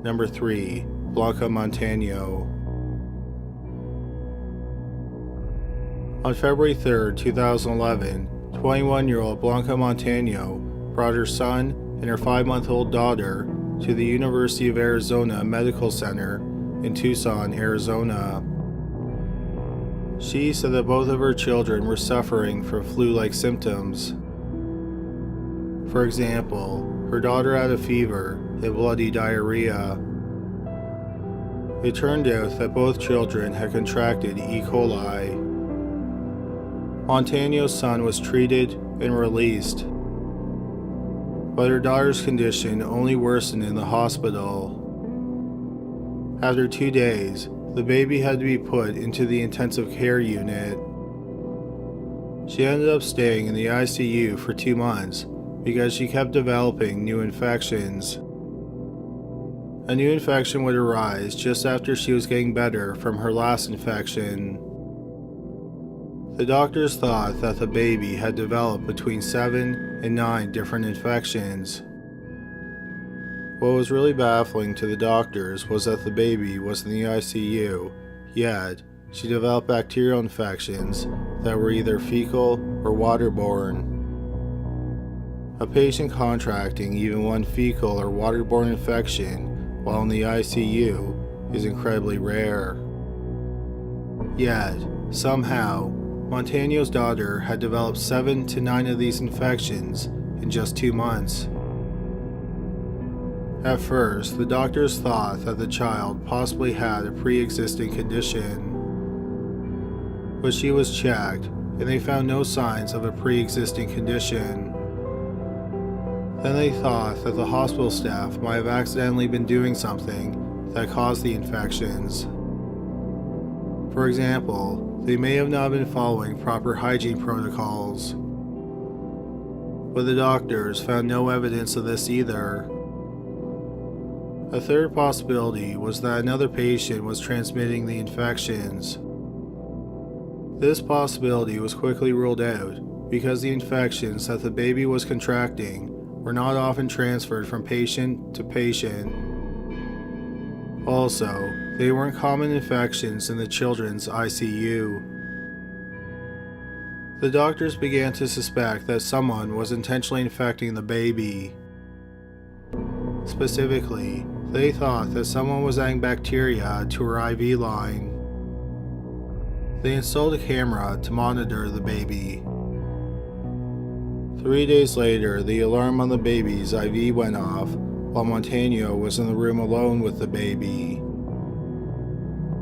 Number 3. Blanca, Montano. On February 3, 2011, 21-year-old Blanca Montano brought her son and her 5-month-old daughter to the University of Arizona Medical Center in Tucson, Arizona. She said that both of her children were suffering from flu-like symptoms. For example, her daughter had a fever and bloody diarrhea. It turned out that both children had contracted E. coli. Montano's son was treated and released, but her daughter's condition only worsened in the hospital. After 2 days, the baby had to be put into the intensive care unit. She ended up staying in the ICU for 2 months because she kept developing new infections. A new infection would arise just after she was getting better from her last infection. The doctors thought that the baby had developed between 7 and 9 different infections. What was really baffling to the doctors was that the baby was in the ICU, yet she developed bacterial infections that were either fecal or waterborne. A patient contracting even one fecal or waterborne infection while in the ICU is incredibly rare. Yet, somehow, Montano's daughter had developed 7 to 9 of these infections in just 2 months. At first, the doctors thought that the child possibly had a pre-existing condition, but she was checked and they found no signs of a pre-existing condition. Then they thought that the hospital staff might have accidentally been doing something that caused the infections. For example, they may have not been following proper hygiene protocols. But the doctors found no evidence of this either. A third possibility was that another patient was transmitting the infections. This possibility was quickly ruled out because the infections that the baby was contracting were not often transferred from patient to patient. Also, they weren't common infections in the children's ICU. The doctors began to suspect that someone was intentionally infecting the baby. Specifically, they thought that someone was adding bacteria to her IV line. They installed a camera to monitor the baby. 3 days later, the alarm on the baby's IV went off while Montano was in the room alone with the baby.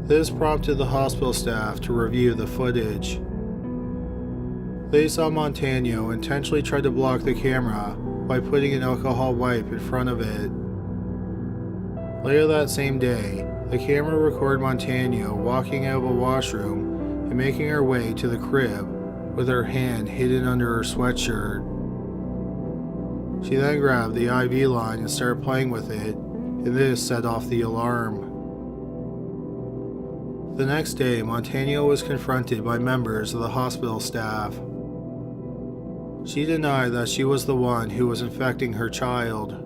This prompted the hospital staff to review the footage. They saw Montano intentionally try to block the camera by putting an alcohol wipe in front of it. Later that same day, the camera recorded Montano walking out of a washroom and making her way to the crib with her hand hidden under her sweatshirt. She then grabbed the IV line and started playing with it, and this set off the alarm. The next day, Montano was confronted by members of the hospital staff. She denied that she was the one who was infecting her child.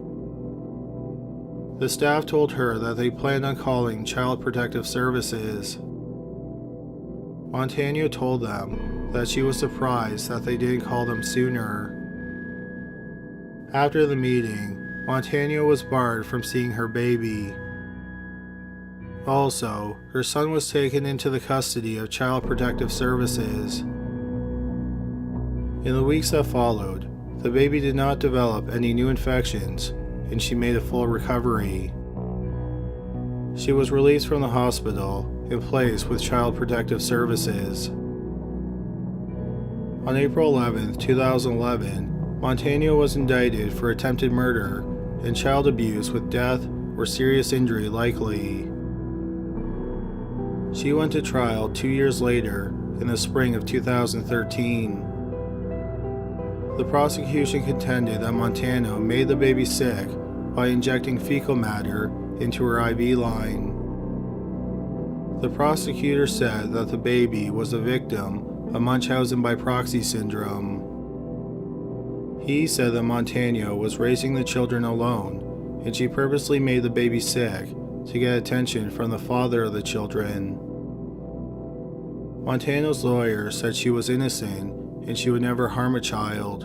The staff told her that they planned on calling Child Protective Services. Montano told them that she was surprised that they didn't call them sooner. After the meeting, Montano was barred from seeing her baby. Also, her son was taken into the custody of Child Protective Services. In the weeks that followed, the baby did not develop any new infections, and she made a full recovery. She was released from the hospital and placed with Child Protective Services. On April 11, 2011, Montano was indicted for attempted murder and child abuse with death or serious injury likely. She went to trial 2 years later in the spring of 2013. The prosecution contended that Montano made the baby sick by injecting fecal matter into her IV line. The prosecutor said that the baby was a victim of Munchausen by Proxy Syndrome. He said that Montano was raising the children alone and she purposely made the baby sick to get attention from the father of the children. Montano's lawyer said she was innocent and she would never harm a child.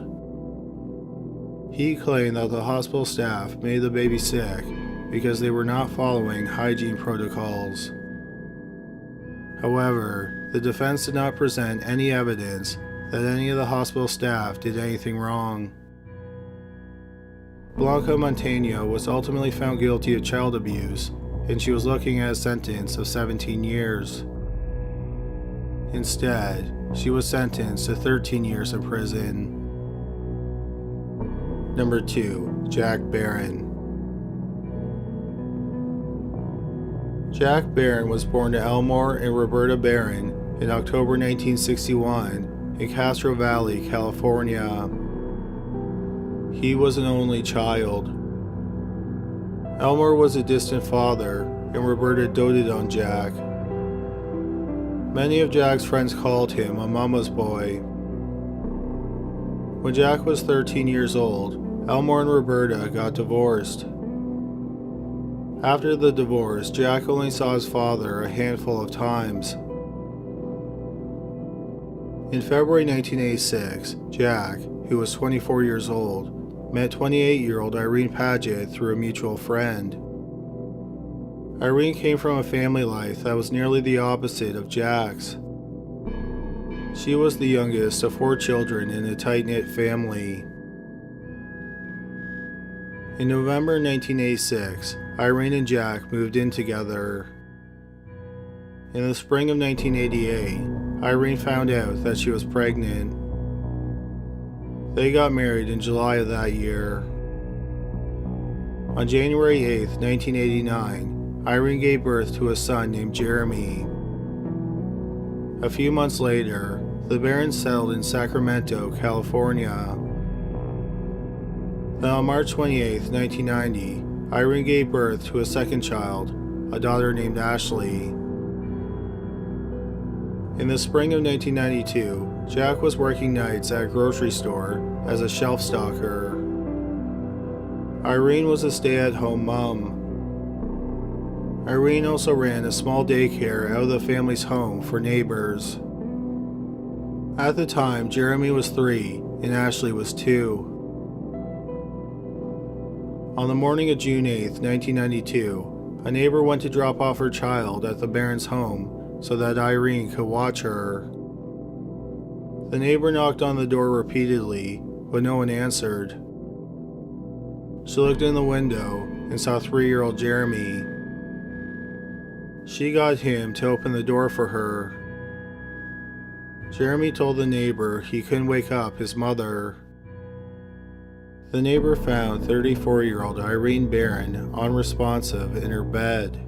He claimed that the hospital staff made the baby sick because they were not following hygiene protocols. However, the defense did not present any evidence that any of the hospital staff did anything wrong. Blanca Montano was ultimately found guilty of child abuse, and she was looking at a sentence of 17 years. Instead, she was sentenced to 13 years in prison. Number 2. Jack Barron. Jack Barron was born to Elmore and Roberta Barron in October 1961 in Castro Valley, California. He was an only child. Elmore was a distant father, and Roberta doted on Jack. Many of Jack's friends called him a mama's boy. When Jack was 13 years old, Elmore and Roberta got divorced. After the divorce, Jack only saw his father a handful of times. In February 1986, Jack, who was 24 years old, met 28-year-old Irene Paget through a mutual friend. Irene came from a family life that was nearly the opposite of Jack's. She was the youngest of 4 children in a tight-knit family. In November 1986, Irene and Jack moved in together. In the spring of 1988, Irene found out that she was pregnant. They got married in July of that year. On January 8, 1989, Irene gave birth to a son named Jeremy. A few months later, the Barrons settled in Sacramento, California. Then on March 28, 1990, Irene gave birth to a second child, a daughter named Ashley. In the spring of 1992, Jack was working nights at a grocery store as a shelf stocker. Irene was a stay-at-home mom. Irene also ran a small daycare out of the family's home for neighbors. At the time, Jeremy was 3 and Ashley was 2. On the morning of June 8, 1992, a neighbor went to drop off her child at the Barrons' home so that Irene could watch her. The neighbor knocked on the door repeatedly, but no one answered. She looked in the window and saw 3-year-old Jeremy. She got him to open the door for her. Jeremy told the neighbor he couldn't wake up his mother. The neighbor found 34-year-old Irene Barron unresponsive in her bed.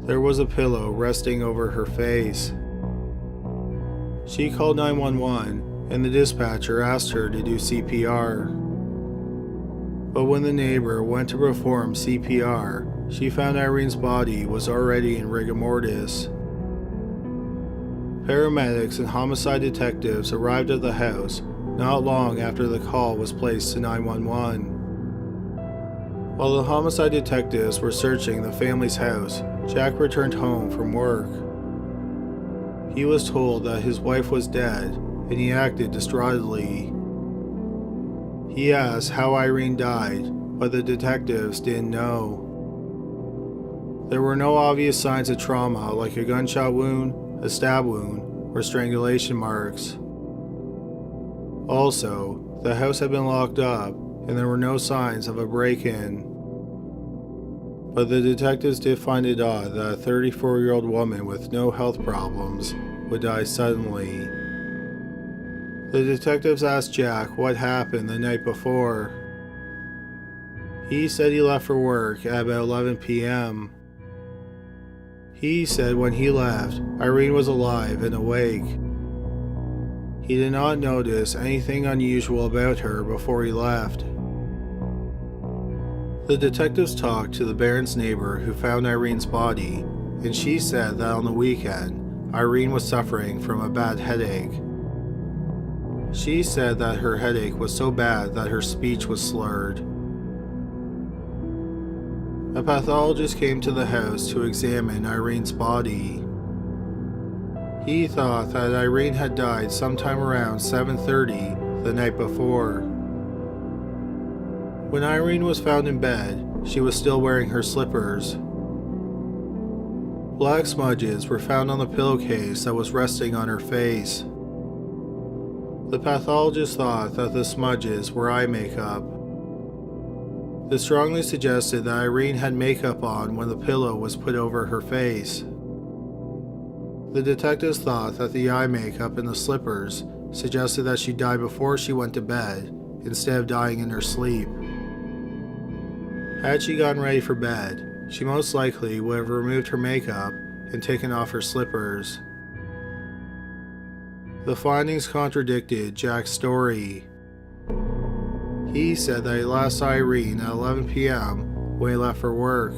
There was a pillow resting over her face. She called 911 and the dispatcher asked her to do CPR. But when the neighbor went to perform CPR, she found Irene's body was already in rigor mortis. Paramedics and homicide detectives arrived at the house not long after the call was placed to 911. While the homicide detectives were searching the family's house, Jack returned home from work. He was told that his wife was dead, and he acted distraughtedly. He asked how Irene died, but the detectives didn't know. There were no obvious signs of trauma like a gunshot wound, a stab wound, or strangulation marks. Also, the house had been locked up, and there were no signs of a break-in. But the detectives did find it odd that a 34-year-old woman with no health problems would die suddenly. The detectives asked Jack what happened the night before. He said he left for work at about 11 p.m. He said when he left, Irene was alive and awake. He did not notice anything unusual about her before he left. The detectives talked to the Barrons' neighbor who found Irene's body, and she said that on the weekend, Irene was suffering from a bad headache. She said that her headache was so bad that her speech was slurred. A pathologist came to the house to examine Irene's body. He thought that Irene had died sometime around 7:30 the night before. When Irene was found in bed, she was still wearing her slippers. Black smudges were found on the pillowcase that was resting on her face. The pathologist thought that the smudges were eye makeup. This strongly suggested that Irene had makeup on when the pillow was put over her face. The detectives thought that the eye makeup and the slippers suggested that she died before she went to bed, instead of dying in her sleep. Had she gotten ready for bed, she most likely would have removed her makeup and taken off her slippers. The findings contradicted Jack's story. He said that he last saw Irene at 11 p.m. when he left for work.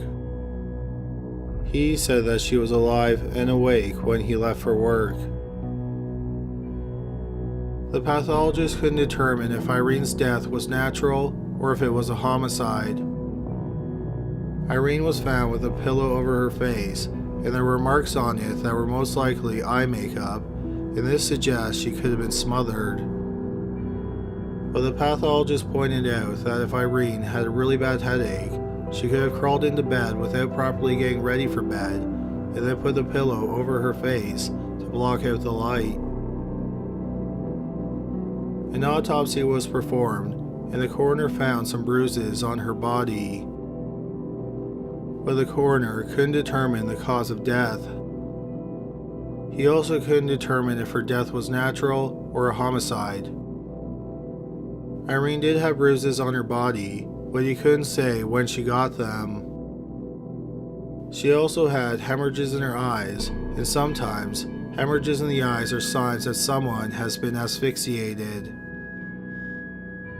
He said that she was alive and awake when he left for work. The pathologist couldn't determine if Irene's death was natural or if it was a homicide. Irene was found with a pillow over her face, and there were marks on it that were most likely eye makeup, and this suggests she could have been smothered. But the pathologist pointed out that if Irene had a really bad headache, she could have crawled into bed without properly getting ready for bed, and then put the pillow over her face to block out the light. An autopsy was performed, and the coroner found some bruises on her body. But the coroner couldn't determine the cause of death. He also couldn't determine if her death was natural or a homicide. Irene did have bruises on her body, but he couldn't say when she got them. She also had hemorrhages in her eyes, and sometimes hemorrhages in the eyes are signs that someone has been asphyxiated.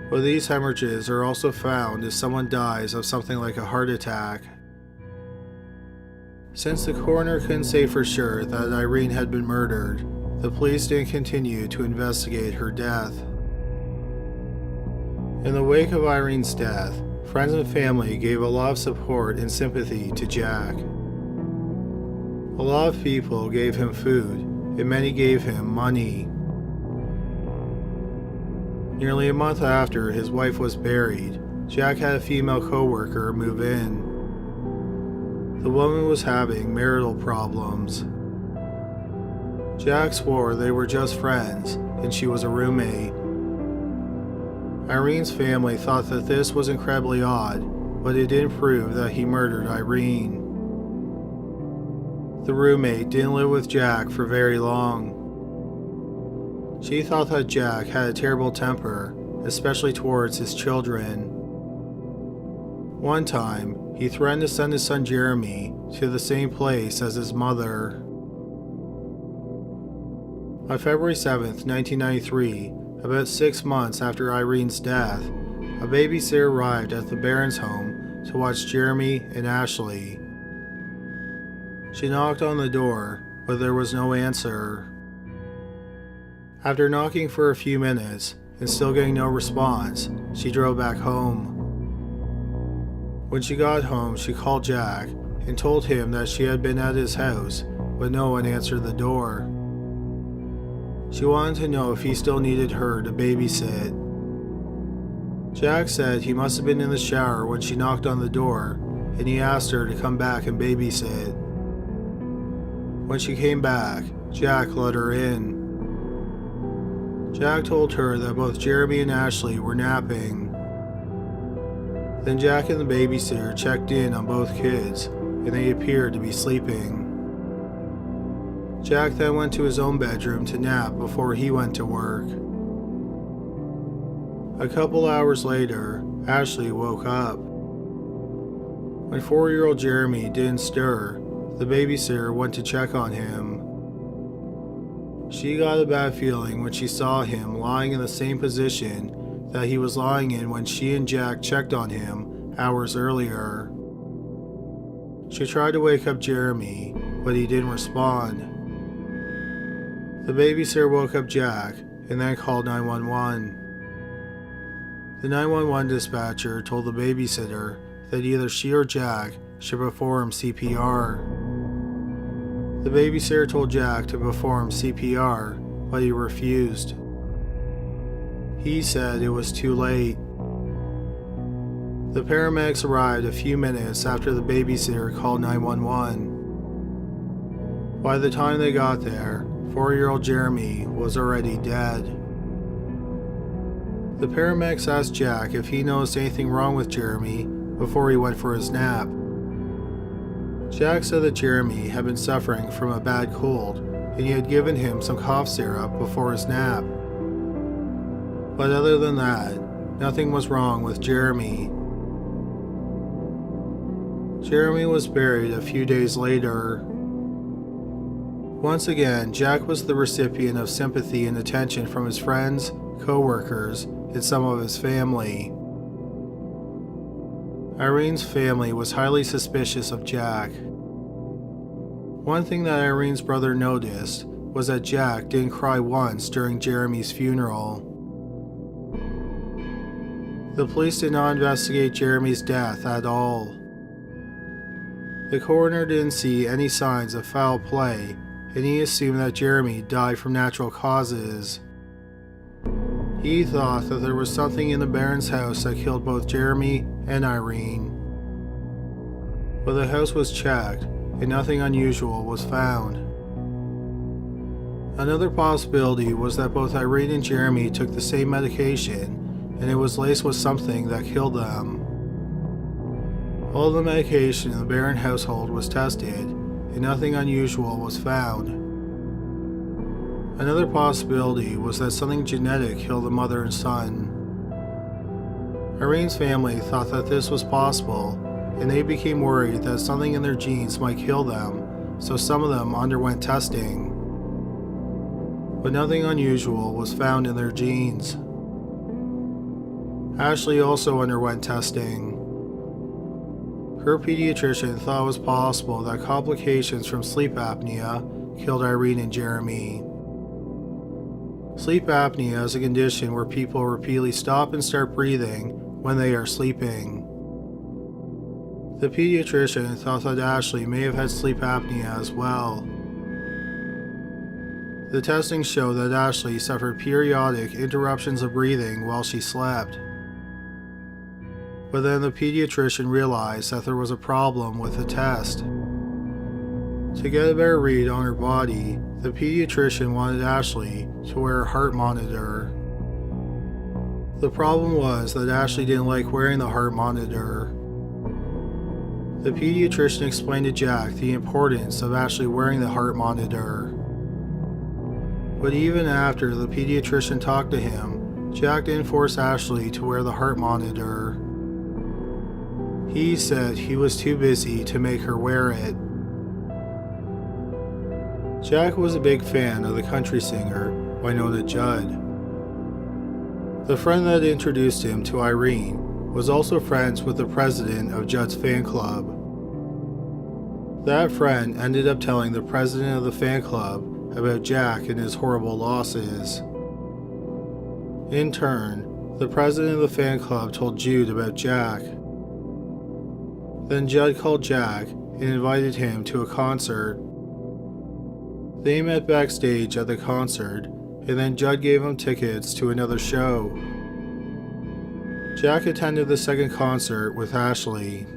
But these hemorrhages are also found if someone dies of something like a heart attack. Since the coroner couldn't say for sure that Irene had been murdered, the police didn't continue to investigate her death. In the wake of Irene's death, friends and family gave a lot of support and sympathy to Jack. A lot of people gave him food, and many gave him money. Nearly a month after his wife was buried, Jack had a female co-worker move in. The woman was having marital problems. Jack swore they were just friends, and she was a roommate. Irene's family thought that this was incredibly odd, but it didn't prove that he murdered Irene. The roommate didn't live with Jack for very long. She thought that Jack had a terrible temper, especially towards his children. One time, he threatened to send his son Jeremy to the same place as his mother. On February 7, 1993, about 6 months after Irene's death, a babysitter arrived at the Barron's home to watch Jeremy and Ashley. She knocked on the door, but there was no answer. After knocking for a few minutes and still getting no response, she drove back home. When she got home, she called Jack and told him that she had been at his house, but no one answered the door. She wanted to know if he still needed her to babysit. Jack said he must have been in the shower when she knocked on the door, and he asked her to come back and babysit. When she came back, Jack let her in. Jack told her that both Jeremy and Ashley were napping. Then Jack and the babysitter checked in on both kids, and they appeared to be sleeping. Jack then went to his own bedroom to nap before he went to work. A couple hours later, Ashley woke up. When 4-year-old Jeremy didn't stir, the babysitter went to check on him. She got a bad feeling when she saw him lying in the same position that he was lying in when she and Jack checked on him hours earlier. She tried to wake up Jeremy, but he didn't respond. The babysitter woke up Jack and then called 911. The 911 dispatcher told the babysitter that either she or Jack should perform CPR. The babysitter told Jack to perform CPR, but he refused. He said it was too late. The paramedics arrived a few minutes after the babysitter called 911. By the time they got there, 4-year-old Jeremy was already dead. The paramedics asked Jack if he noticed anything wrong with Jeremy before he went for his nap. Jack said that Jeremy had been suffering from a bad cold and he had given him some cough syrup before his nap. But other than that, nothing was wrong with Jeremy. Jeremy was buried a few days later. Once again, Jack was the recipient of sympathy and attention from his friends, co-workers, and some of his family. Irene's family was highly suspicious of Jack. One thing that Irene's brother noticed was that Jack didn't cry once during Jeremy's funeral. The police did not investigate Jeremy's death at all. The coroner didn't see any signs of foul play, and he assumed that Jeremy died from natural causes. He thought that there was something in the Barron's house that killed both Jeremy and Irene. But the house was checked, and nothing unusual was found. Another possibility was that both Irene and Jeremy took the same medication, and it was laced with something that killed them. All the medication in the Barron household was tested, and nothing unusual was found. Another possibility was that something genetic killed the mother and son. Irene's family thought that this was possible, and they became worried that something in their genes might kill them, so some of them underwent testing. But nothing unusual was found in their genes. Ashley also underwent testing. Her pediatrician thought it was possible that complications from sleep apnea killed Irene and Jeremy. Sleep apnea is a condition where people repeatedly stop and start breathing when they are sleeping. The pediatrician thought that Ashley may have had sleep apnea as well. The testing showed that Ashley suffered periodic interruptions of breathing while she slept. But then the pediatrician realized that there was a problem with the test. To get a better read on her body, the pediatrician wanted Ashley to wear a heart monitor. The problem was that Ashley didn't like wearing the heart monitor. The pediatrician explained to Jack the importance of Ashley wearing the heart monitor. But even after the pediatrician talked to him, Jack didn't force Ashley to wear the heart monitor. He said he was too busy to make her wear it. Jack was a big fan of the country singer Wanita Judd. The friend that introduced him to Irene was also friends with the president of Judd's fan club. That friend ended up telling the president of the fan club about Jack and his horrible losses. In turn, the president of the fan club told Jude about Jack. Then Judd called Jack and invited him to a concert. They met backstage at the concert, and then Judd gave him tickets to another show. Jack attended the second concert with Ashley.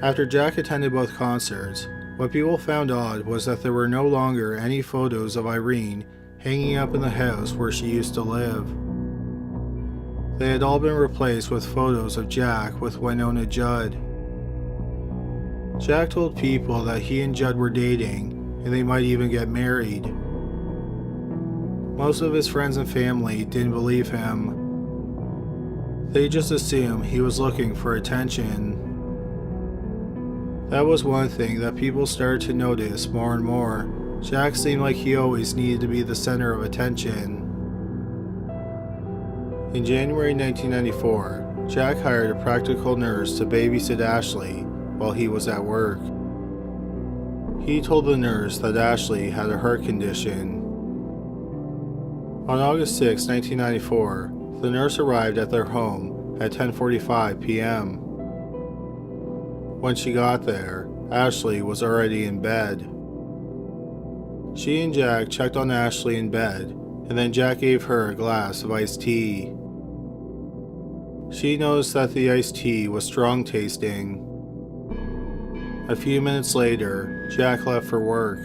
After Jack attended both concerts, what people found odd was that there were no longer any photos of Irene hanging up in the house where she used to live. They had all been replaced with photos of Jack with Wanita Judd. Jack told people that he and Judd were dating, and they might even get married. Most of his friends and family didn't believe him. They just assumed he was looking for attention. That was one thing that people started to notice more and more. Jack seemed like he always needed to be the center of attention. In January 1994, Jack hired a practical nurse to babysit Ashley while he was at work. He told the nurse that Ashley had a heart condition. On August 6, 1994, the nurse arrived at their home at 10:45 p.m. When she got there, Ashley was already in bed. She and Jack checked on Ashley in bed, and then Jack gave her a glass of iced tea. She noticed that the iced tea was strong tasting. A few minutes later, Jack left for work.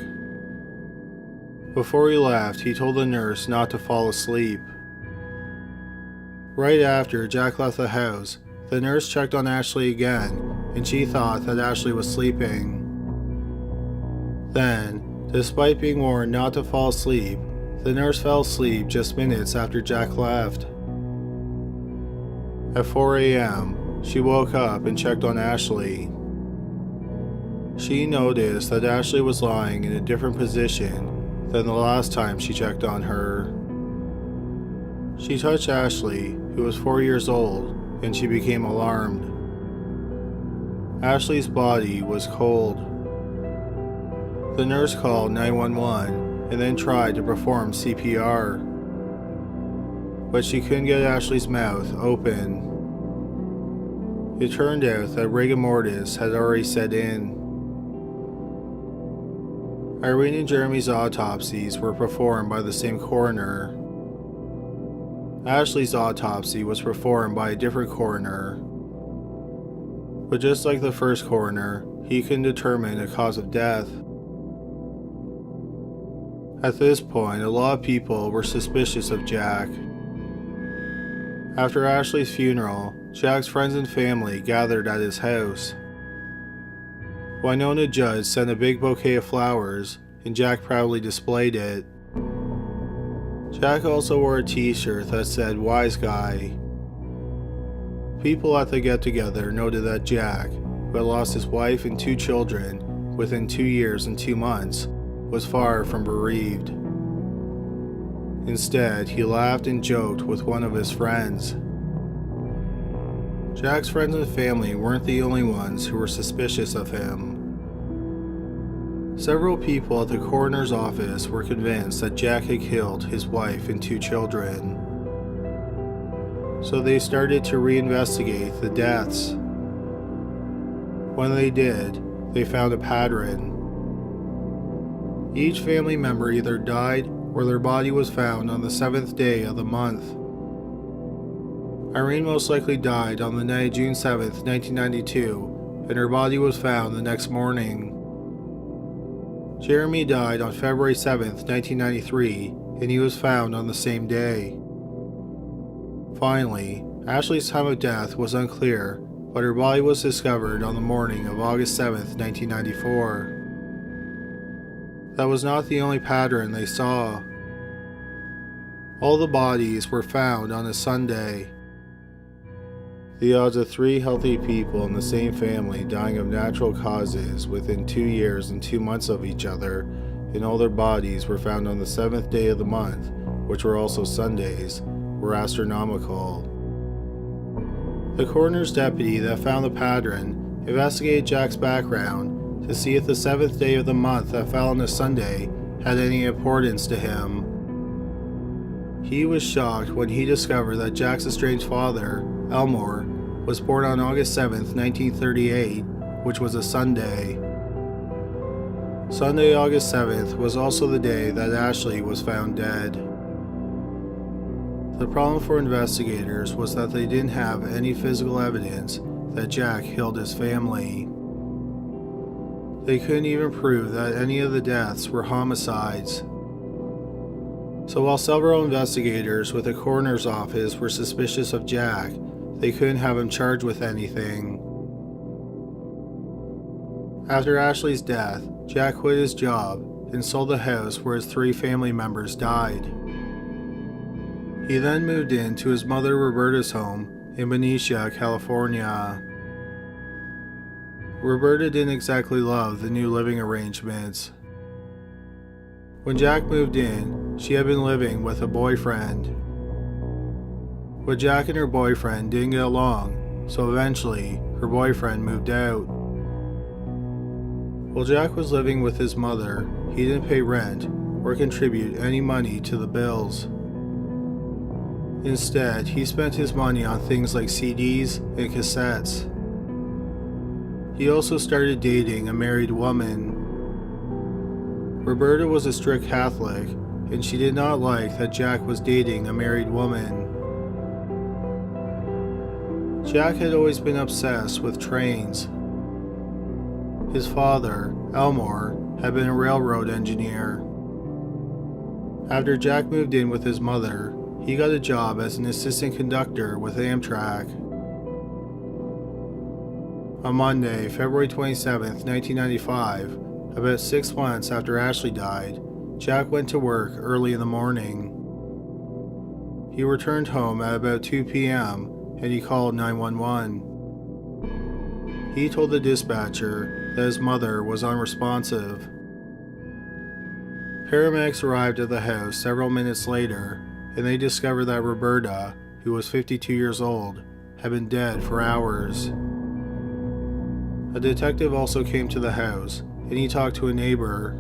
Before he left, he told the nurse not to fall asleep. Right after Jack left the house, the nurse checked on Ashley again, and she thought that Ashley was sleeping. Then, despite being warned not to fall asleep, the nurse fell asleep just minutes after Jack left. At 4 a.m., she woke up and checked on Ashley. She noticed that Ashley was lying in a different position than the last time she checked on her. She touched Ashley, who was 4 years old, and she became alarmed. Ashley's body was cold. The nurse called 911 and then tried to perform CPR, but she couldn't get Ashley's mouth open. It turned out that rigor mortis had already set in. Irene and Jeremy's autopsies were performed by the same coroner. Ashley's autopsy was performed by a different coroner. But just like the first coroner, he couldn't determine a cause of death. At this point, a lot of people were suspicious of Jack. After Ashley's funeral, Jack's friends and family gathered at his house. Winona Judd sent a big bouquet of flowers, and Jack proudly displayed it. Jack also wore a t-shirt that said "Wise Guy." People at the get-together noted that Jack, who had lost his wife and 2 children within 2 years and 2 months, was far from bereaved. Instead, he laughed and joked with one of his friends. Jack's friends and family weren't the only ones who were suspicious of him. Several people at the coroner's office were convinced that Jack had killed his wife and 2 children. So they started to reinvestigate the deaths. When they did, they found a pattern. Each family member either died or their body was found on the 7th day of the month. Irene most likely died on the night of June 7th, 1992, and her body was found the next morning. Jeremy died on February 7th, 1993, and he was found on the same day. Finally, Ashley's time of death was unclear, but her body was discovered on the morning of August 7th, 1994. That was not the only pattern they saw. All the bodies were found on a Sunday. The odds of 3 healthy people in the same family dying of natural causes within 2 years and 2 months of each other, and all their bodies were found on the 7th day of the month, which were also Sundays, were astronomical. The coroner's deputy that found the pattern investigated Jack's background to see if the 7th day of the month that fell on a Sunday had any importance to him. He was shocked when he discovered that Jack's estranged father, Elmore, was born on August 7th, 1938, which was a Sunday. Sunday, August 7th was also the day that Ashley was found dead. The problem for investigators was that they didn't have any physical evidence that Jack killed his family. They couldn't even prove that any of the deaths were homicides. So while several investigators with the coroner's office were suspicious of Jack, they couldn't have him charged with anything. After Ashley's death, Jack quit his job and sold the house where his 3 family members died. He then moved into his mother Roberta's home in Benicia, California. Roberta didn't exactly love the new living arrangements. When Jack moved in, she had been living with a boyfriend. But Jack and her boyfriend didn't get along, so eventually her boyfriend moved out. While Jack was living with his mother, he didn't pay rent or contribute any money to the bills. Instead, he spent his money on things like CDs and cassettes. He also started dating a married woman. Roberta was a strict Catholic, and she did not like that Jack was dating a married woman. Jack had always been obsessed with trains. His father, Elmore, had been a railroad engineer. After Jack moved in with his mother, he got a job as an assistant conductor with Amtrak. On Monday, February 27, 1995, about 6 months after Ashley died, Jack went to work early in the morning. He returned home at about 2 p.m. and he called 911. He told the dispatcher that his mother was unresponsive. Paramedics arrived at the house several minutes later, and they discovered that Roberta, who was 52 years old, had been dead for hours. A detective also came to the house, and he talked to a neighbor.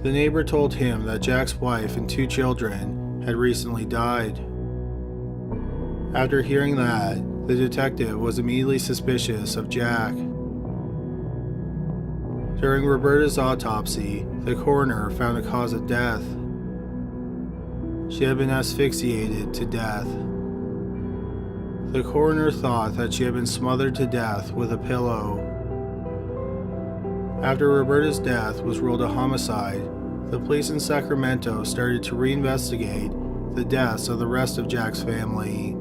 The neighbor told him that Jack's wife and 2 children had recently died. After hearing that, the detective was immediately suspicious of Jack. During Roberta's autopsy, the coroner found a cause of death. She had been asphyxiated to death. The coroner thought that she had been smothered to death with a pillow. After Roberta's death was ruled a homicide, the police in Sacramento started to reinvestigate the deaths of the rest of Jack's family.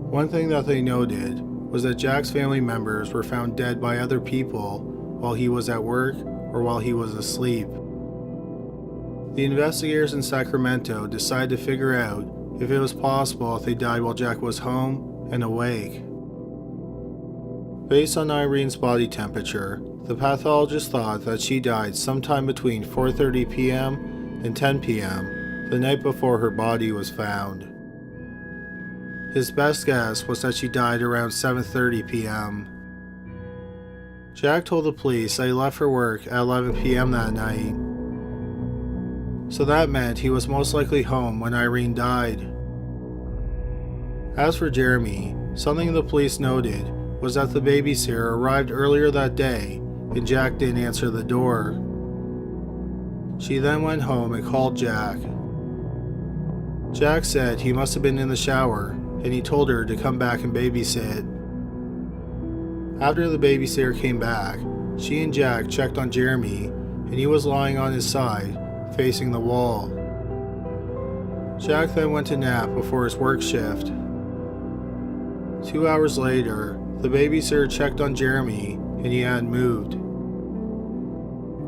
One thing that they noted was that Jack's family members were found dead by other people while he was at work or while he was asleep. The investigators in Sacramento decided to figure out if it was possible if they died while Jack was home and awake. Based on Irene's body temperature, the pathologist thought that she died sometime between 4:30 p.m. and 10 p.m. the night before her body was found. His best guess was that she died around 7:30 p.m. Jack told the police that he left for work at 11 p.m. that night. So that meant he was most likely home when Irene died. As for Jeremy, something the police noted was that the babysitter arrived earlier that day and Jack didn't answer the door. She then went home and called Jack. Jack said he must have been in the shower and he told her to come back and babysit. After the babysitter came back, she and Jack checked on Jeremy and he was lying on his side, facing the wall. Jack then went to nap before his work shift. 2 hours later, the babysitter checked on Jeremy and he hadn't moved.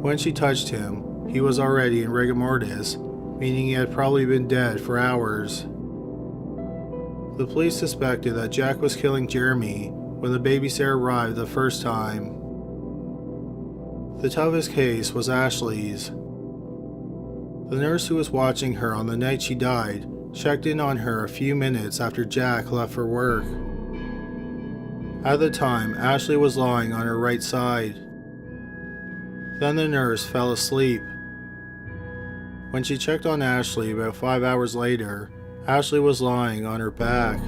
When she touched him, he was already in rigor mortis, meaning he had probably been dead for hours. The police suspected that Jack was killing Jeremy when the babysitter arrived the first time. The toughest case was Ashley's. The nurse who was watching her on the night she died checked in on her a few minutes after Jack left for work. At the time, Ashley was lying on her right side. Then the nurse fell asleep. When she checked on Ashley about 5 hours later, Ashley was lying on her back.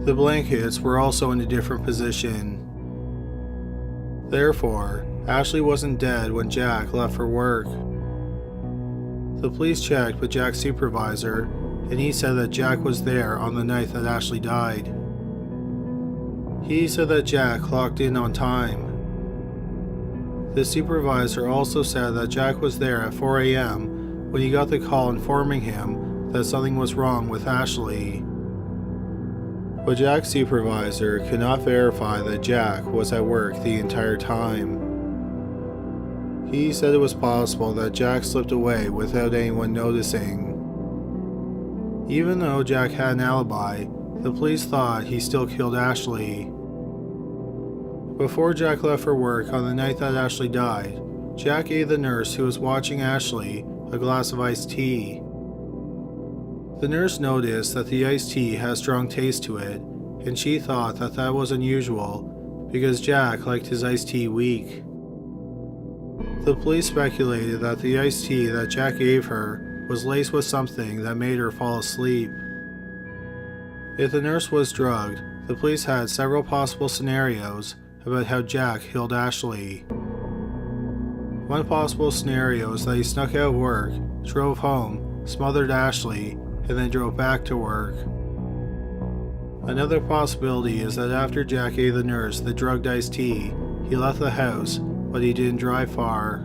The blankets were also in a different position. Therefore, Ashley wasn't dead when Jack left for work. The police checked with Jack's supervisor, and he said that Jack was there on the night that Ashley died. He said that Jack clocked in on time. The supervisor also said that Jack was there at 4 a.m. when he got the call informing him that something was wrong with Ashley. But Jack's supervisor could not verify that Jack was at work the entire time. He said it was possible that Jack slipped away without anyone noticing. Even though Jack had an alibi, the police thought he still killed Ashley. Before Jack left for work on the night that Ashley died, Jack gave the nurse who was watching Ashley a glass of iced tea. The nurse noticed that the iced tea had a strong taste to it, and she thought that that was unusual because Jack liked his iced tea weak. The police speculated that the iced tea that Jack gave her was laced with something that made her fall asleep. If the nurse was drugged, The police had several possible scenarios about how Jack killed Ashley. One possible scenario is that he snuck out of work, drove home, smothered Ashley, and then drove back to work. Another possibility is that after Jack gave the nurse the drugged iced tea, he left the house, but he didn't drive far.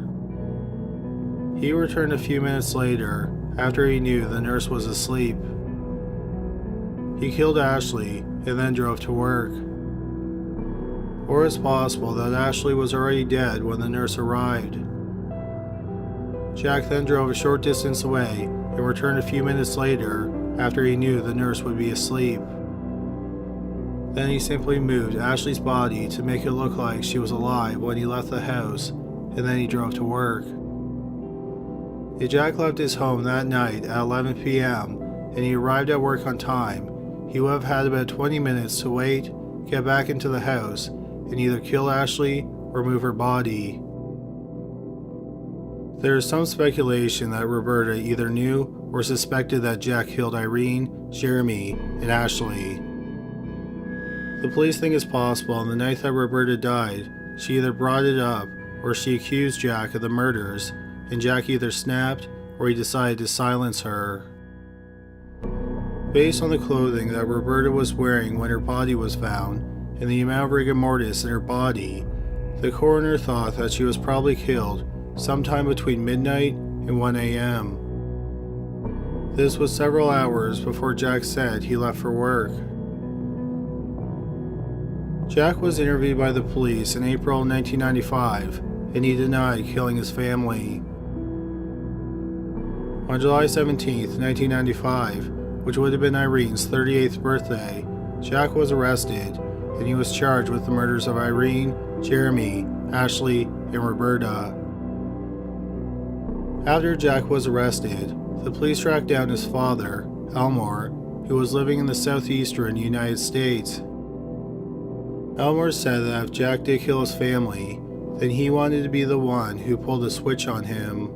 He returned a few minutes later, after he knew the nurse was asleep. He killed Ashley and then drove to work. Or it's possible that Ashley was already dead when the nurse arrived. Jack then drove a short distance away and returned a few minutes later after he knew the nurse would be asleep. Then he simply moved Ashley's body to make it look like she was alive when he left the house, and then he drove to work. If Jack left his home that night at 11 p.m. and he arrived at work on time, he would have had about 20 minutes to wait, get back into the house, and either kill Ashley or move her body. There is some speculation that Roberta either knew or suspected that Jack killed Irene, Jeremy, and Ashley. The police think it's possible on the night that Roberta died, she either brought it up or she accused Jack of the murders, and Jack either snapped or he decided to silence her. Based on the clothing that Roberta was wearing when her body was found and the amount of rigor mortis in her body, the coroner thought that she was probably killed sometime between midnight and 1 a.m. This was several hours before Jack said he left for work. Jack was interviewed by the police in April 1995, and he denied killing his family. On July 17, 1995, which would have been Irene's 38th birthday, Jack was arrested, and he was charged with the murders of Irene, Jeremy, Ashley, and Roberta. After Jack was arrested, the police tracked down his father, Elmore, who was living in the southeastern United States. Elmore said that if Jack did kill his family, then he wanted to be the one who pulled the switch on him.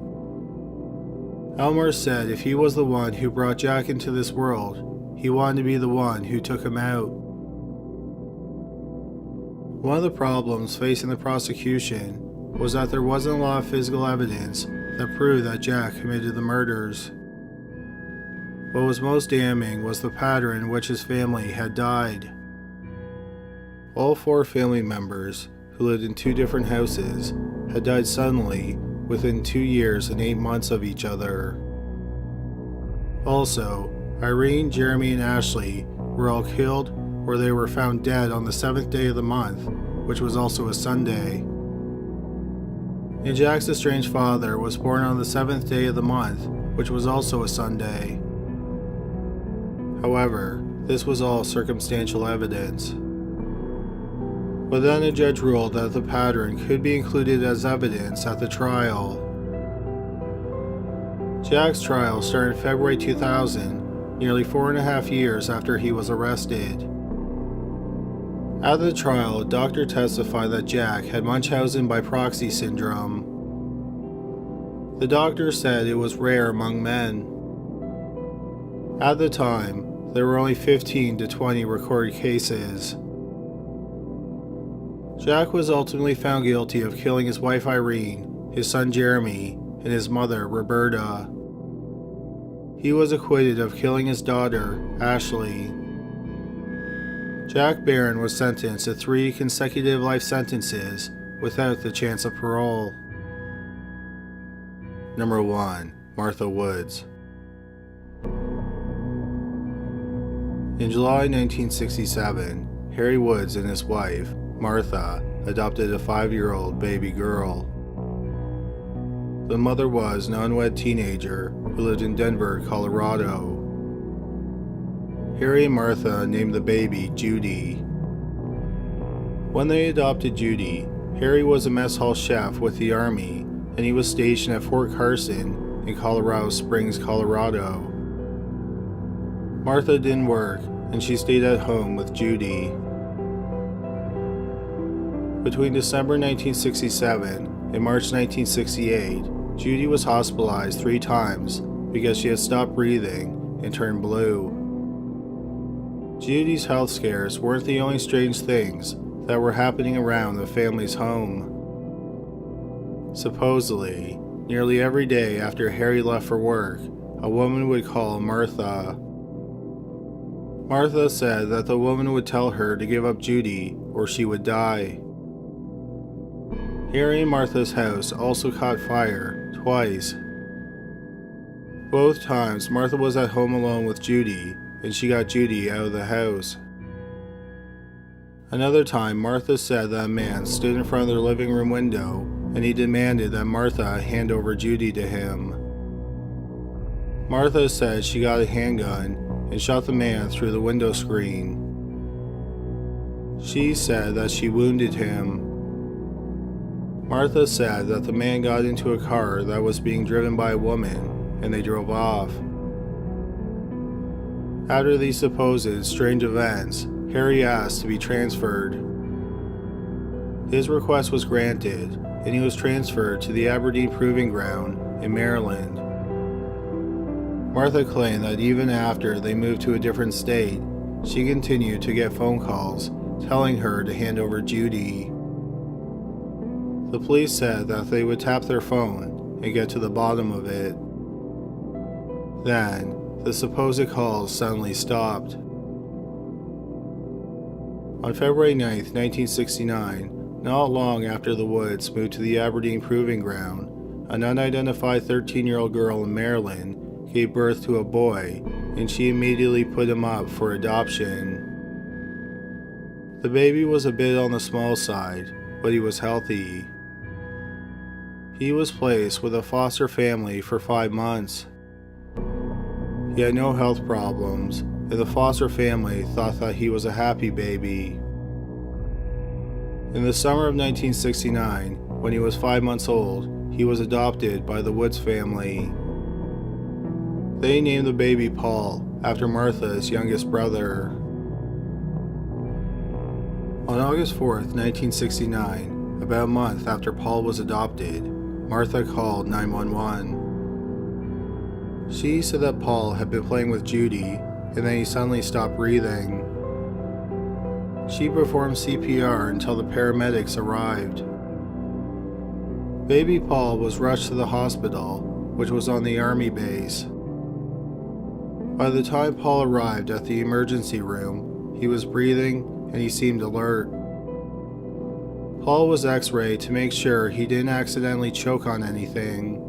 Elmore said if he was the one who brought Jack into this world, he wanted to be the one who took him out. One of the problems facing the prosecution was that there wasn't a lot of physical evidence that proved that Jack committed the murders. What was most damning was the pattern in which his family had died. All 4 family members, who lived in 2 different houses, had died suddenly within 2 years and 8 months of each other. Also, Irene, Jeremy, and Ashley were all killed or they were found dead on the 7th day of the month, which was also a Sunday. And Jack's estranged father was born on the 7th day of the month, which was also a Sunday. However, this was all circumstantial evidence. But then a judge ruled that the pattern could be included as evidence at the trial. Jack's trial started in February 2000, nearly 4.5 years after he was arrested. At the trial, a doctor testified that Jack had Munchausen by Proxy Syndrome. The doctor said it was rare among men. At the time, there were only 15 to 20 recorded cases. Jack was ultimately found guilty of killing his wife Irene, his son Jeremy, and his mother Roberta. He was acquitted of killing his daughter, Ashley. Jack Barron was sentenced to 3 consecutive life sentences without the chance of parole. Number 1. Martha Woods. In July 1967, Harry Woods and his wife, Martha, adopted a 5-year-old baby girl. The mother was an unwed teenager who lived in Denver, Colorado. Harry and Martha named the baby Judy. When they adopted Judy, Harry was a mess hall chef with the Army, and he was stationed at Fort Carson in Colorado Springs, Colorado. Martha didn't work, and she stayed at home with Judy. Between December 1967 and March 1968, Judy was hospitalized 3 times because she had stopped breathing and turned blue. Judy's health scares weren't the only strange things that were happening around the family's home. Supposedly, nearly every day after Harry left for work, a woman would call Martha. Martha said that the woman would tell her to give up Judy or she would die. Harry and Martha's house also caught fire twice. Both times Martha was at home alone with Judy, and she got Judy out of the house. Another time, Martha said that a man stood in front of their living room window and he demanded that Martha hand over Judy to him. Martha said she got a handgun and shot the man through the window screen. She said that she wounded him. Martha said that the man got into a car that was being driven by a woman and they drove off. After these supposed strange events, Harry asked to be transferred. His request was granted, and he was transferred to the Aberdeen Proving Ground in Maryland. Martha claimed that even after they moved to a different state, she continued to get phone calls telling her to hand over Judy. The police said that they would tap their phone and get to the bottom of it. Then, the supposed calls suddenly stopped. On February 9, 1969, not long after the Woods moved to the Aberdeen Proving Ground, an unidentified 13-year-old girl in Maryland gave birth to a boy, and she immediately put him up for adoption. The baby was a bit on the small side, but he was healthy. He was placed with a foster family for 5 months. He had no health problems, and the foster family thought that he was a happy baby. In the summer of 1969, when he was 5 months old, he was adopted by the Woods family. They named the baby Paul, after Martha's youngest brother. On August 4th, 1969, about a month after Paul was adopted, Martha called 911. She said that Paul had been playing with Judy and then he suddenly stopped breathing. She performed CPR until the paramedics arrived. Baby Paul was rushed to the hospital, which was on the army base. By the time Paul arrived at the emergency room, he was breathing and he seemed alert. Paul was x-rayed to make sure he didn't accidentally choke on anything.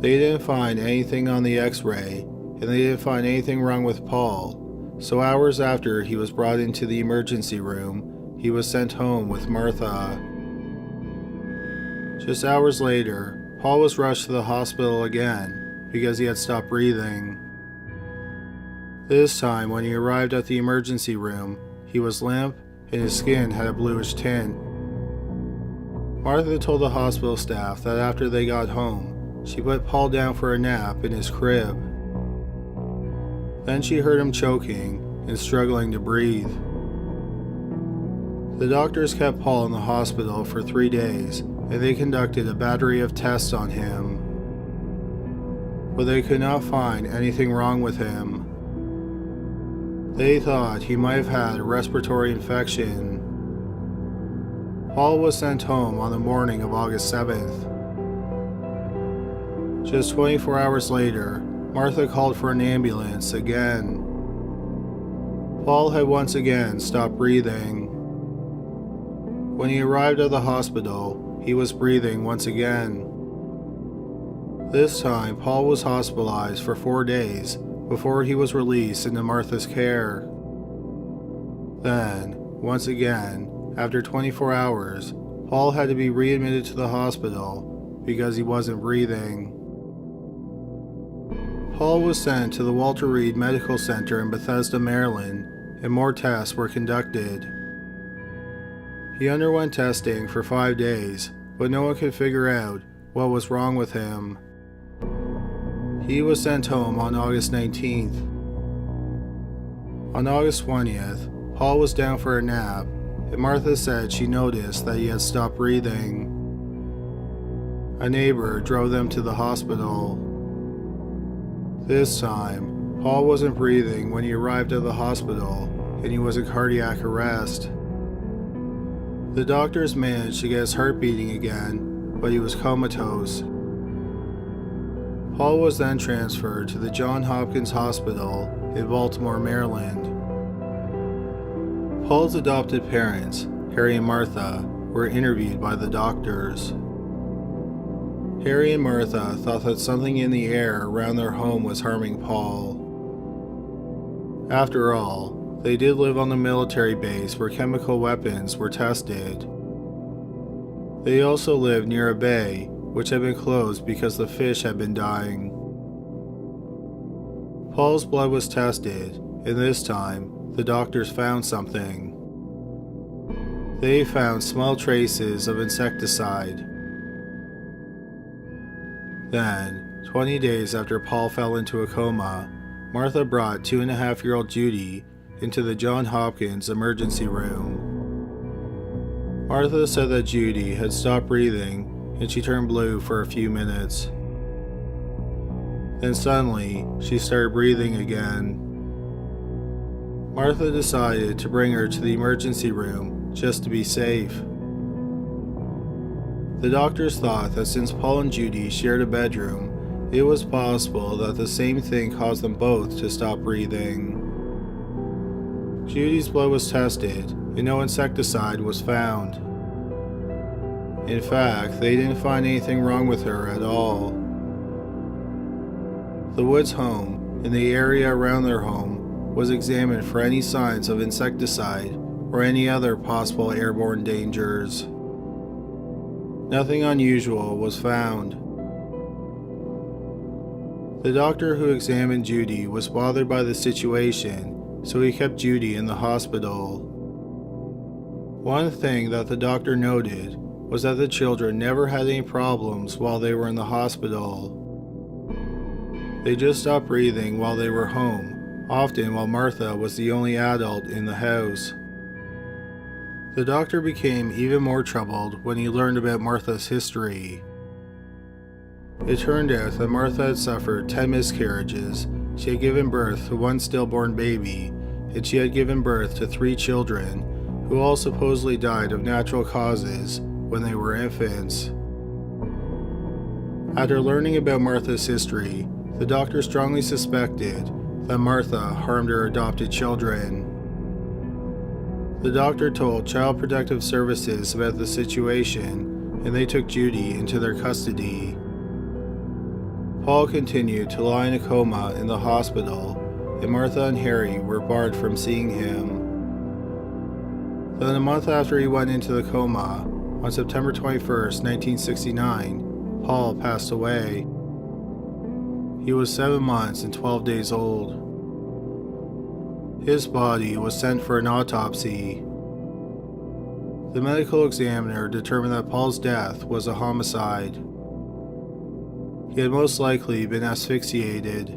They didn't find anything on the x-ray, and they didn't find anything wrong with Paul, so hours after he was brought into the emergency room, he was sent home with Martha. Just hours later, Paul was rushed to the hospital again because he had stopped breathing. This time, when he arrived at the emergency room, he was limp and his skin had a bluish tint. Martha told the hospital staff that after they got home, she put Paul down for a nap in his crib. Then she heard him choking and struggling to breathe. The doctors kept Paul in the hospital for 3 days, and they conducted a battery of tests on him. But they could not find anything wrong with him. They thought he might have had a respiratory infection. Paul was sent home on the morning of August 7th. Just 24 hours later, Martha called for an ambulance again. Paul had once again stopped breathing. When he arrived at the hospital, he was breathing once again. This time, Paul was hospitalized for 4 days before he was released into Martha's care. Then, once again, after 24 hours, Paul had to be readmitted to the hospital because he wasn't breathing. Paul was sent to the Walter Reed Medical Center in Bethesda, Maryland, and more tests were conducted. He underwent testing for 5 days, but no one could figure out what was wrong with him. He was sent home on August 19th. On August 20th, Paul was down for a nap, and Martha said she noticed that he had stopped breathing. A neighbor drove them to the hospital. This time, Paul wasn't breathing when he arrived at the hospital, and he was in cardiac arrest. The doctors managed to get his heart beating again, but he was comatose. Paul was then transferred to the Johns Hopkins Hospital in Baltimore, Maryland. Paul's adopted parents, Harry and Martha, were interviewed by the doctors. Harry and Martha thought that something in the air around their home was harming Paul. After all, they did live on the military base where chemical weapons were tested. They also lived near a bay, which had been closed because the fish had been dying. Paul's blood was tested, and this time, the doctors found something. They found small traces of insecticide. Then, 20 days after Paul fell into a coma, Martha brought 2.5-year-old Judy into the Johns Hopkins emergency room. Martha said that Judy had stopped breathing and she turned blue for a few minutes. Then suddenly, she started breathing again. Martha decided to bring her to the emergency room just to be safe. The doctors thought that since Paul and Judy shared a bedroom, it was possible that the same thing caused them both to stop breathing. Judy's blood was tested, and no insecticide was found. In fact, they didn't find anything wrong with her at all. The Woods home, and the area around their home, was examined for any signs of insecticide or any other possible airborne dangers. Nothing unusual was found. The doctor who examined Judy was bothered by the situation, so he kept Judy in the hospital. One thing that the doctor noted was that the children never had any problems while they were in the hospital. They just stopped breathing while they were home, often while Martha was the only adult in the house. The doctor became even more troubled when he learned about Martha's history. It turned out that Martha had suffered 10 miscarriages, she had given birth to 1 stillborn baby, and she had given birth to 3 children, who all supposedly died of natural causes when they were infants. After learning about Martha's history, the doctor strongly suspected that Martha harmed her adopted children. The doctor told Child Protective Services about the situation, and they took Judy into their custody. Paul continued to lie in a coma in the hospital, and Martha and Harry were barred from seeing him. Then a month after he went into the coma, on September 21st, 1969, Paul passed away. He was 7 months and 12 days old. His body was sent for an autopsy. The medical examiner determined that Paul's death was a homicide. He had most likely been asphyxiated.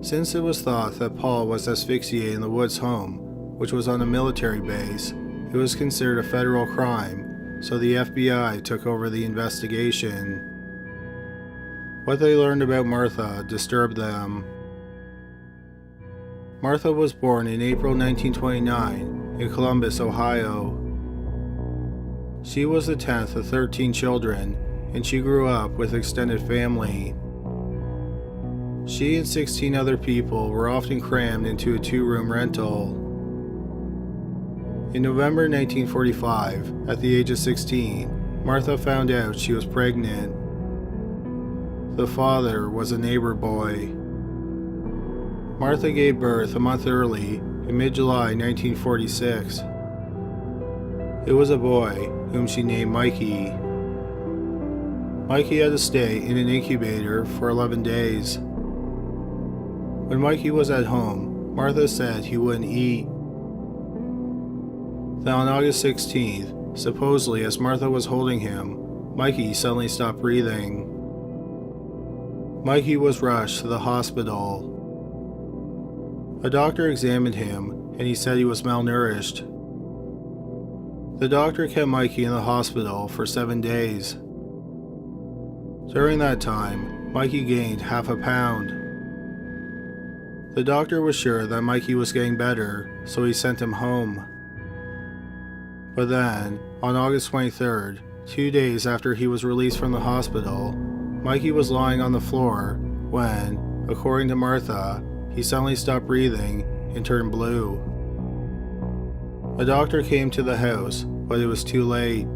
Since it was thought that Paul was asphyxiated in the Woods home, which was on a military base, it was considered a federal crime, so the FBI took over the investigation. What they learned about Martha disturbed them. Martha was born in April 1929 in Columbus, Ohio. She was the 10th of 13 children, and she grew up with extended family. She and 16 other people were often crammed into a 2-room rental. In November 1945, at the age of 16, Martha found out she was pregnant. The father was a neighbor boy. Martha gave birth a month early, in mid-July 1946. It was a boy, whom she named Mikey. Mikey had to stay in an incubator for 11 days. When Mikey was at home, Martha said he wouldn't eat. Then on August 16th, supposedly as Martha was holding him, Mikey suddenly stopped breathing. Mikey was rushed to the hospital. A doctor examined him, and he said he was malnourished. The doctor kept Mikey in the hospital for 7 days. During that time, Mikey gained half a pound. The doctor was sure that Mikey was getting better, so he sent him home. But then, on August 23rd, 2 days after he was released from the hospital, Mikey was lying on the floor when, according to Martha, he suddenly stopped breathing and turned blue. A doctor came to the house, but it was too late.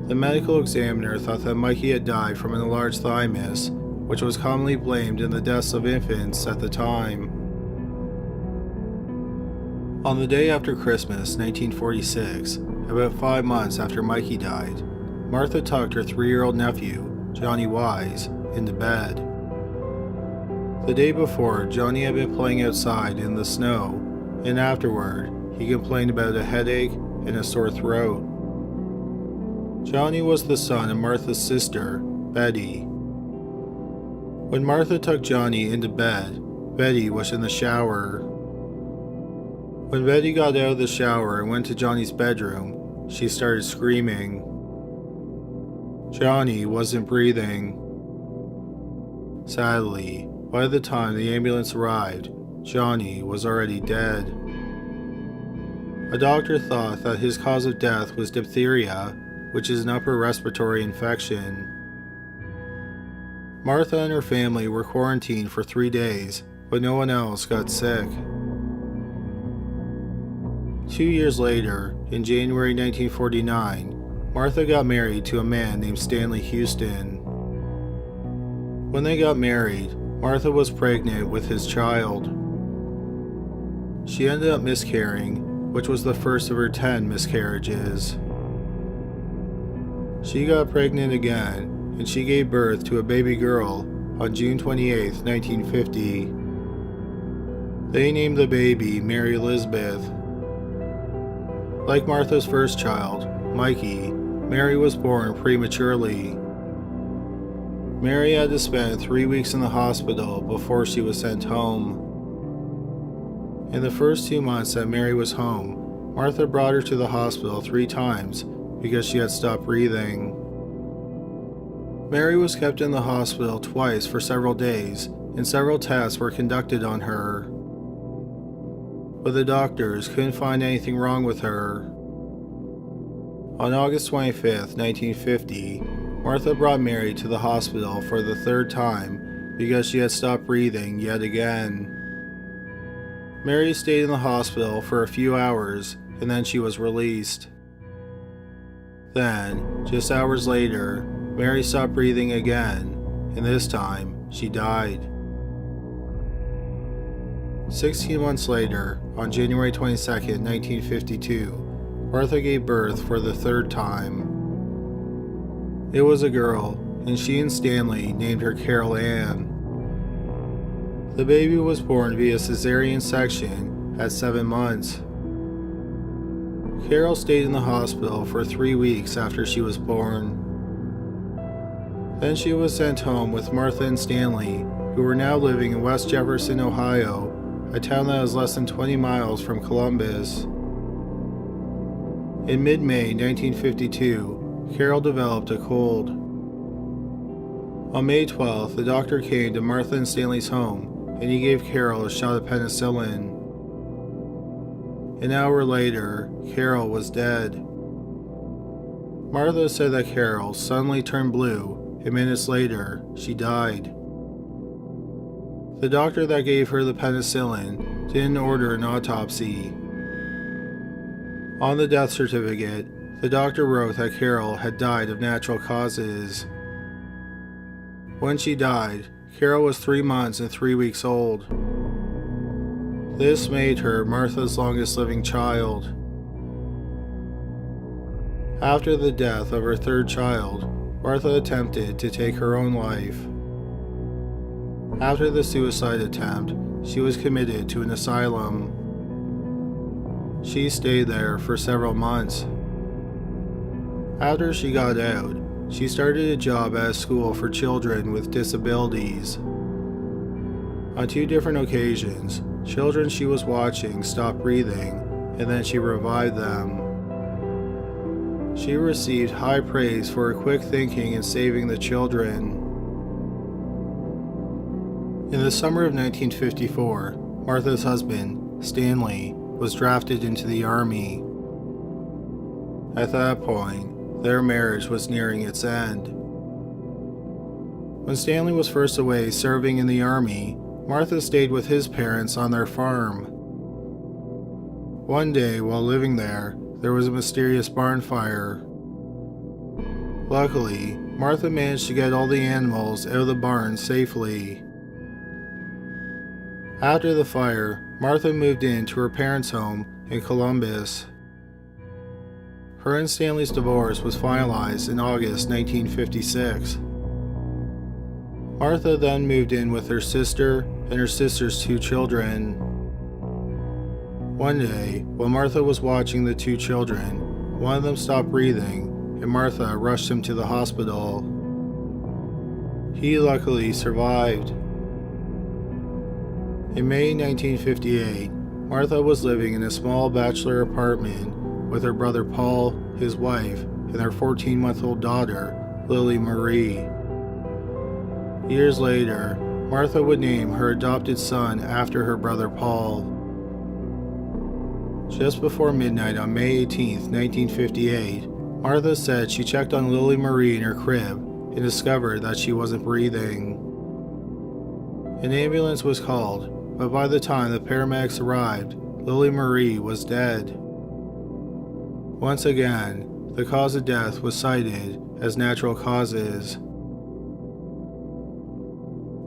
The medical examiner thought that Mikey had died from an enlarged thymus, which was commonly blamed in the deaths of infants at the time. On the day after Christmas, 1946, about 5 months after Mikey died, Martha tucked her 3-year-old nephew, Johnny Wise, into bed. The day before, Johnny had been playing outside in the snow, and afterward, he complained about a headache and a sore throat. Johnny was the son of Martha's sister, Betty. When Martha took Johnny into bed, Betty was in the shower. When Betty got out of the shower and went to Johnny's bedroom, she started screaming. Johnny wasn't breathing. Sadly, by the time the ambulance arrived, Johnny was already dead. A doctor thought that his cause of death was diphtheria, which is an upper respiratory infection. Martha and her family were quarantined for 3 days, but no one else got sick. 2 years later, in January 1949, Martha got married to a man named Stanley Houston. When they got married, Martha was pregnant with his child. She ended up miscarrying, which was the first of her 10 miscarriages. She got pregnant again, and she gave birth to a baby girl on June 28, 1950. They named the baby Mary Elizabeth. Like Martha's first child, Mikey, Mary was born prematurely. Mary had to spend 3 weeks in the hospital before she was sent home. In the first 2 months that Mary was home, Martha brought her to the hospital 3 times because she had stopped breathing. Mary was kept in the hospital twice for several days, and several tests were conducted on her. But the doctors couldn't find anything wrong with her. On August 25, 1950, Martha brought Mary to the hospital for the 3rd time because she had stopped breathing yet again. Mary stayed in the hospital for a few hours and then she was released. Then, just hours later, Mary stopped breathing again, and this time, she died. 16 months later, on January 22, 1952, Martha gave birth for the 3rd time. It was a girl, and she and Stanley named her Carol Ann. The baby was born via cesarean section at 7 months. Carol stayed in the hospital for 3 weeks after she was born. Then she was sent home with Martha and Stanley, who were now living in West Jefferson, Ohio, a town that is less than 20 miles from Columbus. In mid-May 1952, Carol developed a cold. On May 12th, the doctor came to Martha and Stanley's home, and he gave Carol a shot of penicillin. An hour later, Carol was dead. Martha said that Carol suddenly turned blue, and minutes later, she died. The doctor that gave her the penicillin didn't order an autopsy. On the death certificate, the doctor wrote that Carol had died of natural causes. When she died, Carol was 3 months and 3 weeks old. This made her Martha's longest living child. After the death of her 3rd child, Martha attempted to take her own life. After the suicide attempt, she was committed to an asylum. She stayed there for several months. After she got out, she started a job at a school for children with disabilities. On 2 different occasions, children she was watching stopped breathing, and then she revived them. She received high praise for her quick thinking in saving the children. In the summer of 1954, Martha's husband, Stanley, was drafted into the Army. At that point, their marriage was nearing its end. When Stanley was first away serving in the Army, Martha stayed with his parents on their farm. One day, while living there was a mysterious barn fire. Luckily, Martha managed to get all the animals out of the barn safely. After the fire, Martha moved into her parents' home in Columbus. Her and Stanley's divorce was finalized in August 1956. Martha then moved in with her sister and her sister's 2 children. One day, while Martha was watching the 2 children, one of them stopped breathing and Martha rushed him to the hospital. He luckily survived. In May 1958, Martha was living in a small bachelor apartment with her brother Paul, his wife, and their 14-month-old daughter, Lily Marie. Years later, Martha would name her adopted son after her brother Paul. Just before midnight on May 18, 1958, Martha said she checked on Lily Marie in her crib and discovered that she wasn't breathing. An ambulance was called, but by the time the paramedics arrived, Lily Marie was dead. Once again, the cause of death was cited as natural causes.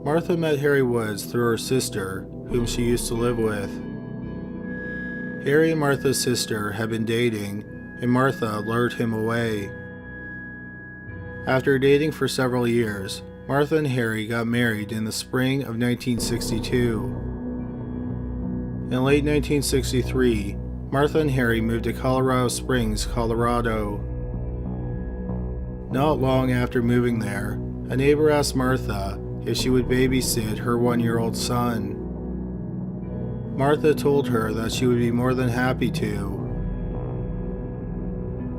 Martha met Harry Woods through her sister, whom she used to live with. Harry and Martha's sister had been dating, and Martha lured him away. After dating for several years, Martha and Harry got married in the spring of 1962. In late 1963, Martha and Harry moved to Colorado Springs, Colorado. Not long after moving there, a neighbor asked Martha if she would babysit her 1-year-old son. Martha told her that she would be more than happy to.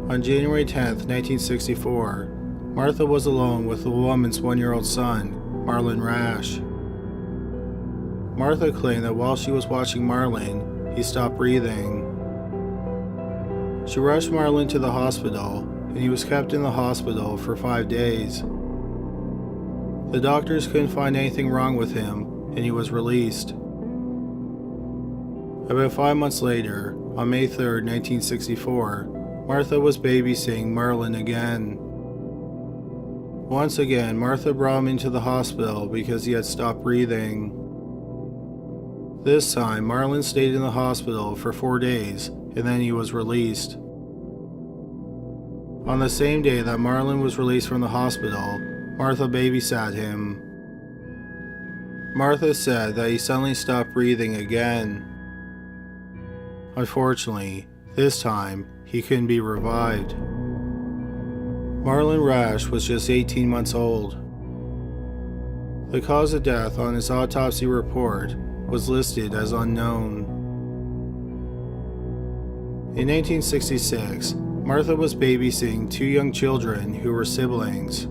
On January 10, 1964, Martha was alone with the woman's 1-year-old son, Marlon Rash. Martha claimed that while she was watching Marlon, he stopped breathing. She rushed Marlon to the hospital, and he was kept in the hospital for 5 days. The doctors couldn't find anything wrong with him, and he was released. About 5 months later, on May 3, 1964, Martha was babysitting Marlon again. Once again, Martha brought him into the hospital because he had stopped breathing. This time, Marlon stayed in the hospital for 4 days, and then he was released. On the same day that Marlon was released from the hospital, Martha babysat him. Martha said that he suddenly stopped breathing again. Unfortunately, this time, he couldn't be revived. Marlon Rash was just 18 months old. The cause of death on his autopsy report was listed as unknown. In 1966, Martha was babysitting 2 young children who were siblings.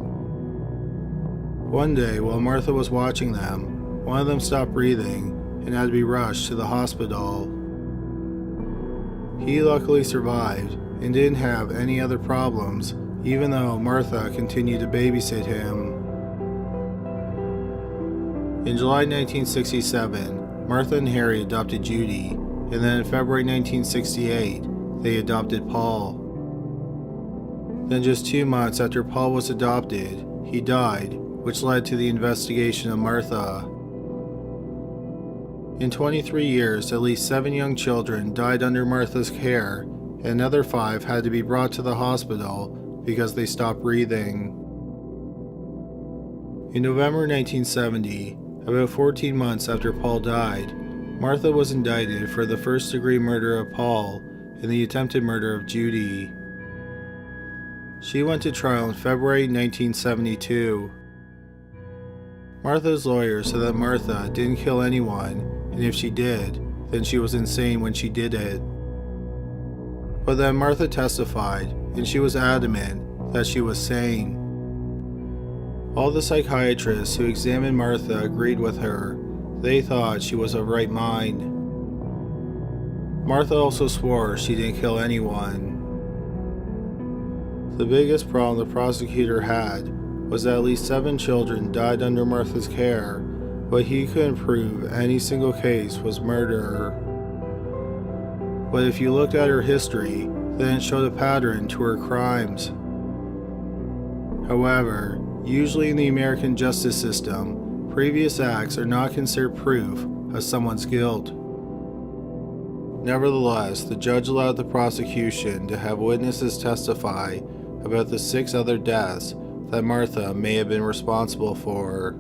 One day, while Martha was watching them, one of them stopped breathing and had to be rushed to the hospital. He luckily survived and didn't have any other problems, even though Martha continued to babysit him. In July 1967, Martha and Harry adopted Judy, and then in February 1968, they adopted Paul. Then just 2 months after Paul was adopted, he died, which led to the investigation of Martha. In 23 years, at least 7 young children died under Martha's care, and another 5 had to be brought to the hospital because they stopped breathing. In November 1970, about 14 months after Paul died, Martha was indicted for the first-degree murder of Paul and the attempted murder of Judy. She went to trial in February 1972. Martha's lawyer said that Martha didn't kill anyone, and if she did, then she was insane when she did it. But then Martha testified, and she was adamant that she was sane. All the psychiatrists who examined Martha agreed with her, They thought she was of right mind. Martha also swore she didn't kill anyone. The biggest problem the prosecutor had was that at least 7 children died under Martha's care, but he couldn't prove any single case was murder. But if you looked at her history, then it showed a pattern to her crimes. However, usually in the American justice system, previous acts are not considered proof of someone's guilt. Nevertheless, the judge allowed the prosecution to have witnesses testify about the 6 other deaths that Martha may have been responsible for.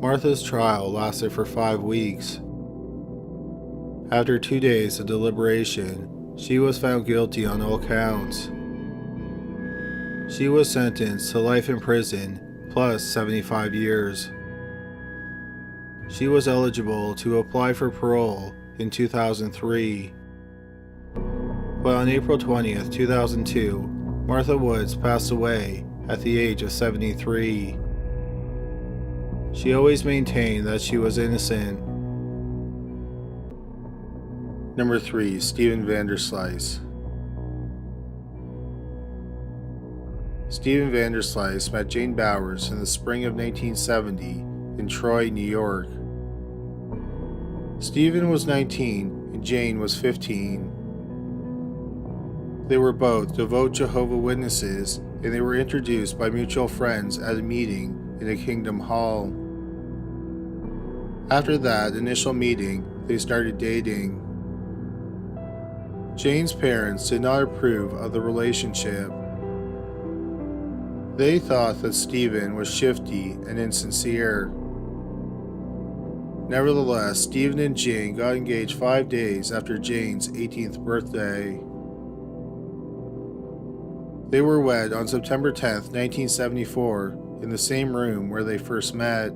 Martha's trial lasted for 5 weeks. After 2 days of deliberation, she was found guilty on all counts. She was sentenced to life in prison plus 75 years. She was eligible to apply for parole in 2003. But on April 20th, 2002, Martha Woods passed away at the age of 73. She always maintained that she was innocent. Number 3. Steven Vander. Steven Vander met Jane Bowers in the spring of 1970 in Troy, New York. Steven was 19 and Jane was 15. They were both devout Jehovah's Witnesses, and they were introduced by mutual friends at a meeting in a Kingdom Hall. After that initial meeting, they started dating. Jane's parents did not approve of the relationship. They thought that Steven was shifty and insincere. Nevertheless, Steven and Jane got engaged 5 days after Jane's 18th birthday. They were wed on September 10th, 1974, in the same room where they first met.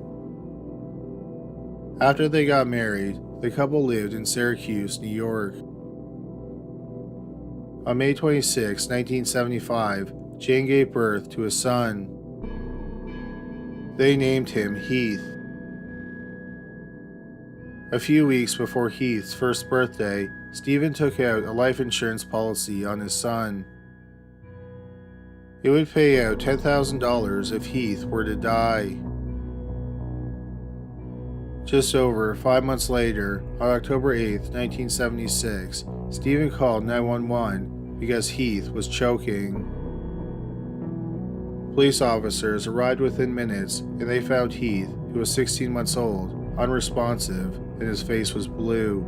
After they got married, the couple lived in Syracuse, New York. On May 26, 1975, Jane gave birth to a son. They named him Heath. A few weeks before Heath's first birthday, Steven took out a life insurance policy on his son. It would pay out $10,000 if Heath were to die. Just over 5 months later, on October 8, 1976, Steven called 911 because Heath was choking. Police officers arrived within minutes and they found Heath, who was 16 months old, unresponsive, and his face was blue.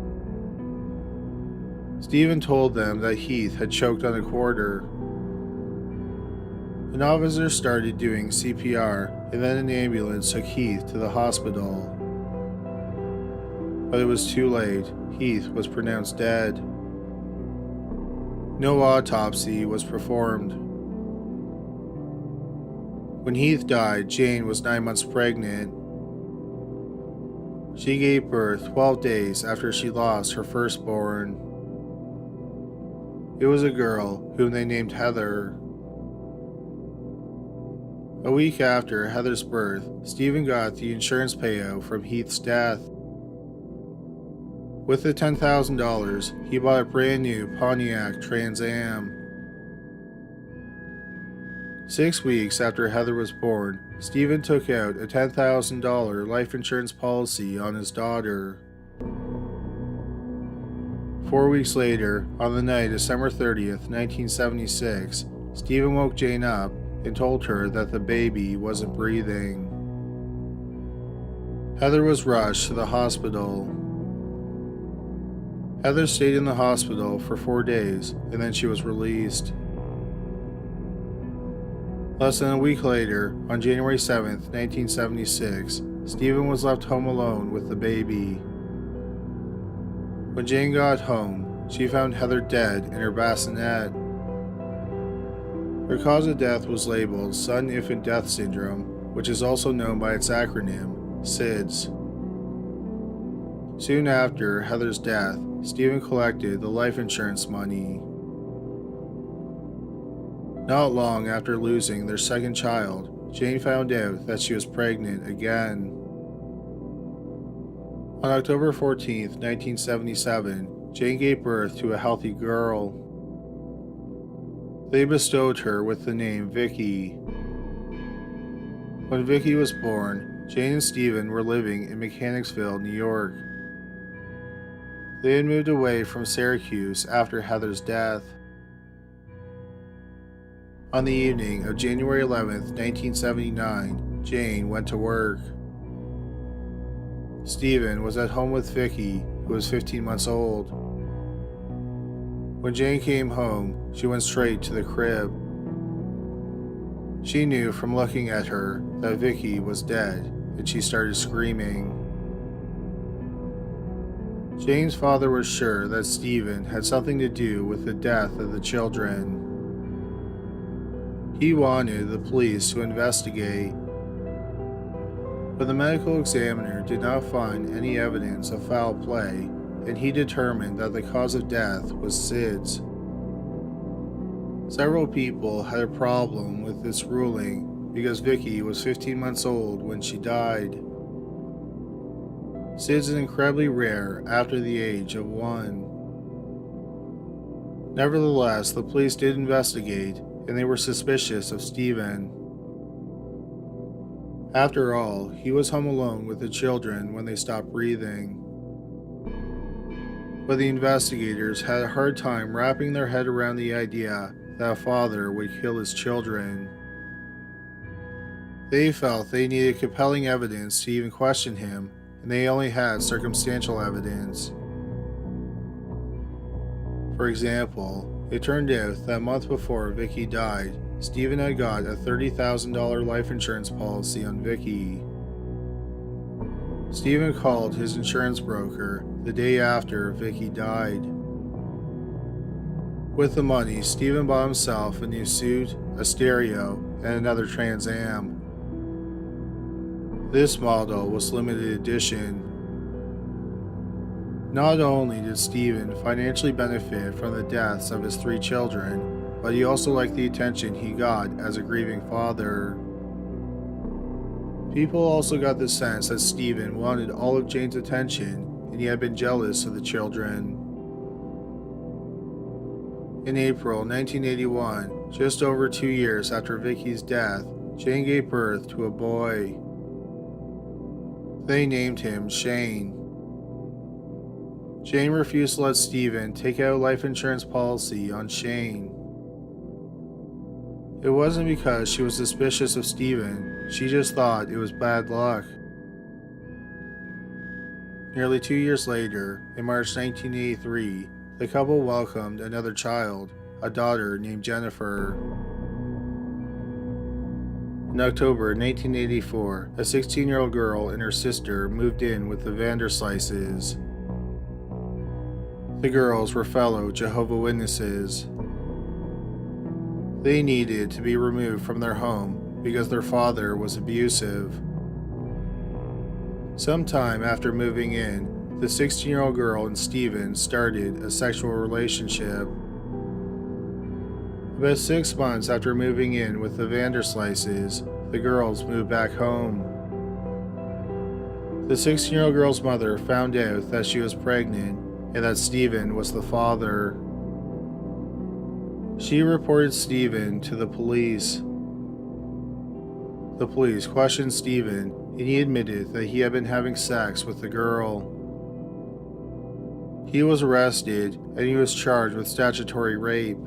Steven told them that Heath had choked on a quarter. An officer started doing CPR, and then an ambulance took Heath to the hospital. But it was too late. Heath was pronounced dead. No autopsy was performed. When Heath died, Jane was 9 months pregnant. She gave birth 12 days after she lost her firstborn. It was a girl whom they named Heather. A week after Heather's birth, Steven got the insurance payout from Heath's death. With the $10,000, he bought a brand new Pontiac Trans Am. 6 weeks after Heather was born, Steven took out a $10,000 life insurance policy on his daughter. 4 weeks later, on the night of December 30th, 1976, Steven woke Jane up and told her that the baby wasn't breathing. Heather was rushed to the hospital. Heather stayed in the hospital for 4 days and then she was released. Less than a week later, on January 7th, 1976, Steven was left home alone with the baby. When Jane got home, she found Heather dead in her bassinet. Her cause of death was labeled Sudden Infant Death Syndrome, which is also known by its acronym, SIDS. Soon after Heather's death, Steven collected the life insurance money. Not long after losing their second child, Jane found out that she was pregnant again. On October 14, 1977, Jane gave birth to a healthy girl. They bestowed her with the name Vicky. When Vicky was born, Jane and Steven were living in Mechanicsville, New York. They had moved away from Syracuse after Heather's death. On the evening of January 11, 1979, Jane went to work. Steven was at home with Vicky, who was 15 months old. When Jane came home, she went straight to the crib. She knew from looking at her that Vicky was dead, and she started screaming. Jane's father was sure that Steven had something to do with the death of the children. He wanted the police to investigate, but the medical examiner did not find any evidence of foul play, and he determined that the cause of death was SIDS. Several people had a problem with this ruling because Vicky was 15 months old when she died. SIDS is incredibly rare after the age of 1. Nevertheless, the police did investigate, and they were suspicious of Steven. After all, he was home alone with the children when they stopped breathing. But the investigators had a hard time wrapping their head around the idea that a father would kill his children. They felt they needed compelling evidence to even question him, and they only had circumstantial evidence. For example, it turned out that a month before Vicky died, Steven had got a $30,000 life insurance policy on Vicky. Steven called his insurance broker the day after Vicky died. With the money, Steven bought himself a new suit, a stereo, and another Trans Am. This model was limited edition. Not only did Steven financially benefit from the deaths of his 3 children, but he also liked the attention he got as a grieving father. People also got the sense that Steven wanted all of Jane's attention, and he had been jealous of the children. In April 1981, just over 2 years after Vicky's death, Jane gave birth to a boy. They named him Shane. Jane refused to let Steven take out a life insurance policy on Shane. It wasn't because she was suspicious of Steven, she just thought it was bad luck. Nearly 2 years later, in March 1983, the couple welcomed another child, a daughter named Jennifer. In October 1984, a 16-year-old girl and her sister moved in with the Vander Slices. The girls were fellow Jehovah's Witnesses. They needed to be removed from their home because their father was abusive. Sometime after moving in, the 16-year-old girl and Steven started a sexual relationship. About 6 months after moving in with the Vander Slices, the girls moved back home. The 16-year-old girl's mother found out that she was pregnant and that Steven was the father. She reported Steven to the police. The police questioned Steven, and he admitted that he had been having sex with the girl. He was arrested, and he was charged with statutory rape.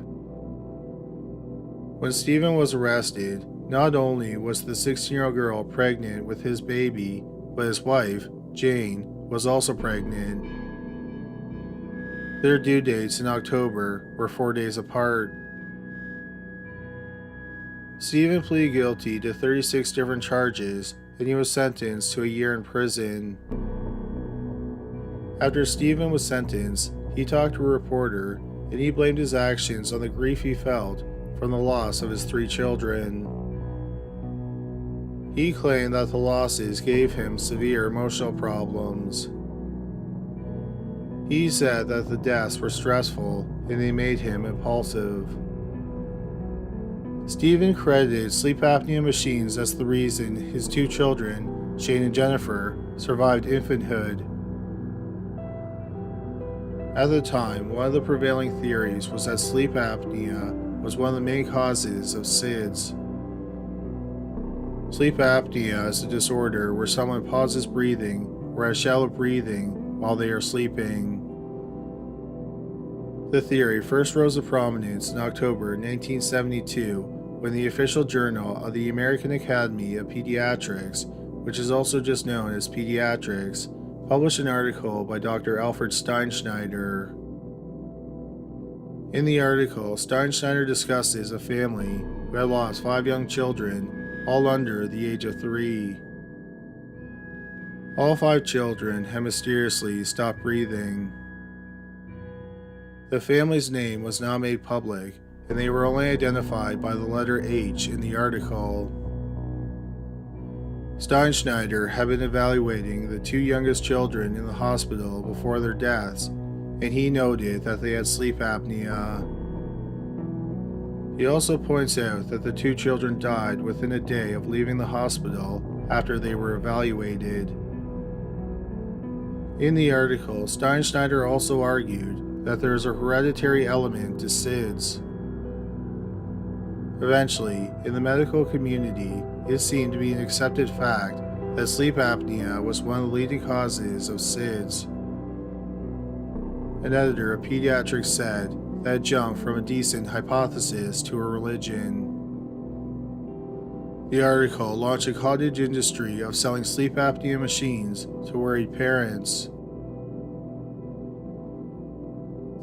When Steven was arrested, not only was the 16-year-old girl pregnant with his baby, but his wife, Jane, was also pregnant. Their due dates in October were 4 days apart. Steven pleaded guilty to 36 different charges, and he was sentenced to a year in prison. After Steven was sentenced, he talked to a reporter, and he blamed his actions on the grief he felt from the loss of his 3 children. He claimed that the losses gave him severe emotional problems. He said that the deaths were stressful and they made him impulsive. Steven credited sleep apnea machines as the reason his 2 children, Shane and Jennifer, survived infanthood. At the time, one of the prevailing theories was that sleep apnea was one of the main causes of SIDS. Sleep apnea is a disorder where someone pauses breathing or has shallow breathing while they are sleeping. The theory first rose to prominence in October 1972 when the official journal of the American Academy of Pediatrics, which is also just known as Pediatrics, published an article by Dr. Alfred Stein Schneider. In the article, Stein Schneider discusses a family who had lost 5 young children, all under the age of 3. All 5 children had mysteriously stopped breathing. The family's name was not made public, and they were only identified by the letter H in the article. Stein Schneider had been evaluating the 2 youngest children in the hospital before their deaths, and he noted that they had sleep apnea. He also points out that the 2 children died within a day of leaving the hospital after they were evaluated. In the article, Stein Schneider also argued that there is a hereditary element to SIDS. Eventually, in the medical community, it seemed to be an accepted fact that sleep apnea was one of the leading causes of SIDS. An editor of Pediatrics said that it jumped from a decent hypothesis to a religion. The article launched a cottage industry of selling sleep apnea machines to worried parents.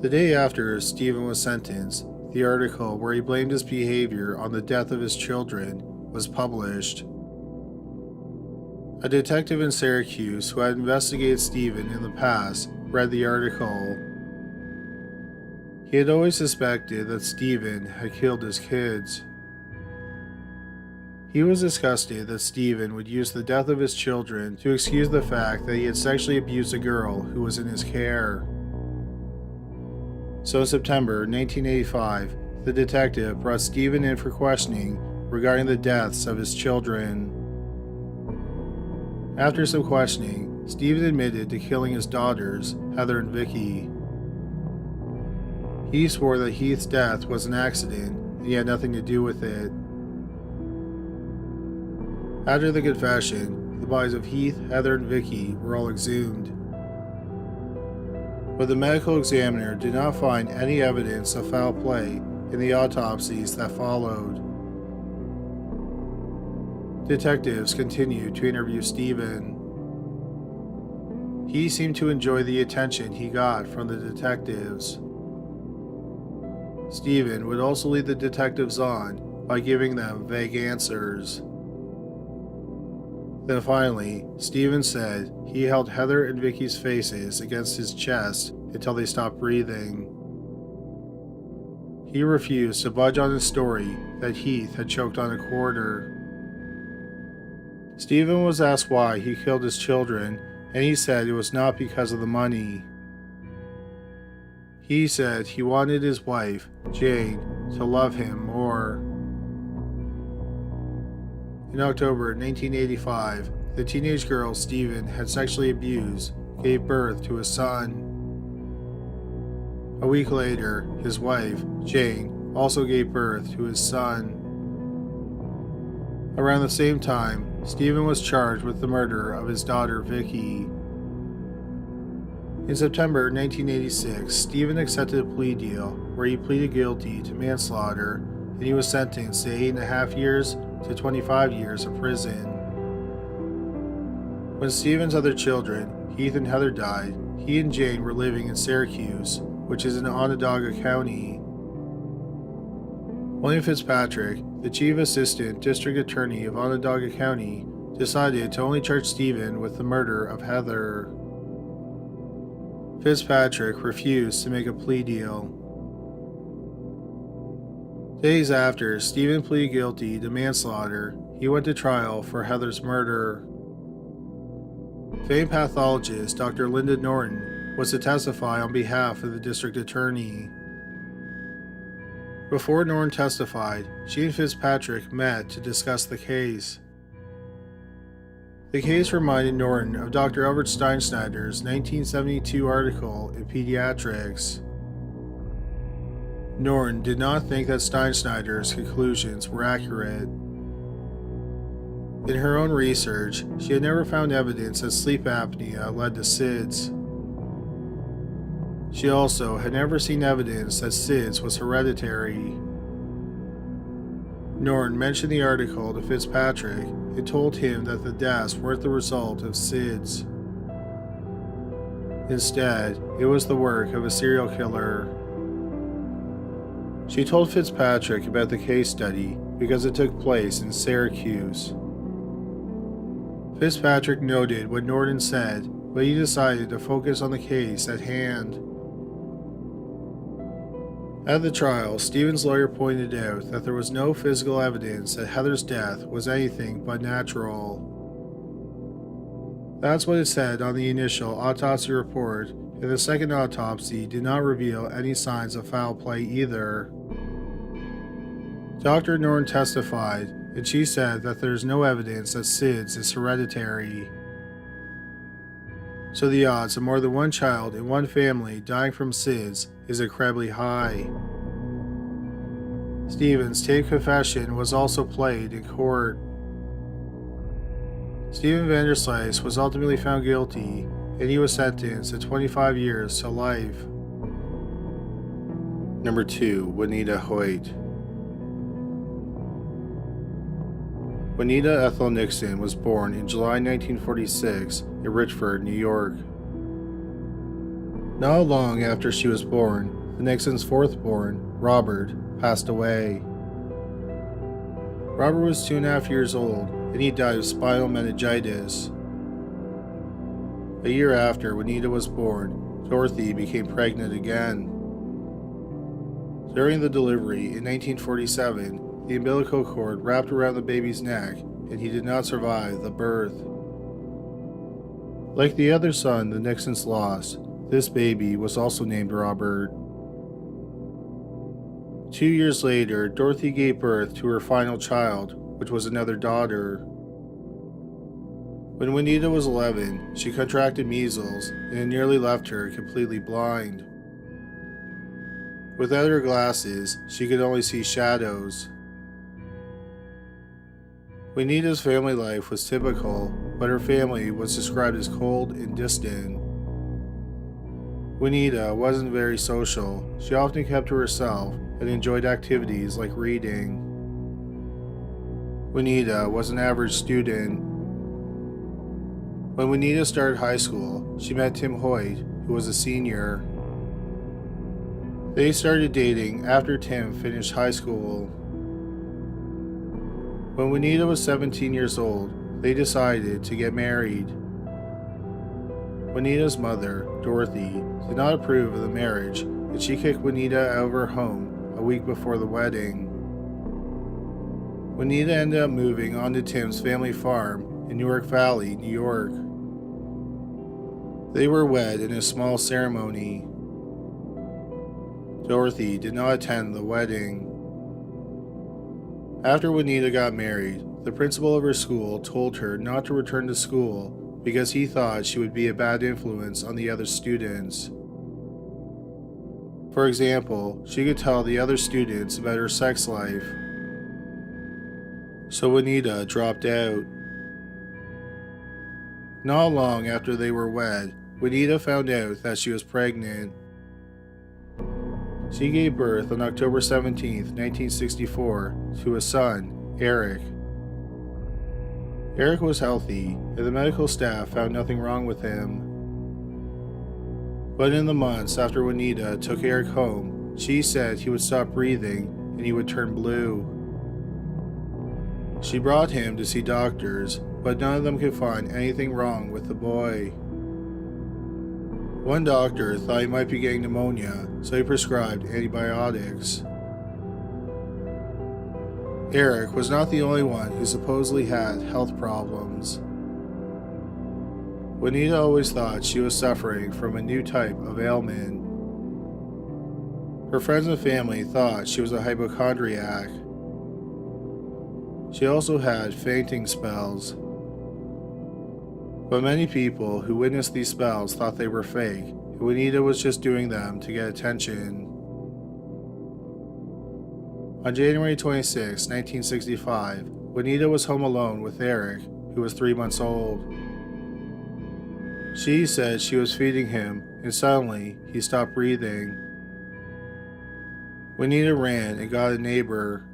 The day after Steven was sentenced, the article where he blamed his behavior on the death of his children was published. A detective in Syracuse who had investigated Steven in the past read the article. He had always suspected that Steven had killed his kids. He was disgusted that Steven would use the death of his children to excuse the fact that he had sexually abused a girl who was in his care. So in September 1985, the detective brought Steven in for questioning regarding the deaths of his children. After some questioning, Steven admitted to killing his daughters, Heather and Vicky. He swore that Heath's death was an accident and he had nothing to do with it. After the confession, the bodies of Heath, Heather, and Vicky were all exhumed. But the medical examiner did not find any evidence of foul play in the autopsies that followed. Detectives continued to interview Steven. He seemed to enjoy the attention he got from the detectives. Steven would also lead the detectives on by giving them vague answers. Then finally, Steven said he held Heather and Vicky's faces against his chest until they stopped breathing. He refused to budge on his story that Heath had choked on a quarter. Steven was asked why he killed his children, and he said it was not because of the money. He said he wanted his wife, Jane, to love him more. In October 1985, the teenage girl Steven had sexually abused gave birth to a son. A week later, his wife, Jane, also gave birth to his son. Around the same time, Steven was charged with the murder of his daughter Vicky. In September 1986, Steven accepted a plea deal where he pleaded guilty to manslaughter, and he was sentenced to 8.5 years to 25 years of prison. When Steven's other children, Heath and Heather, died, he and Jane were living in Syracuse, which is in Onondaga County. William Fitzpatrick, the Chief Assistant District Attorney of Onondaga County, decided to only charge Steven with the murder of Heather. Fitzpatrick refused to make a plea deal. Days after Steven pleaded guilty to manslaughter, he went to trial for Heather's murder. Famed pathologist Dr. Linda Norton was to testify on behalf of the district attorney. Before Norton testified, she and Fitzpatrick met to discuss the case. The case reminded Norton of Dr. Albert Stein Schneider's 1972 article in Pediatrics. Norton did not think that Stein Schneider's conclusions were accurate. In her own research, she had never found evidence that sleep apnea led to SIDS. She also had never seen evidence that SIDS was hereditary. Norton mentioned the article to Fitzpatrick and told him that the deaths weren't the result of SIDS. Instead, it was the work of a serial killer. She told Fitzpatrick about the case study because it took place in Syracuse. Fitzpatrick noted what Norton said, but he decided to focus on the case at hand. At the trial, Steven's lawyer pointed out that there was no physical evidence that Heather's death was anything but natural. That's what it said on the initial autopsy report, and the second autopsy did not reveal any signs of foul play either. Dr. Norton testified, and she said that there is no evidence that SIDS is hereditary. So the odds of more than one child in one family dying from SIDS is incredibly high. Steven's taped confession was also played in court. Steven Vander was ultimately found guilty, and he was sentenced to 25 years to life. Number 2. Wanita Hoy. Wanita Ethel Nixon was born in July 1946 in Richford, New York. Not long after she was born, the Nixons' fourth-born, Robert, passed away. Robert was 2.5 years old, and he died of spinal meningitis. A year after Wanita was born, Dorothy became pregnant again. During the delivery in 1947, the umbilical cord wrapped around the baby's neck, and he did not survive the birth. Like the other son the Nixons lost, this baby was also named Robert. 2 years later, Dorothy gave birth to her final child, which was another daughter. When Wanita was 11, she contracted measles, and it nearly left her completely blind. Without her glasses, she could only see shadows. Wanita's family life was typical, but her family was described as cold and distant. Wanita wasn't very social. She often kept to herself and enjoyed activities like reading. Wanita was an average student. When Wanita started high school, she met Tim Hoyt, who was a senior. They started dating after Tim finished high school. When Wanita was 17 years old, they decided to get married. Wanita's mother, Dorothy, did not approve of the marriage, and she kicked Wanita out of her home a week before the wedding. Wanita ended up moving onto Tim's family farm in Newark Valley, New York. They were wed in a small ceremony. Dorothy did not attend the wedding. After Wanita got married, the principal of her school told her not to return to school because he thought she would be a bad influence on the other students. For example, she could tell the other students about her sex life. So Wanita dropped out. Not long after they were wed, Wanita found out that she was pregnant. She gave birth on October 17, 1964, to a son, Eric. Eric was healthy, and the medical staff found nothing wrong with him. But in the months after Wanita took Eric home, she said he would stop breathing and he would turn blue. She brought him to see doctors, but none of them could find anything wrong with the boy. One doctor thought he might be getting pneumonia, so he prescribed antibiotics. Eric was not the only one who supposedly had health problems. Wanita always thought she was suffering from a new type of ailment. Her friends and family thought she was a hypochondriac. She also had fainting spells. But many people who witnessed these spells thought they were fake, and Wanita was just doing them to get attention. On January 26, 1965, Wanita was home alone with Eric, who was 3 months old. She said she was feeding him, and suddenly he stopped breathing. Wanita ran and got a neighbor.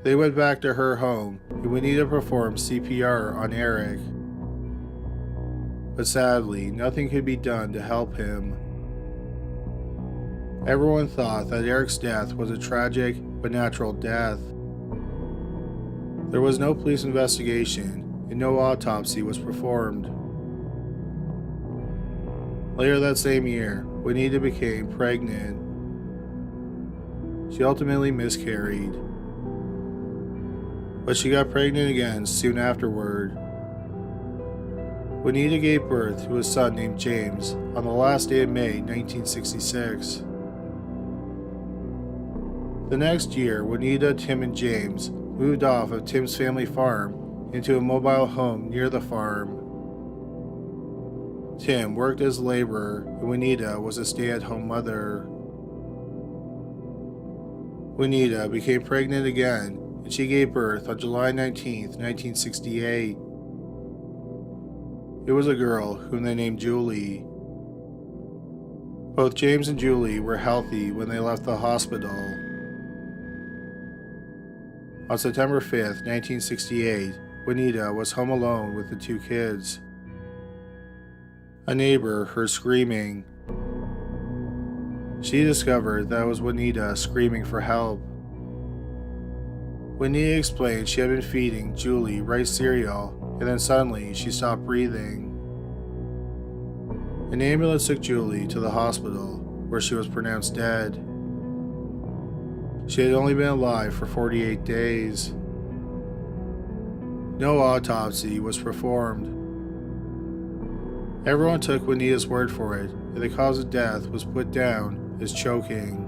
They went back to her home, and Wanita performed CPR on Eric. But sadly, nothing could be done to help him. Everyone thought that Eric's death was a tragic but natural death. There was no police investigation, and no autopsy was performed. Later that same year, Wanita became pregnant. She ultimately miscarried, but she got pregnant again soon afterward. Wanita gave birth to a son named James on the last day of May 1966. The next year, Wanita, Tim, and James moved off of Tim's family farm into a mobile home near the farm. Tim worked as a laborer, and Wanita was a stay-at-home mother. Wanita became pregnant again, and she gave birth on July 19, 1968. It was a girl whom they named Julie. Both James and Julie were healthy when they left the hospital. On September 5, 1968, Wanita was home alone with the two kids. A neighbor heard screaming. She discovered that it was Wanita screaming for help. Wanita explained she had been feeding Julie rice cereal, and then suddenly she stopped breathing. An ambulance took Julie to the hospital, where she was pronounced dead. She had only been alive for 48 days. No autopsy was performed. Everyone took Wanita's word for it, and the cause of death was put down as choking.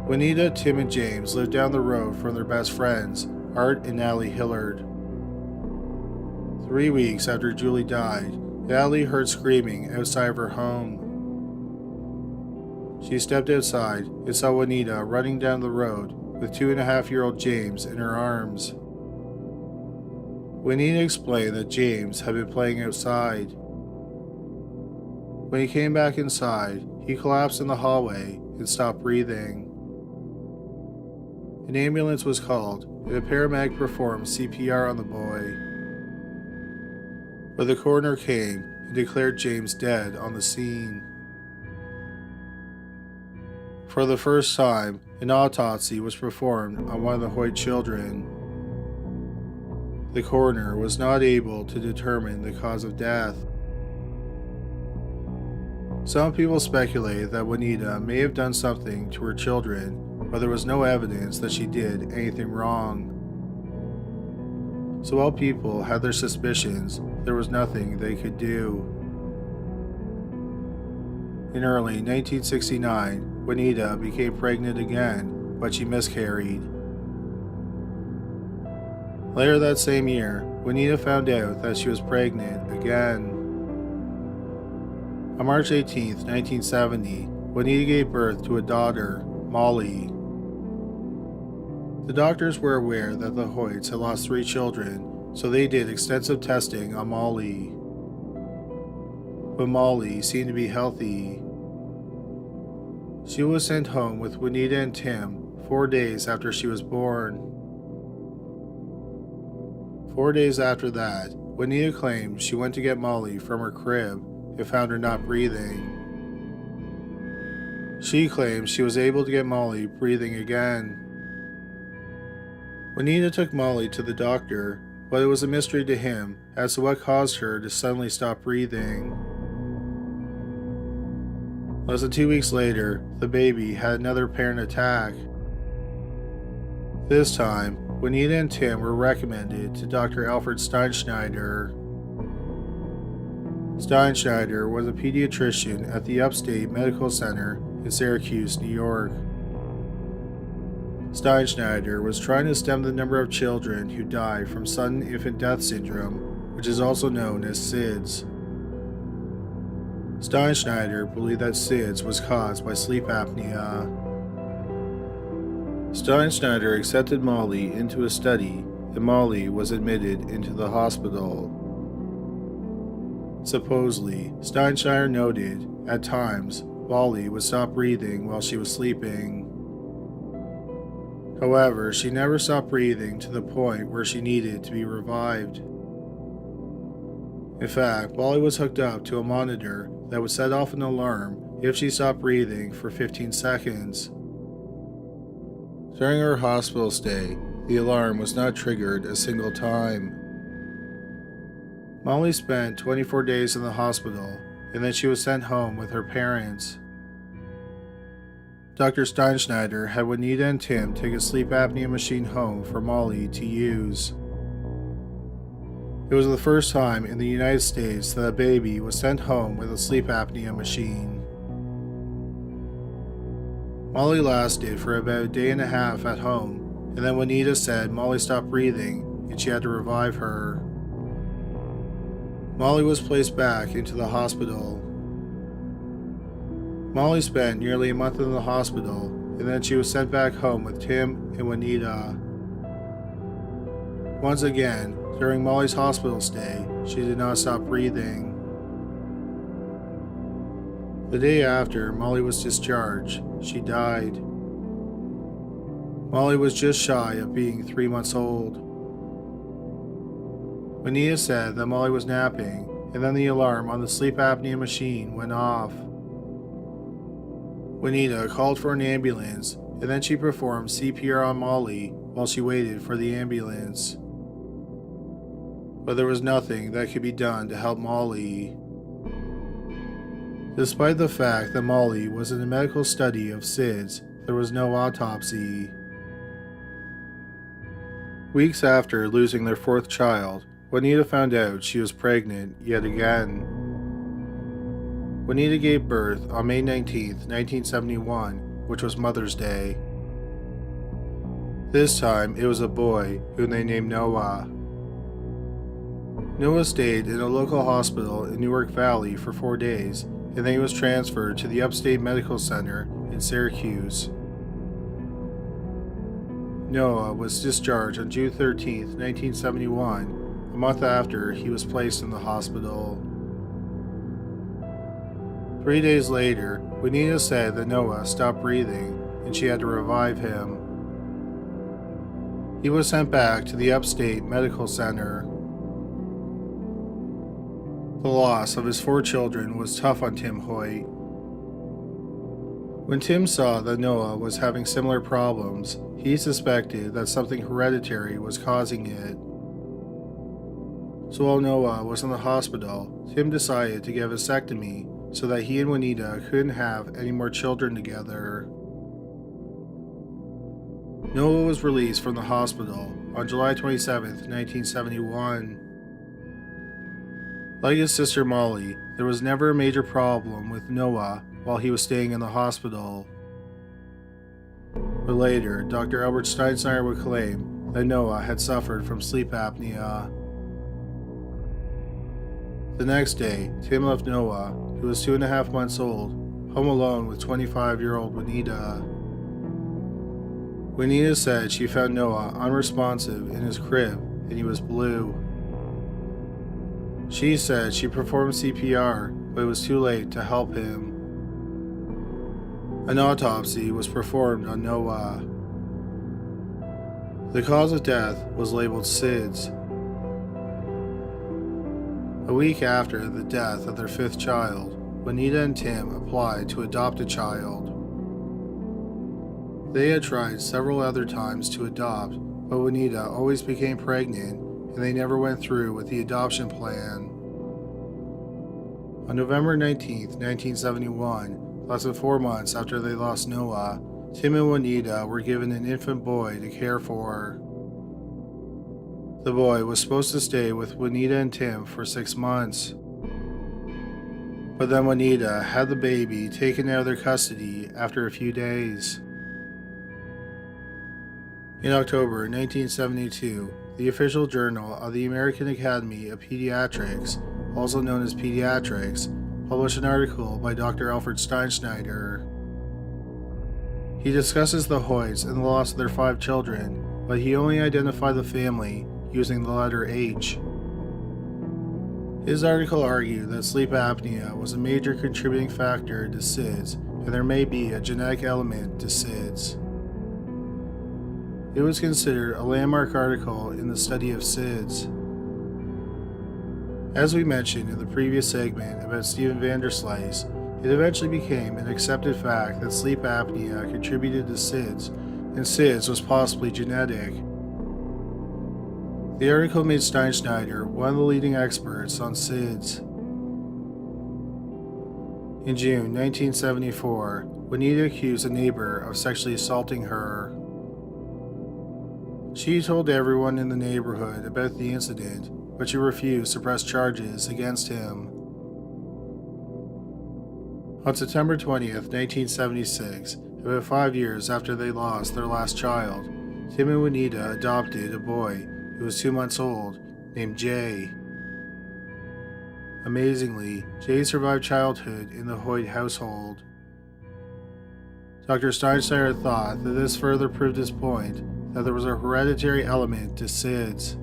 Wanita, Tim, and James lived down the road from their best friends, Art and Natalie Hillard. 3 weeks after Julie died, Natalie heard screaming outside of her home. She stepped outside and saw Wanita running down the road with 2.5-year-old James in her arms. Wanita explained that James had been playing outside. When he came back inside, he collapsed in the hallway and stopped breathing. An ambulance was called, and a paramedic performed CPR on the boy. But the coroner came and declared James dead on the scene. For the first time, an autopsy was performed on one of the Hoy children. The coroner was not able to determine the cause of death. Some people speculate that Wanita may have done something to her children, but there was no evidence that she did anything wrong. So while people had their suspicions, there was nothing they could do. In early 1969, Wanita became pregnant again, but she miscarried. Later that same year, Wanita found out that she was pregnant again. On March 18, 1970, Wanita gave birth to a daughter, Molly. The doctors were aware that the Hoyts had lost 3 children, so they did extensive testing on Molly. But Molly seemed to be healthy. She was sent home with Wanita and Tim 4 days after she was born. 4 days after that, Wanita claimed she went to get Molly from her crib and found her not breathing. She claimed she was able to get Molly breathing again. Wanita took Molly to the doctor, but it was a mystery to him as to what caused her to suddenly stop breathing. Less than 2 weeks later, the baby had another apparent attack. This time, Wanita and Tim were recommended to Dr. Alfred Stein Schneider. Stein Schneider was a pediatrician at the Upstate Medical Center in Syracuse, New York. Stein Schneider was trying to stem the number of children who die from sudden infant death syndrome, which is also known as SIDS. Stein Schneider believed that SIDS was caused by sleep apnea. Stein Schneider accepted Molly into a study, and Molly was admitted into the hospital. Supposedly, Stein Schneider noted, at times, Molly would stop breathing while she was sleeping. However, she never stopped breathing to the point where she needed to be revived. In fact, Molly was hooked up to a monitor that would set off an alarm if she stopped breathing for 15 seconds. During her hospital stay, the alarm was not triggered a single time. Molly spent 24 days in the hospital, and then she was sent home with her parents. Dr. Stein Schneider had Wanita and Tim take a sleep apnea machine home for Molly to use. It was the first time in the United States that a baby was sent home with a sleep apnea machine. Molly lasted for about a day and a half at home, and then Wanita said Molly stopped breathing and she had to revive her. Molly was placed back into the hospital. Molly spent nearly a month in the hospital, and then she was sent back home with Tim and Wanita. Once again, during Molly's hospital stay, she did not stop breathing. The day after Molly was discharged, she died. Molly was just shy of being 3 months old. Wanita said that Molly was napping, and then the alarm on the sleep apnea machine went off. Wanita called for an ambulance, and then she performed CPR on Molly while she waited for the ambulance. But there was nothing that could be done to help Molly. Despite the fact that Molly was in a medical study of SIDS, there was no autopsy. Weeks after losing their fourth child, Wanita found out she was pregnant yet again. Wanita gave birth on May 19, 1971, which was Mother's Day. This time, it was a boy whom they named Noah. Noah stayed in a local hospital in Newark Valley for 4 days, and then he was transferred to the Upstate Medical Center in Syracuse. Noah was discharged on June 13, 1971, a month after he was placed in the hospital. 3 days later, Wanita said that Noah stopped breathing and she had to revive him. He was sent back to the Upstate Medical Center. The loss of his 4 children was tough on Tim Hoy. When Tim saw that Noah was having similar problems, he suspected that something hereditary was causing it. So while Noah was in the hospital, Tim decided to get a vasectomy so that he and Wanita couldn't have any more children together. Noah was released from the hospital on July 27, 1971. Like his sister Molly, there was never a major problem with Noah while he was staying in the hospital. But later, Dr. Albert Stein Schneider would claim that Noah had suffered from sleep apnea. The next day, Tim left Noah, who was 2.5 months old, home alone with 25-year-old Wanita. Wanita said she found Noah unresponsive in his crib and he was blue. She said she performed CPR, but it was too late to help him. An autopsy was performed on Noah. The cause of death was labeled SIDS. A week after the death of their 5th child, Wanita and Tim applied to adopt a child. They had tried several other times to adopt, but Wanita always became pregnant and they never went through with the adoption plan. On November 19, 1971, less than 4 months after they lost Noah, Tim and Wanita were given an infant boy to care for. The boy was supposed to stay with Wanita and Tim for 6 months. But then Wanita had the baby taken out of their custody after a few days. In October 1972, the official journal of the American Academy of Pediatrics, also known as Pediatrics, published an article by Dr. Alfred Stein Schneider. He discusses the Hoys and the loss of their 5 children, but he only identified the family using the letter H. His article argued that sleep apnea was a major contributing factor to SIDS, and there may be a genetic element to SIDS. It was considered a landmark article in the study of SIDS. As we mentioned in the previous segment about Steven Vander, it eventually became an accepted fact that sleep apnea contributed to SIDS, and SIDS was possibly genetic. The article made Stein Schneider one of the leading experts on SIDS. In June 1974, Wanita accused a neighbor of sexually assaulting her. She told everyone in the neighborhood about the incident, but she refused to press charges against him. On September 20th, 1976, about 5 years after they lost their last child, Tim and Wanita adopted a boy who was 2 months old, named Jay. Amazingly, Jay survived childhood in the Hoy household. Dr. Stein Schneider thought that this further proved his point that there was a hereditary element to SIDS.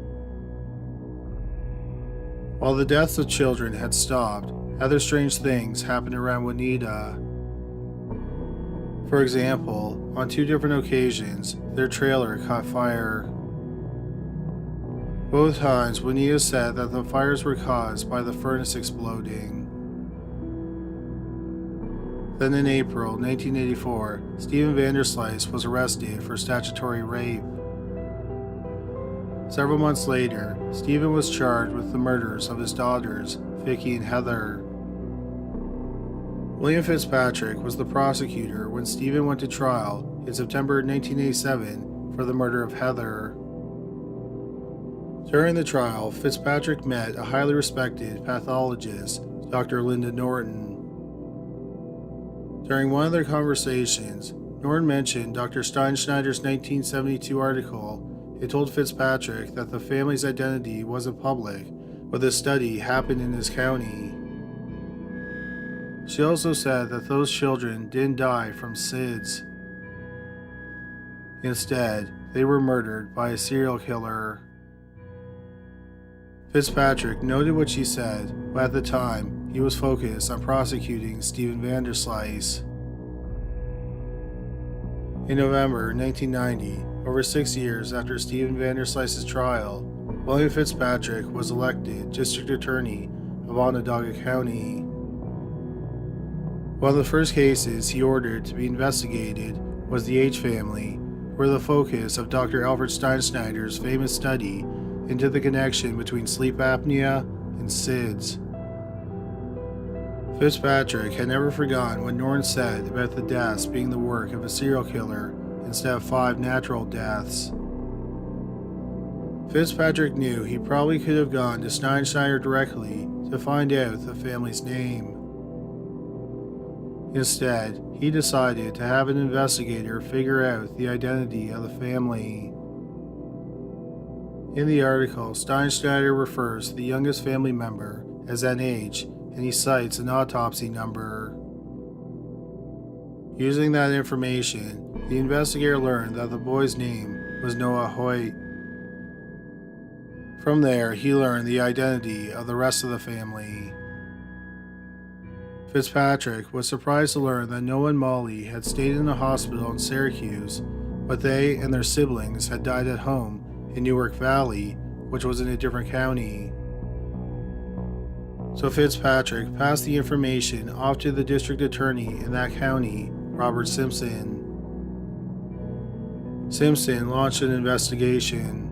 While the deaths of children had stopped, other strange things happened around Wanita. For example, on 2 different occasions, their trailer caught fire. Both times, Wanita said that the fires were caused by the furnace exploding. Then in April 1984, Steven Vander was arrested for statutory rape. Several months later, Steven was charged with the murders of his daughters, Vicky and Heather. William Fitzpatrick was the prosecutor when Steven went to trial in September 1987 for the murder of Heather. During the trial, Fitzpatrick met a highly respected pathologist, Dr. Linda Norton. During one of their conversations, Norton mentioned Dr. Stein Schneider's 1972 article. It told Fitzpatrick that the family's identity wasn't public, but the study happened in his county. She also said that those children didn't die from SIDS. Instead, they were murdered by a serial killer. Fitzpatrick noted what she said, but at the time, he was focused on prosecuting Steven Vander. In November 1990, over 6 years after Steven Vander's trial, William Fitzpatrick was elected District Attorney of Onondaga County. One of the first cases he ordered to be investigated was the H family, where the focus of Dr. Alfred Stein Schneider's famous study into the connection between sleep apnea and SIDS. Fitzpatrick had never forgotten what Norton said about the deaths being the work of a serial killer instead of 5 natural deaths. Fitzpatrick knew he probably could have gone to Stein Schneider directly to find out the family's name. Instead, he decided to have an investigator figure out the identity of the family. In the article, Stein Schneider refers to the youngest family member as NH, and he cites an autopsy number. Using that information, the investigator learned that the boy's name was Noah Hoyt. From there, he learned the identity of the rest of the family. Fitzpatrick was surprised to learn that Noah and Molly had stayed in a hospital in Syracuse, but they and their siblings had died at home in Newark Valley, which was in a different county. So Fitzpatrick passed the information off to the district attorney in that county, Robert Simpson. Simpson launched an investigation.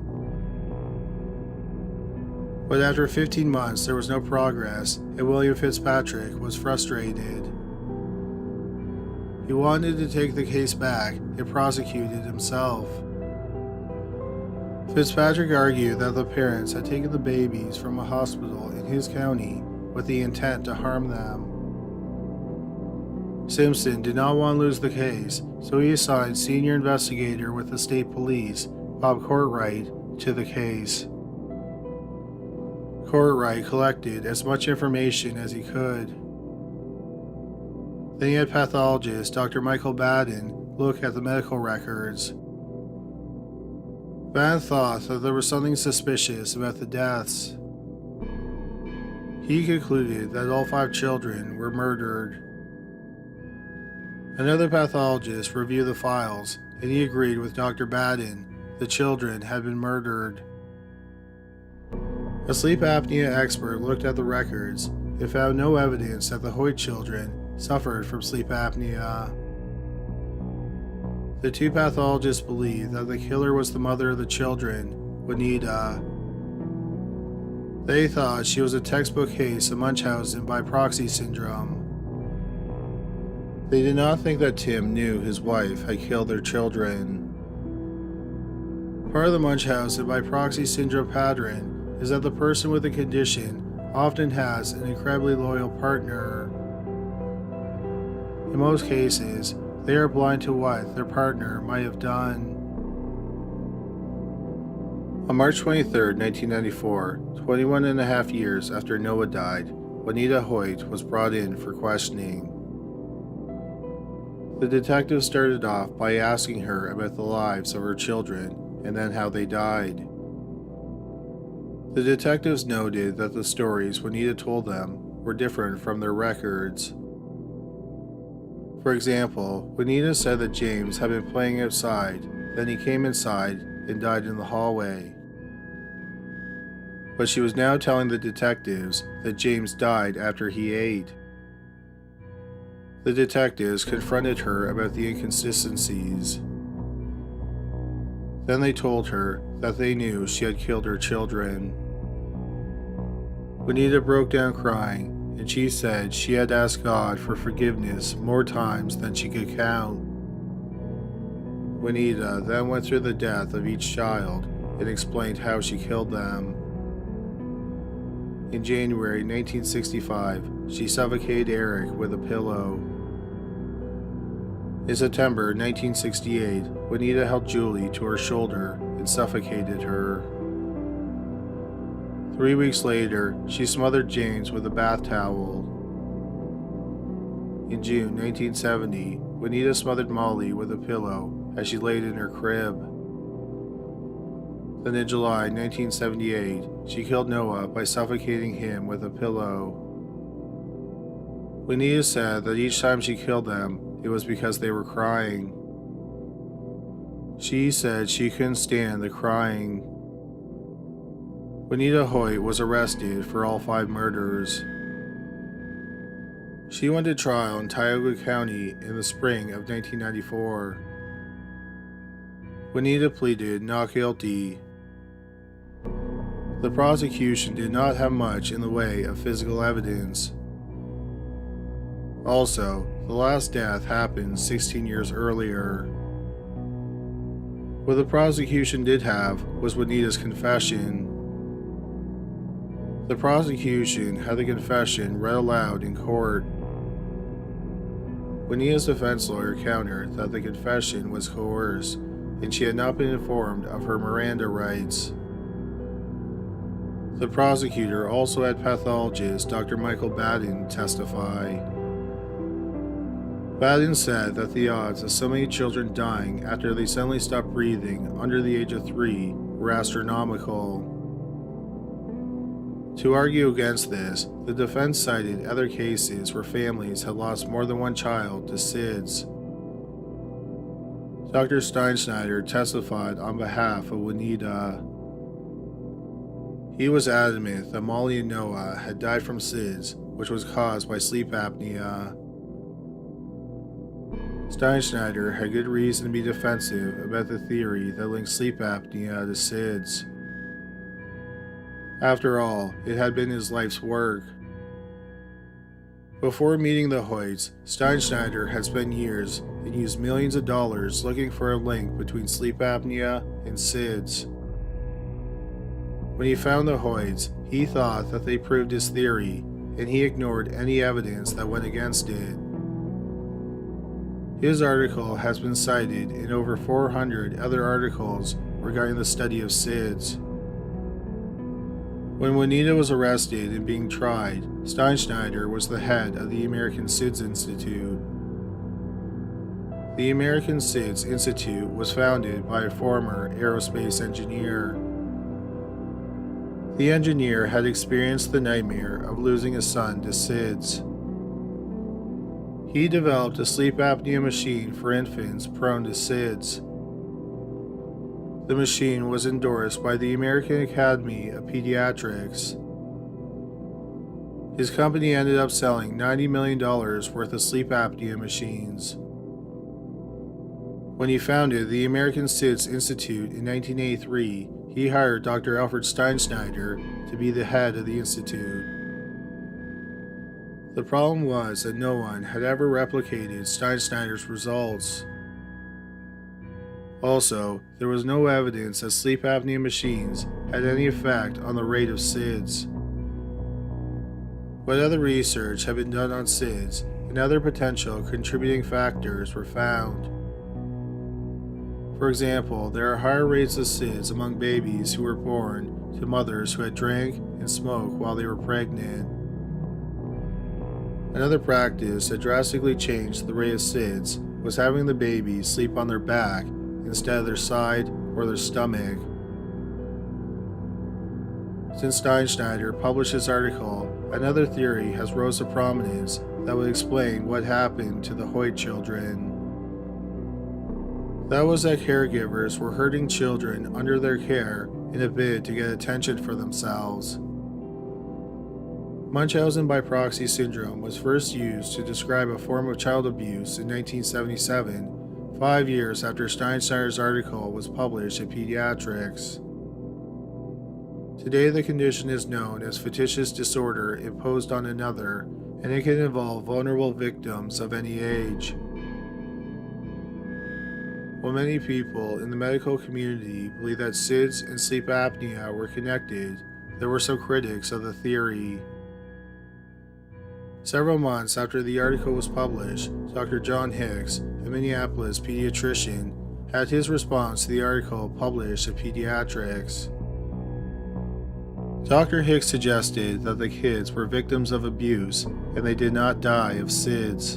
But after 15 months, there was no progress, and William Fitzpatrick was frustrated. He wanted to take the case back and prosecute it himself. Fitzpatrick argued that the parents had taken the babies from a hospital in his county with the intent to harm them. Simpson did not want to lose the case, so he assigned senior investigator with the state police, Bob Courtwright, to the case. Courtwright collected as much information as he could. Then he had pathologist Dr. Michael Baden look at the medical records. Baden thought that there was something suspicious about the deaths. He concluded that all 5 children were murdered. Another pathologist reviewed the files, and he agreed with Dr. Baden. The children had been murdered. A sleep apnea expert looked at the records and found no evidence that the Hoy children suffered from sleep apnea. The 2 pathologists believed that the killer was the mother of the children, Wanita. They thought she was a textbook case of Munchausen by Proxy Syndrome. They did not think that Tim knew his wife had killed their children. Part of the Munchausen by Proxy Syndrome pattern is that the person with the condition often has an incredibly loyal partner. In most cases, they are blind to what their partner might have done. On March 23, 1994, 21 and a half years after Noah died, Wanita Hoy was brought in for questioning. The detective started off by asking her about the lives of her children and then how they died. The detectives noted that the stories Wanita told them were different from their records. For example, Wanita said that James had been playing outside, then he came inside and died in the hallway. But she was now telling the detectives that James died after he ate. The detectives confronted her about the inconsistencies. Then they told her that they knew she had killed her children. Wanita broke down crying, and she said she had asked God for forgiveness more times than she could count. Wanita then went through the death of each child and explained how she killed them. In January 1965, she suffocated Eric with a pillow. In September 1968, Wanita held Julie to her shoulder and suffocated her. 3 weeks later, she smothered James with a bath towel. In June 1970, Wanita smothered Molly with a pillow as she laid in her crib. Then in July 1978, she killed Noah by suffocating him with a pillow. Wanita said that each time she killed them, it was because they were crying. She said she couldn't stand the crying. Wanita Hoy was arrested for all 5 murders. She went to trial in Tioga County in the spring of 1994. Wanita pleaded not guilty. The prosecution did not have much in the way of physical evidence. Also, the last death happened 16 years earlier. What the prosecution did have was Wanita's confession. The prosecution had the confession read aloud in court. Wanita's defense lawyer countered that the confession was coerced and she had not been informed of her Miranda rights. The prosecutor also had pathologist Dr. Michael Baden testify. Baden said that the odds of so many children dying after they suddenly stopped breathing under the age of 3 were astronomical. To argue against this, the defense cited other cases where families had lost more than one child to SIDS. Dr. Stein Schneider testified on behalf of Wanita. He was adamant that Molly and Noah had died from SIDS, which was caused by sleep apnea. Stein Schneider had good reason to be defensive about the theory that linked sleep apnea to SIDS. After all, it had been his life's work. Before meeting the Hoyts, Stein Schneider had spent years and used millions of dollars looking for a link between sleep apnea and SIDS. When he found the Hoyts, he thought that they proved his theory, and he ignored any evidence that went against it. His article has been cited in over 400 other articles regarding the study of SIDS. When Wanita was arrested and being tried, Stein Schneider was the head of the American SIDS Institute. The American SIDS Institute was founded by a former aerospace engineer. The engineer had experienced the nightmare of losing a son to SIDS. He developed a sleep apnea machine for infants prone to SIDS. The machine was endorsed by the American Academy of Pediatrics. His company ended up selling $90 million worth of sleep apnea machines. When he founded the American SIDS Institute in 1983, he hired Dr. Alfred Stein Schneider to be the head of the institute. The problem was that no one had ever replicated Stein Schneider's results. Also, there was no evidence that sleep apnea machines had any effect on the rate of SIDS. But other research had been done on SIDS, and other potential contributing factors were found. For example, there are higher rates of SIDS among babies who were born to mothers who had drank and smoked while they were pregnant. Another practice that drastically changed the rate of SIDS was having the baby sleep on their back instead of their side or their stomach. Since Stein Schneider published his article, another theory has rose to prominence that would explain what happened to the Hoy children. That was that caregivers were hurting children under their care in a bid to get attention for themselves. Munchausen by Proxy Syndrome was first used to describe a form of child abuse in 1977, 5 years after Stein Schneider's article was published in Pediatrics. Today the condition is known as factitious disorder imposed on another, and it can involve vulnerable victims of any age. While many people in the medical community believe that SIDS and sleep apnea were connected, there were some critics of the theory. Several months after the article was published, Dr. John Hicks, a Minneapolis pediatrician, had his response to the article published in Pediatrics. Dr. Hicks suggested that the kids were victims of abuse and they did not die of SIDS.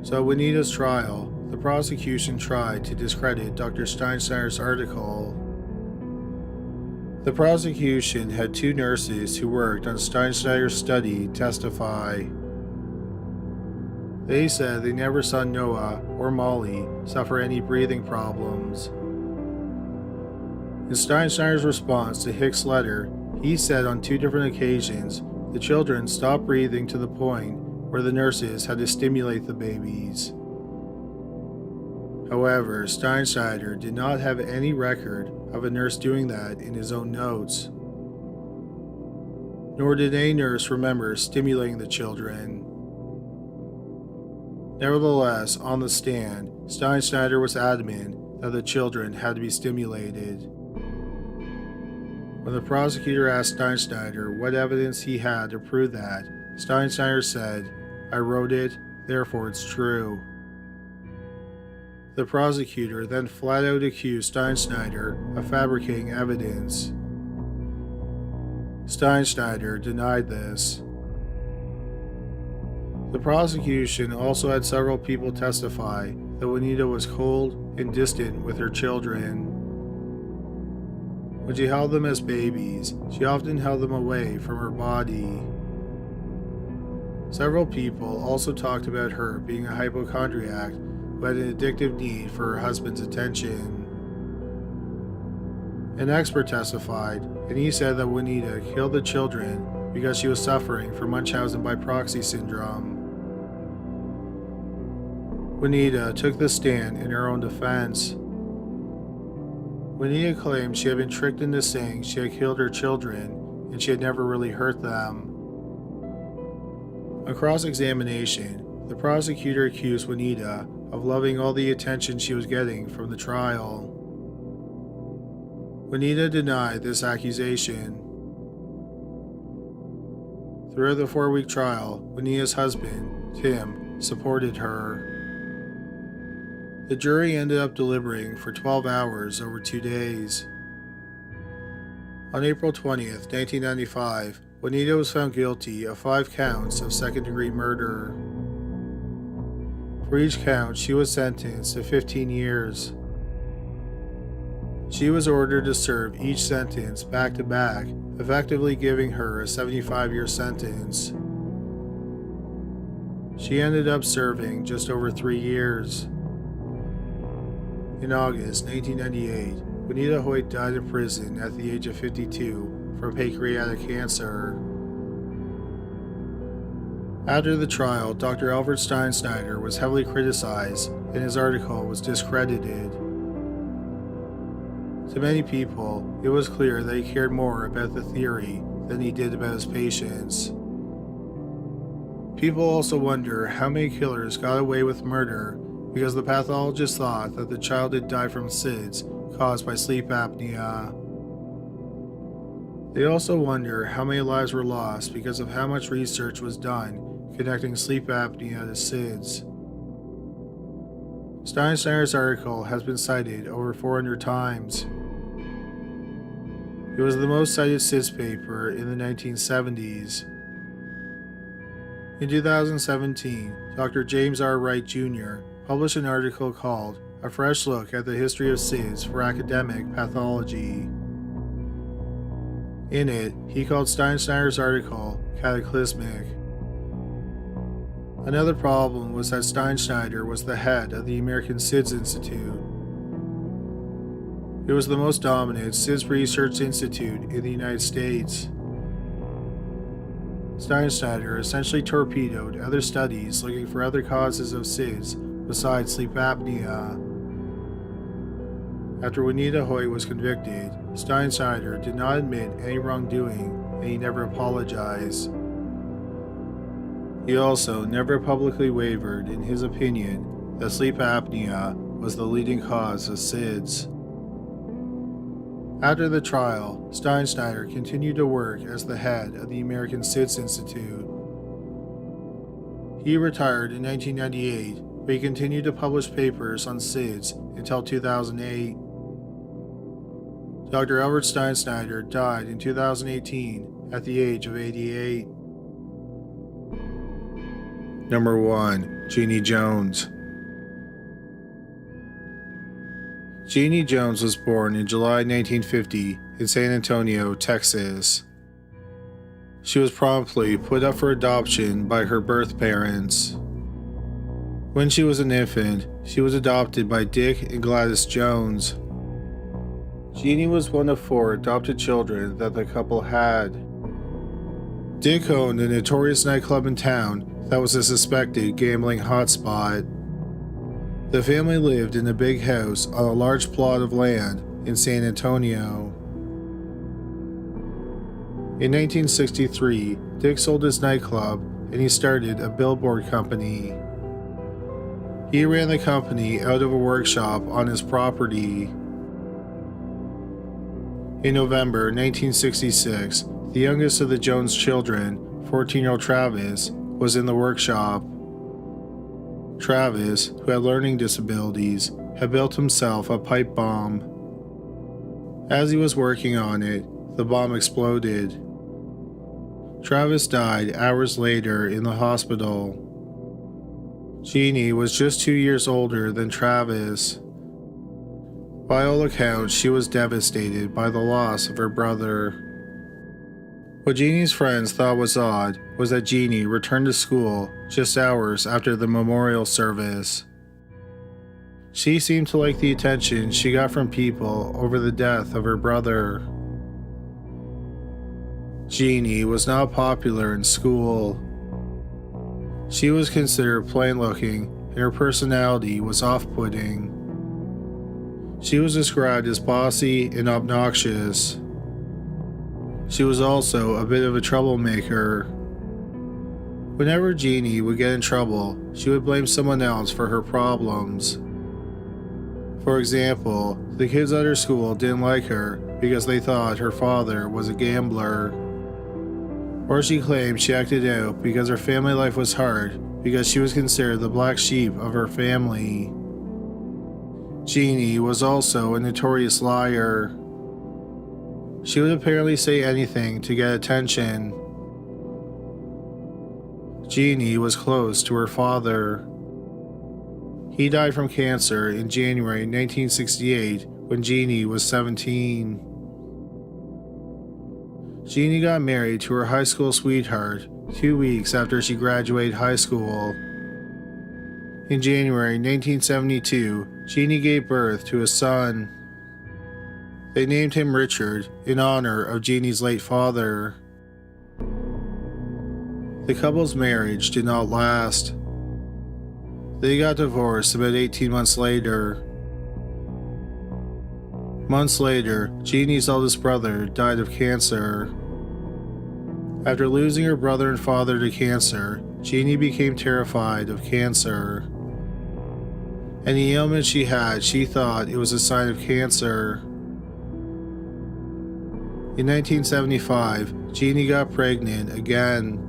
So at Wanita's trial, the prosecution tried to discredit Dr. Stein Schneider's article. The prosecution had 2 nurses who worked on Stein Schneider's study testify. They said they never saw Noah or Molly suffer any breathing problems. In Stein Schneider's response to Hicks' letter, he said on 2 different occasions the children stopped breathing to the point where the nurses had to stimulate the babies. However, Stein Schneider did not have any record of a nurse doing that in his own notes. Nor did any nurse remember stimulating the children. Nevertheless, on the stand, Stein Schneider was adamant that the children had to be stimulated. When the prosecutor asked Stein Schneider what evidence he had to prove that, Stein Schneider said, "I wrote it, therefore it's true." The prosecutor then flat out accused Stein Schneider of fabricating evidence. Stein Schneider denied this. The prosecution also had several people testify that Wanita was cold and distant with her children. When she held them as babies, she often held them away from her body. Several people also talked about her being a hypochondriac who had an addictive need for her husband's attention. An expert testified, and he said that Wanita killed the children because she was suffering from Munchausen by Proxy Syndrome. Wanita took the stand in her own defense. Wanita claimed she had been tricked into saying she had killed her children and she had never really hurt them. On cross-examination, the prosecutor accused Wanita of loving all the attention she was getting from the trial. Wanita denied this accusation. Throughout the 4-week trial, Wanita's husband, Tim, supported her. The jury ended up deliberating for 12 hours over 2 days. On April 20th, 1995, Wanita was found guilty of 5 counts of second-degree murder. For each count, she was sentenced to 15 years. She was ordered to serve each sentence back-to-back, effectively giving her a 75-year sentence. She ended up serving just over 3 years. In August 1998, Wanita Hoy died in prison at the age of 52 from pancreatic cancer. After the trial, Dr. Albert Stein Schneider was heavily criticized and his article was discredited. To many people, it was clear that he cared more about the theory than he did about his patients. People also wonder how many killers got away with murder because the pathologist thought that the child had died from SIDS caused by sleep apnea. They also wonder how many lives were lost because of how much research was done connecting sleep apnea to SIDS. Stein Schneider's article has been cited over 400 times. It was the most cited SIDS paper in the 1970s. In 2017, Dr. James R. Reich Jr. published an article called A Fresh Look at the History of SIDS for Academic Pathology. In it, he called Stein Schneider's article cataclysmic. Another problem was that Stein Schneider was the head of the American SIDS Institute. It was the most dominant SIDS research institute in the United States. Stein Schneider essentially torpedoed other studies looking for other causes of SIDS besides sleep apnea. After Wanita Hoy was convicted, Stein Schneider did not admit any wrongdoing and he never apologized. He also never publicly wavered in his opinion that sleep apnea was the leading cause of SIDS. After the trial, Stein Schneider continued to work as the head of the American SIDS Institute. He retired in 1998, but he continued to publish papers on SIDS until 2008. Dr. Albert Stein Schneider died in 2018 at the age of 88. Number 1. Genie Jones. Genie Jones was born in July 1950 in San Antonio, Texas. She was promptly put up for adoption by her birth parents. When she was an infant, she was adopted by Dick and Gladys Jones. Genie was one of 4 adopted children that the couple had. Dick owned a notorious nightclub in town that was a suspected gambling hotspot. The family lived in a big house on a large plot of land in San Antonio. In 1963, Dick sold his nightclub and he started a billboard company. He ran the company out of a workshop on his property. In November 1966, the youngest of the Jones children, 14-year-old Travis, was in the workshop. Travis, who had learning disabilities, had built himself a pipe bomb. As he was working on it, the bomb exploded. Travis died hours later in the hospital. Genie was just 2 years older than Travis. By all accounts, she was devastated by the loss of her brother. What Genie's friends thought was odd was that Genie returned to school just hours after the memorial service. She seemed to like the attention she got from people over the death of her brother. Genie was not popular in school. She was considered plain-looking and her personality was off-putting. She was described as bossy and obnoxious. She was also a bit of a troublemaker. Whenever Genie would get in trouble, she would blame someone else for her problems. For example, the kids at her school didn't like her because they thought her father was a gambler. Or she claimed she acted out because her family life was hard because she was considered the black sheep of her family. Genie was also a notorious liar. She would apparently say anything to get attention. Genie was close to her father. He died from cancer in January 1968 when Genie was 17. Genie got married to her high school sweetheart 2 weeks after she graduated high school. In January 1972, Genie gave birth to a son. They named him Richard in honor of Genie's late father. The couple's marriage did not last. They got divorced about 18 months later. Months later, Genie's eldest brother died of cancer. After losing her brother and father to cancer, Genie became terrified of cancer. Any ailment she had, she thought it was a sign of cancer. In 1975, Genie got pregnant again.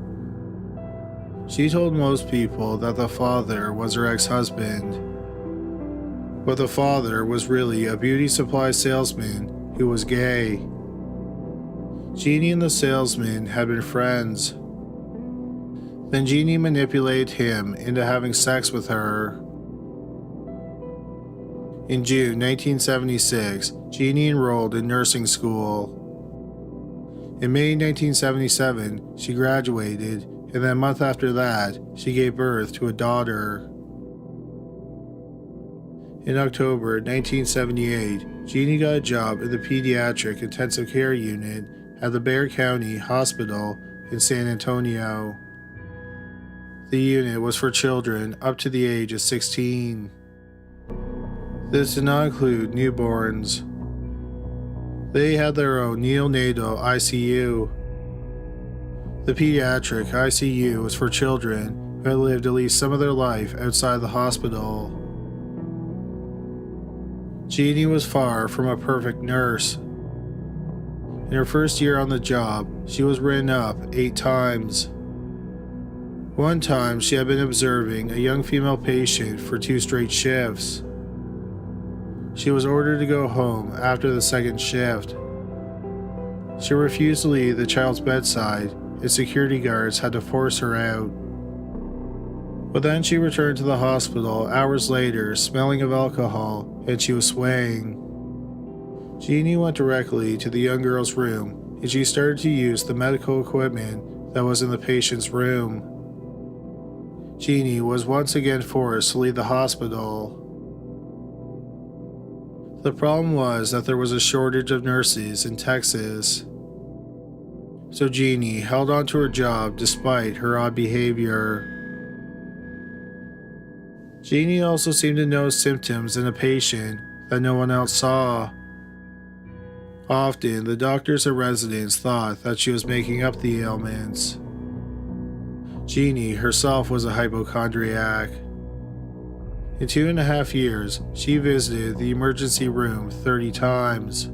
She told most people that the father was her ex-husband, but the father was really a beauty supply salesman who was gay. Genie and the salesman had been friends. Then Genie manipulated him into having sex with her. In June 1976, Genie enrolled in nursing school. In May 1977, she graduated, and then a month after that, she gave birth to a daughter. In October 1978, Genie got a job in the pediatric intensive care unit at the Bexar County Hospital in San Antonio. The unit was for children up to the age of 16. This did not include newborns. They had their own neonatal ICU. The pediatric ICU was for children who had lived at least some of their life outside the hospital. Genie was far from a perfect nurse. In her first year on the job, she was written up 8 times. One time, she had been observing a young female patient for 2 straight shifts. She was ordered to go home after the second shift. She refused to leave the child's bedside, and security guards had to force her out. But then she returned to the hospital hours later, smelling of alcohol, and she was swaying. Genie went directly to the young girl's room, and she started to use the medical equipment that was in the patient's room. Genie was once again forced to leave the hospital. The problem was that there was a shortage of nurses in Texas. So Genie held on to her job despite her odd behavior. Genie also seemed to notice symptoms in a patient that no one else saw. Often, the doctors and residents thought that she was making up the ailments. Genie herself was a hypochondriac. In 2.5 years, she visited the emergency room 30 times.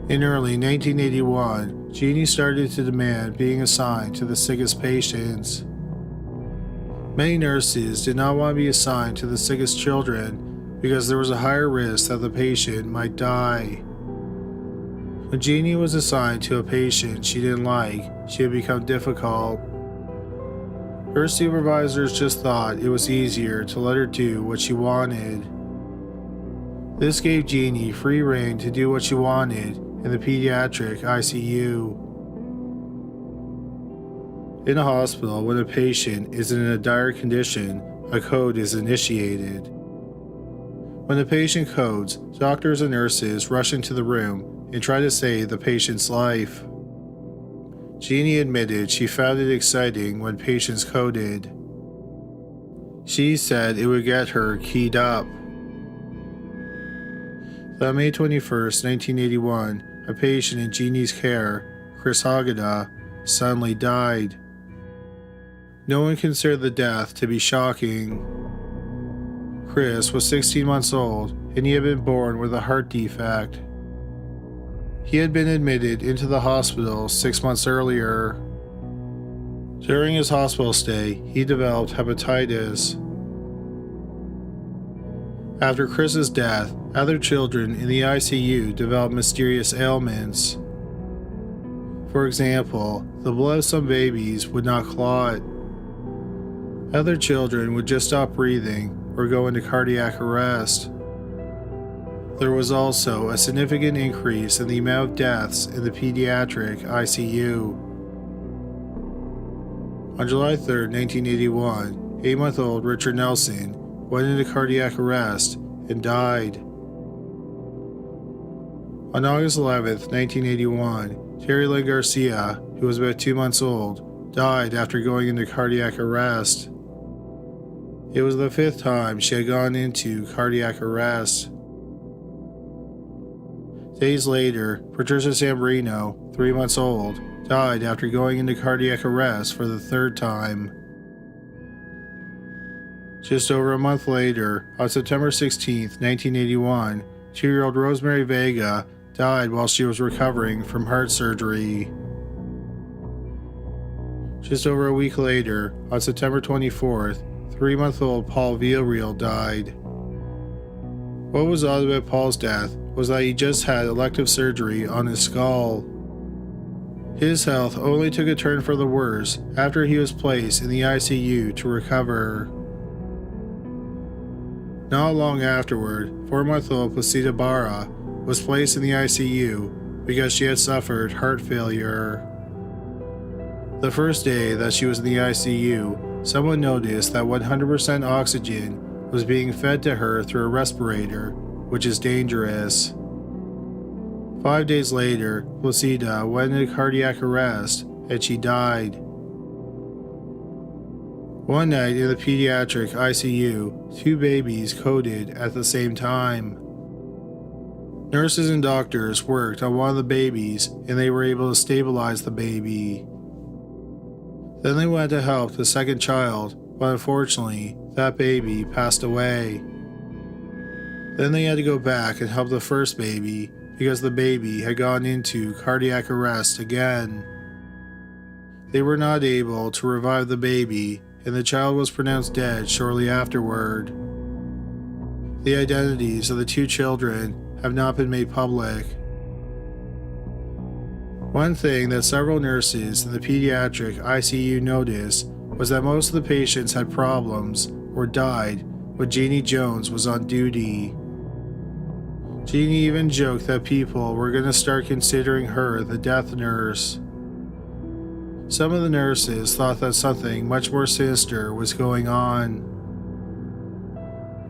In early 1981, Genie started to demand being assigned to the sickest patients. Many nurses did not want to be assigned to the sickest children because there was a higher risk that the patient might die. When Genie was assigned to a patient she didn't like, she had become difficult. Her supervisors just thought it was easier to let her do what she wanted. This gave Genie free rein to do what she wanted in the pediatric ICU. In a hospital, when a patient is in a dire condition, a code is initiated. When the patient codes, doctors and nurses rush into the room and try to save the patient's life. Genie admitted she found it exciting when patients coded. She said it would get her keyed up. On May 21st, 1981, a patient in Genie's care, Chris Hageda, suddenly died. No one considered the death to be shocking. Chris was 16 months old and he had been born with a heart defect. He had been admitted into the hospital 6 months earlier. During his hospital stay, he developed hepatitis. After Chris's death, other children in the ICU developed mysterious ailments. For example, the blood of some babies would not clot. Other children would just stop breathing or go into cardiac arrest. There was also a significant increase in the amount of deaths in the pediatric ICU. On July 3, 1981, 8-month-old Richard Nelson went into cardiac arrest and died. On August 11, 1981, Terry Lynn Garcia, who was about 2 months old, died after going into cardiac arrest. It was the 5th time she had gone into cardiac arrest. Days later, Patricia Sambrino, 3 months old, died after going into cardiac arrest for the 3rd time. Just over a month later, on September 16, 1981, 2-year-old Rosemary Vega died while she was recovering from heart surgery. Just over a week later, on September 24th, 3-month-old Paul Villarreal died. What was odd about Paul's death was that he just had elective surgery on his skull. His health only took a turn for the worse after he was placed in the ICU to recover. Not long afterward, 4-month-old Placida Barra was placed in the ICU because she had suffered heart failure. The first day that she was in the ICU, someone noticed that 100% oxygen was being fed to her through a respirator, which is dangerous. 5 days later, Placida went into cardiac arrest and she died. One night in the pediatric ICU, 2 babies coded at the same time. Nurses and doctors worked on one of the babies and they were able to stabilize the baby. Then they went to help the second child, but unfortunately, that baby passed away. Then they had to go back and help the first baby because the baby had gone into cardiac arrest again. They were not able to revive the baby, and the child was pronounced dead shortly afterward. The identities of the 2 children have not been made public. One thing that several nurses in the pediatric ICU noticed was that most of the patients had problems or died when Genie Jones was on duty. Genie even joked that people were going to start considering her the death nurse. Some of the nurses thought that something much more sinister was going on.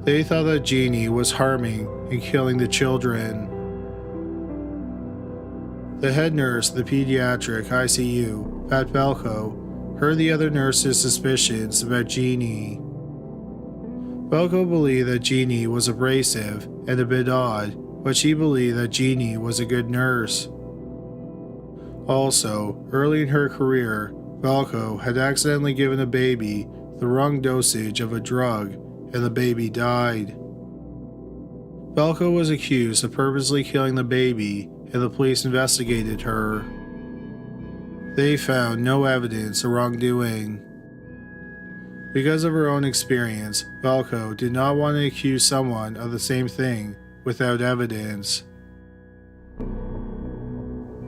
They thought that Genie was harming and killing the children. The head nurse of the pediatric ICU, Pat Belko, heard the other nurses' suspicions about Genie. Belko believed that Genie was abrasive and a bit odd, but she believed that Genie was a good nurse. Also, early in her career, Belko had accidentally given a baby the wrong dosage of a drug and the baby died. Belko was accused of purposely killing the baby and the police investigated her. They found no evidence of wrongdoing. Because of her own experience, Belko did not want to accuse someone of the same thing without evidence.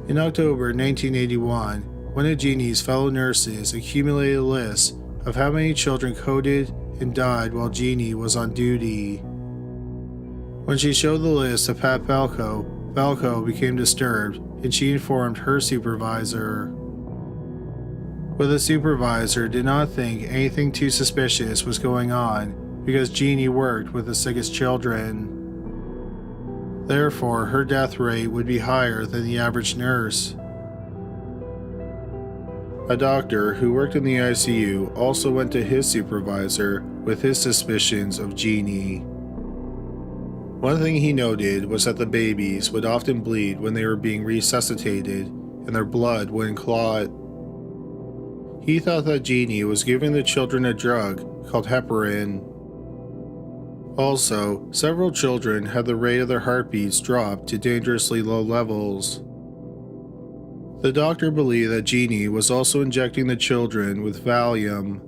In October 1981, one of Genie's fellow nurses accumulated a list of how many children coded and died while Genie was on duty. When she showed the list to Pat Belko, Belko became disturbed and she informed her supervisor. But the supervisor did not think anything too suspicious was going on because Genie worked with the sickest children. Therefore, her death rate would be higher than the average nurse. A doctor who worked in the ICU also went to his supervisor with his suspicions of Genie. One thing he noted was that the babies would often bleed when they were being resuscitated and their blood wouldn't clot. He thought that Genie was giving the children a drug called heparin. Also, several children had the rate of their heartbeats drop to dangerously low levels. The doctor believed that Genie was also injecting the children with Valium.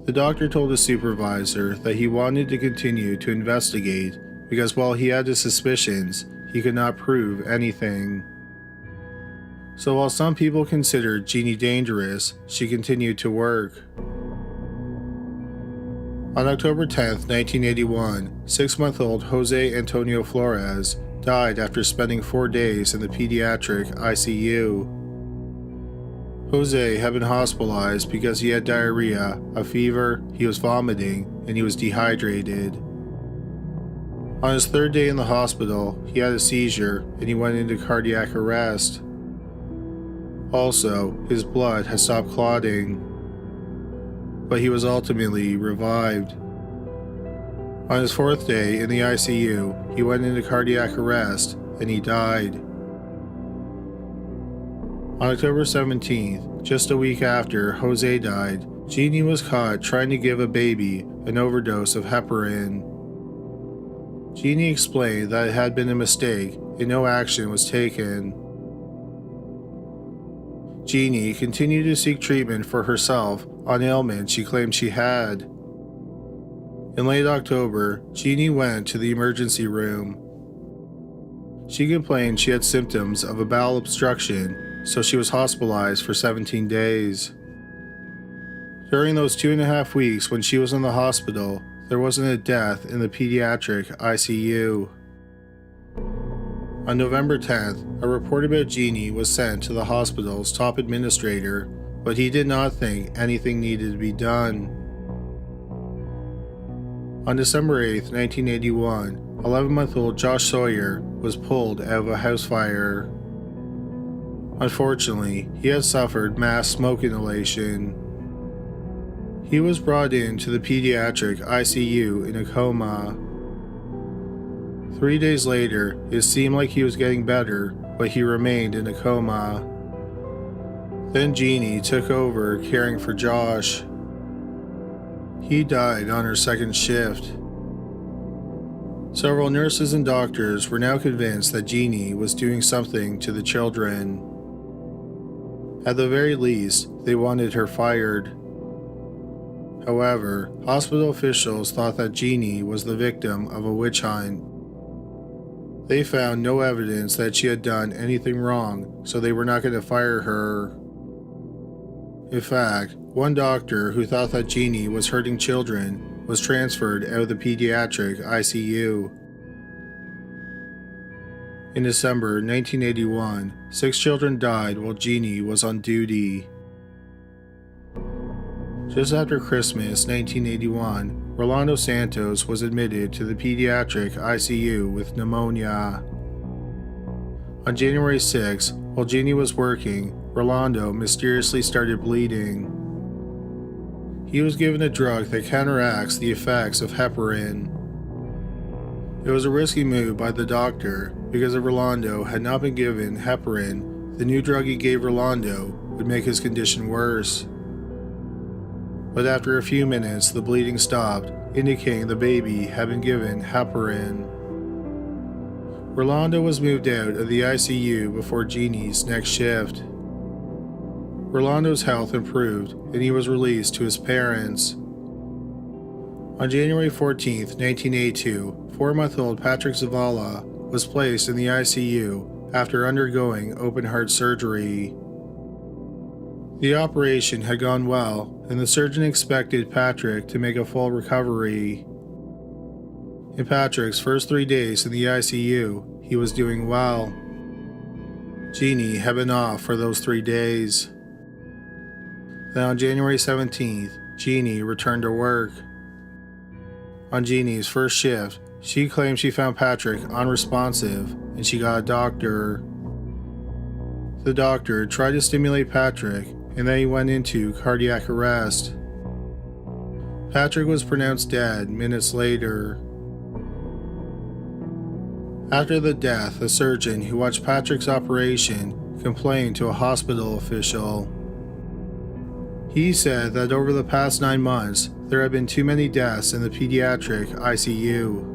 The doctor told his supervisor that he wanted to continue to investigate because while he had his suspicions, he could not prove anything. So while some people considered Genie dangerous, she continued to work. On October 10, 1981, 6-month-old Jose Antonio Flores died after spending 4 days in the pediatric ICU. Jose had been hospitalized because he had diarrhea, a fever, he was vomiting, and he was dehydrated. On his 3rd day in the hospital, he had a seizure and he went into cardiac arrest. Also, his blood had stopped clotting, but he was ultimately revived. On his 4th day in the ICU, he went into cardiac arrest and he died. On October 17th, just a week after Jose died, Genie was caught trying to give a baby an overdose of heparin. Genie explained that it had been a mistake and no action was taken. Genie continued to seek treatment for herself on ailments she claimed she had. In late October, Genie went to the emergency room. She complained she had symptoms of a bowel obstruction, so she was hospitalized for 17 days. During those 2.5 weeks when she was in the hospital, there wasn't a death in the pediatric ICU. On November 10th, a report about Genie was sent to the hospital's top administrator, but he did not think anything needed to be done. On December 8th, 1981, 11-month-old Josh Sawyer was pulled out of a house fire. Unfortunately, he had suffered mass smoke inhalation. He was brought into the pediatric ICU in a coma. 3 days later, it seemed like he was getting better, but he remained in a coma. Then Genie took over caring for Josh. He died on her 2nd shift. Several nurses and doctors were now convinced that Genie was doing something to the children. At the very least, they wanted her fired. However, hospital officials thought that Genie was the victim of a witch hunt. They found no evidence that she had done anything wrong, so they were not going to fire her. In fact, one doctor who thought that Genie was hurting children was transferred out of the pediatric ICU. In December 1981, 6 children died while Genie was on duty. Just after Christmas 1981, Rolando Santos was admitted to the pediatric ICU with pneumonia. On January 6, while Genie was working, Rolando mysteriously started bleeding. He was given a drug that counteracts the effects of heparin. It was a risky move by the doctor because if Rolando had not been given heparin, the new drug he gave Rolando would make his condition worse. But after a few minutes, the bleeding stopped, indicating the baby had been given heparin. Rolando was moved out of the ICU before Genie's next shift. Rolando's health improved and he was released to his parents. On January 14, 1982, 4-month-old Patrick Zavala was placed in the ICU after undergoing open-heart surgery. The operation had gone well, and the surgeon expected Patrick to make a full recovery. In Patrick's first 3 days in the ICU, he was doing well. Genie had been off for those 3 days. Then on January 17th, Genie returned to work. On Genie's first shift, she claimed she found Patrick unresponsive and she got a doctor. The doctor tried to stimulate Patrick and then he went into cardiac arrest. Patrick was pronounced dead minutes later. After the death, a surgeon who watched Patrick's operation complained to a hospital official. He said that over the past 9 months, there had been too many deaths in the pediatric ICU.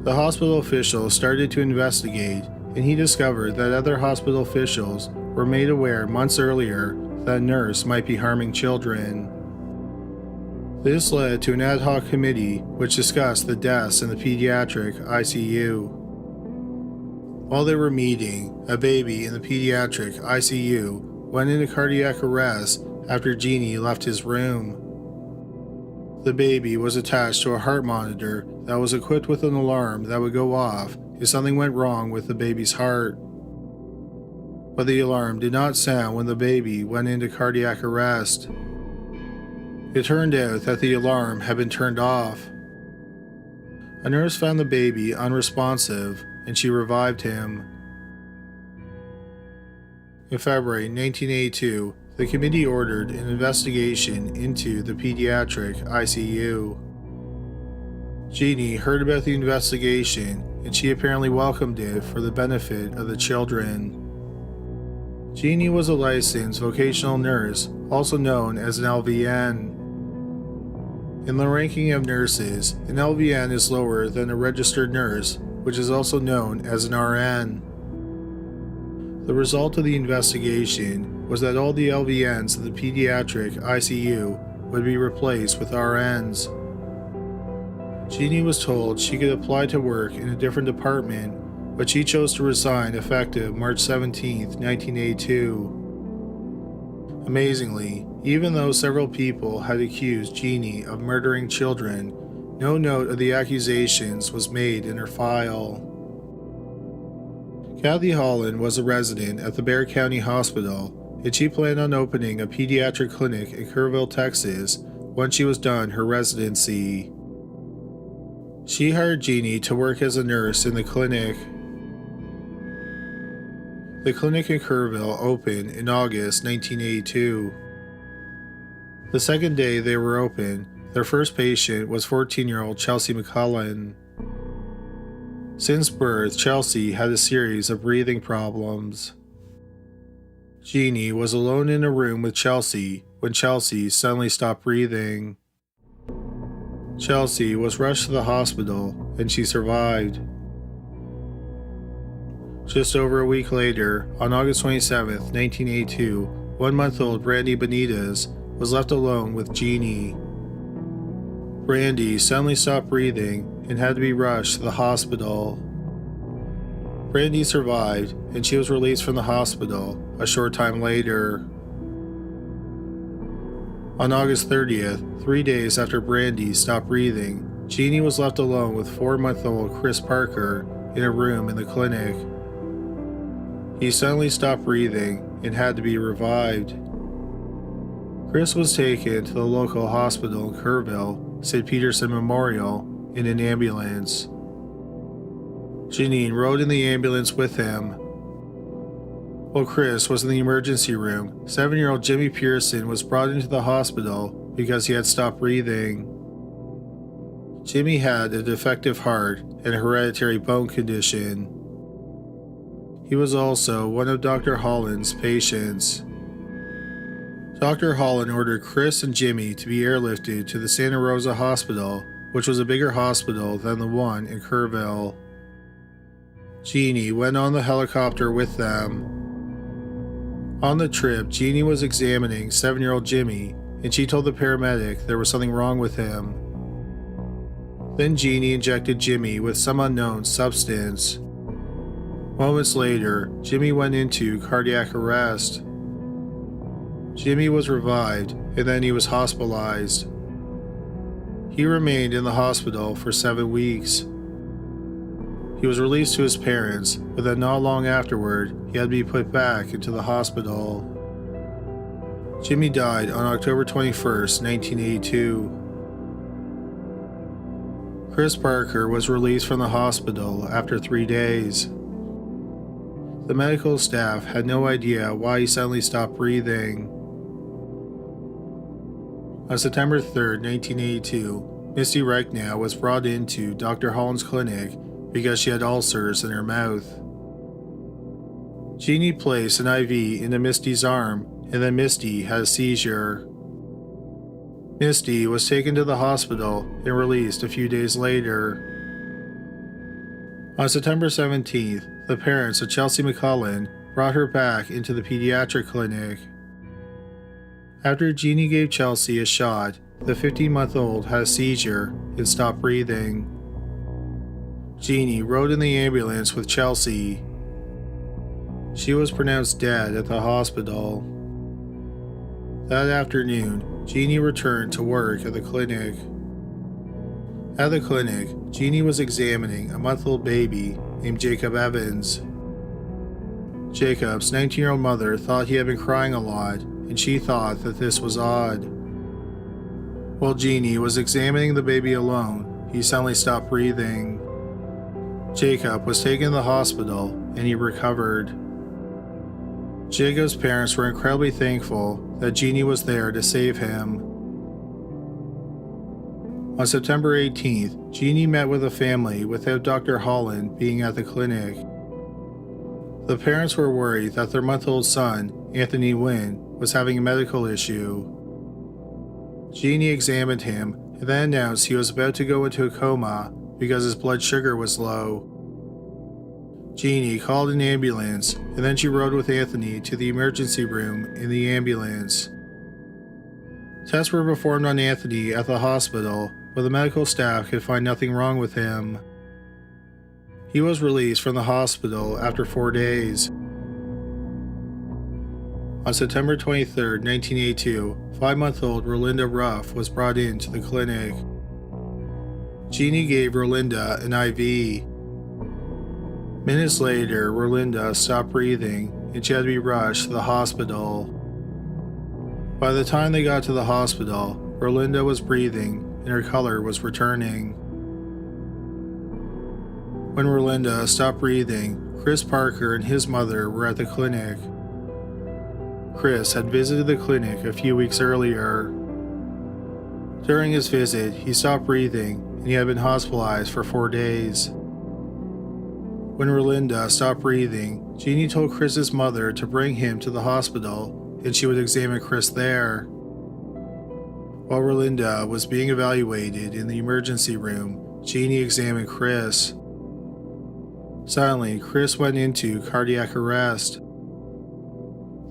The hospital official started to investigate and he discovered that other hospital officials were made aware months earlier that a nurse might be harming children. This led to an ad hoc committee which discussed the deaths in the pediatric ICU. While they were meeting, a baby in the pediatric ICU went into cardiac arrest after Genie left his room. The baby was attached to a heart monitor that was equipped with an alarm that would go off if something went wrong with the baby's heart. But the alarm did not sound when the baby went into cardiac arrest. It turned out that the alarm had been turned off. A nurse found the baby unresponsive and she revived him. In February 1982, the committee ordered an investigation into the pediatric ICU. Genie heard about the investigation and she apparently welcomed it for the benefit of the children. Genie was a licensed vocational nurse, also known as an LVN. In the ranking of nurses, an LVN is lower than a registered nurse, which is also known as an RN. The result of the investigation was that all the LVNs in the pediatric ICU would be replaced with RNs. Genie was told she could apply to work in a different department, but she chose to resign effective March 17, 1982. Amazingly, even though several people had accused Genie of murdering children, no note of the accusations was made in her file. Kathy Holland was a resident at the Bexar County Hospital, and she planned on opening a pediatric clinic in Kerrville, Texas, once she was done her residency. She hired Genie to work as a nurse in the clinic. The clinic in Kerrville opened in August 1982. The second day they were open, their first patient was 14-year-old Chelsea McCullen. Since birth, Chelsea had a series of breathing problems. Genie was alone in a room with Chelsea when Chelsea suddenly stopped breathing. Chelsea was rushed to the hospital and she survived. Just over a week later, on August 27, 1982, 1-month-old Brandy Benitez was left alone with Genie. Brandy suddenly stopped breathing and had to be rushed to the hospital. Brandy survived and she was released from the hospital a short time later. On August 30th, 3 days after Brandy stopped breathing, Genie was left alone with 4-month-old Chris Parker in a room in the clinic. He suddenly stopped breathing and had to be revived. Chris was taken to the local hospital in Kerrville, St. Peterson Memorial, in an ambulance. Janine rode in the ambulance with him. While Chris was in the emergency room, 7-year-old Jimmy Pearson was brought into the hospital because he had stopped breathing. Jimmy had a defective heart and a hereditary bone condition. He was also one of Dr. Holland's patients. Dr. Holland ordered Chris and Jimmy to be airlifted to the Santa Rosa Hospital, which was a bigger hospital than the one in Kerrville. Genie went on the helicopter with them. On the trip, Genie was examining 7-year-old Jimmy, and she told the paramedic there was something wrong with him. Then Genie injected Jimmy with some unknown substance. Moments later, Jimmy went into cardiac arrest. Jimmy was revived, and then he was hospitalized. He remained in the hospital for 7 weeks. He was released to his parents, but then not long afterward, he had to be put back into the hospital. Jimmy died on October 21st, 1982. Chris Parker was released from the hospital after 3 days. The medical staff had no idea why he suddenly stopped breathing. On September 3, 1982, Misty Reich was brought into Dr. Holland's clinic because she had ulcers in her mouth. Genie placed an IV into Misty's arm, and then Misty had a seizure. Misty was taken to the hospital and released a few days later. On September 17th, the parents of Chelsea McCullen brought her back into the pediatric clinic. After Genie gave Chelsea a shot, the 15-month-old had a seizure and stopped breathing. Genie rode in the ambulance with Chelsea. She was pronounced dead at the hospital. That afternoon, Genie returned to work at the clinic. At the clinic, Genie was examining a month-old baby named Jacob Evans. Jacob's 19-year-old mother thought he had been crying a lot, and she thought that this was odd. While Genie was examining the baby alone, he suddenly stopped breathing. Jacob was taken to the hospital, and he recovered. Jacob's parents were incredibly thankful that Genie was there to save him. On September 18th, Genie met with a family without Dr. Holland being at the clinic. The parents were worried that their month-old son, Anthony Wynn, was having a medical issue. Genie examined him and then announced he was about to go into a coma because his blood sugar was low. Genie called an ambulance, and then she rode with Anthony to the emergency room in the ambulance. Tests were performed on Anthony at the hospital, but the medical staff could find nothing wrong with him. He was released from the hospital after 4 days. On September 23, 1982, 5-month-old Rolinda Ruff was brought into the clinic. Genie gave Rolinda an IV. Minutes later, Rolinda stopped breathing and she had to be rushed to the hospital. By the time they got to the hospital, Rolinda was breathing and her color was returning. When Rolinda stopped breathing, Chris Parker and his mother were at the clinic. Chris had visited the clinic a few weeks earlier. During his visit, he stopped breathing and he had been hospitalized for 4 days. When Rolinda stopped breathing, Genie told Chris's mother to bring him to the hospital and she would examine Chris there. While Rolinda was being evaluated in the emergency room, Genie examined Chris. Suddenly, Chris went into cardiac arrest.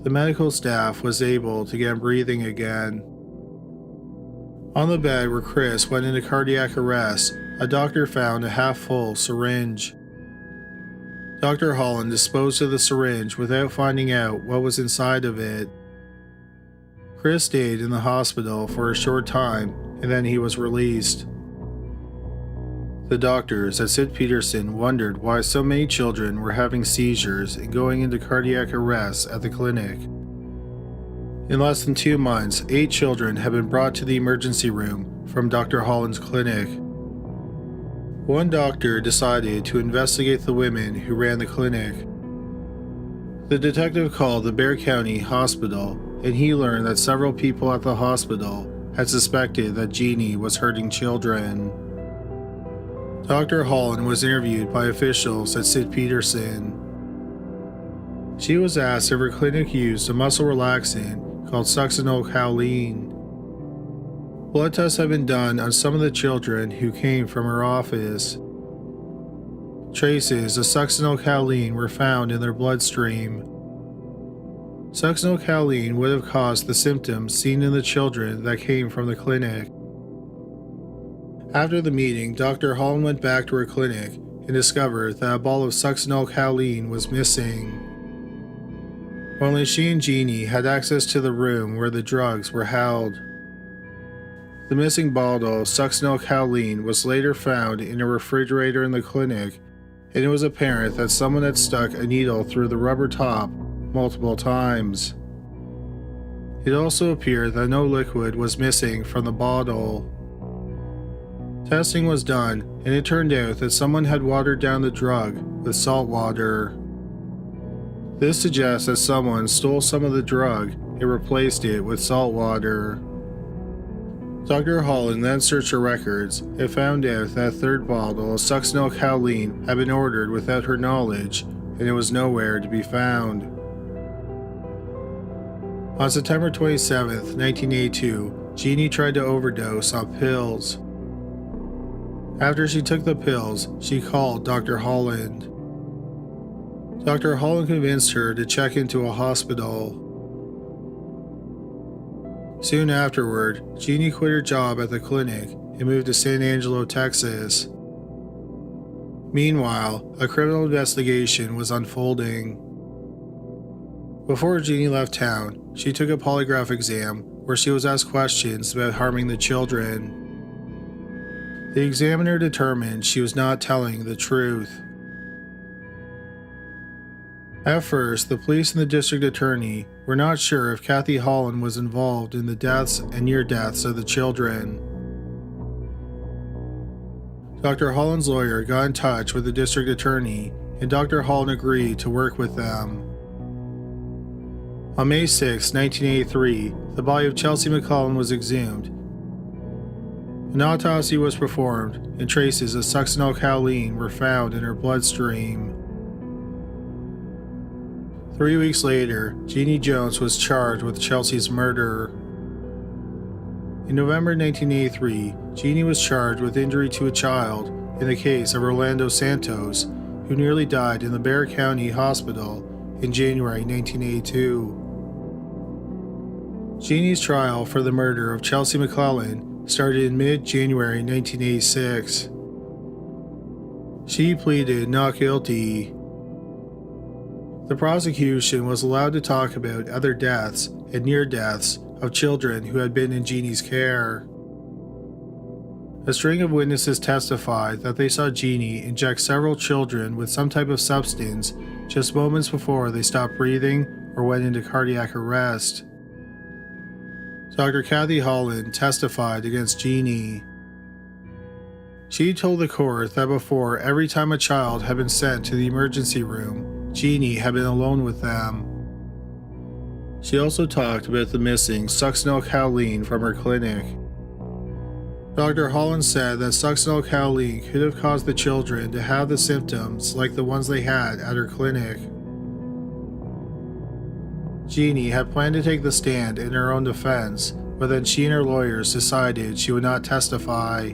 The medical staff was able to get him breathing again. On the bed where Chris went into cardiac arrest, a doctor found a half-full syringe. Dr. Holland disposed of the syringe without finding out what was inside of it. Chris stayed in the hospital for a short time and then he was released. The doctors at St. Peterson wondered why so many children were having seizures and going into cardiac arrest at the clinic. In less than 2 months, 8 children had been brought to the emergency room from Dr. Holland's clinic. One doctor decided to investigate the women who ran the clinic. The detective called the Bexar County Hospital and he learned that several people at the hospital had suspected that Genie was hurting children. Dr. Holland was interviewed by officials at St. Peterson. She was asked if her clinic used a muscle relaxant called succinylcholine. Blood tests have been done on some of the children who came from her office. Traces of succinylcholine were found in their bloodstream. Succinylcholine would have caused the symptoms seen in the children that came from the clinic. After the meeting, Dr. Holland went back to her clinic and discovered that a ball of succinylcholine was missing. Only she and Genie had access to the room where the drugs were held. The missing bottle of succinylcholine was later found in a refrigerator in the clinic, and it was apparent that someone had stuck a needle through the rubber top multiple times. It also appeared that no liquid was missing from the bottle. Testing was done, and it turned out that someone had watered down the drug with salt water. This suggests that someone stole some of the drug and replaced it with salt water. Dr. Holland then searched her records and found out that a third bottle of succinylcholine had been ordered without her knowledge, and it was nowhere to be found. On September 27, 1982, Genie tried to overdose on pills. After she took the pills, she called Dr. Holland. Dr. Holland convinced her to check into a hospital. Soon afterward, Genie quit her job at the clinic and moved to San Angelo, Texas. Meanwhile, a criminal investigation was unfolding. Before Genie left town, she took a polygraph exam where she was asked questions about harming the children. The examiner determined she was not telling the truth. At first, the police and the district attorney were not sure if Kathy Holland was involved in the deaths and near deaths of the children. Dr. Holland's lawyer got in touch with the district attorney, and Dr. Holland agreed to work with them. On May 6, 1983, the body of Chelsea McClellan was exhumed. An autopsy was performed, and traces of succinylcholine were found in her bloodstream. 3 weeks later, Genie Jones was charged with Chelsea's murder. In November 1983, Genie was charged with injury to a child in the case of Orlando Santos, who nearly died in the Bexar County Hospital in January 1982. Genie's trial for the murder of Chelsea McClellan started in mid-January 1986. She pleaded not guilty. The prosecution was allowed to talk about other deaths and near deaths of children who had been in Genie's care. A string of witnesses testified that they saw Genie inject several children with some type of substance just moments before they stopped breathing or went into cardiac arrest. Dr. Kathy Holland testified against Genie. She told the court that before every time a child had been sent to the emergency room, Genie had been alone with them. She also talked about the missing succinylcholine from her clinic. Dr. Holland said that succinylcholine could have caused the children to have the symptoms like the ones they had at her clinic. Genie had planned to take the stand in her own defense, but then she and her lawyers decided she would not testify.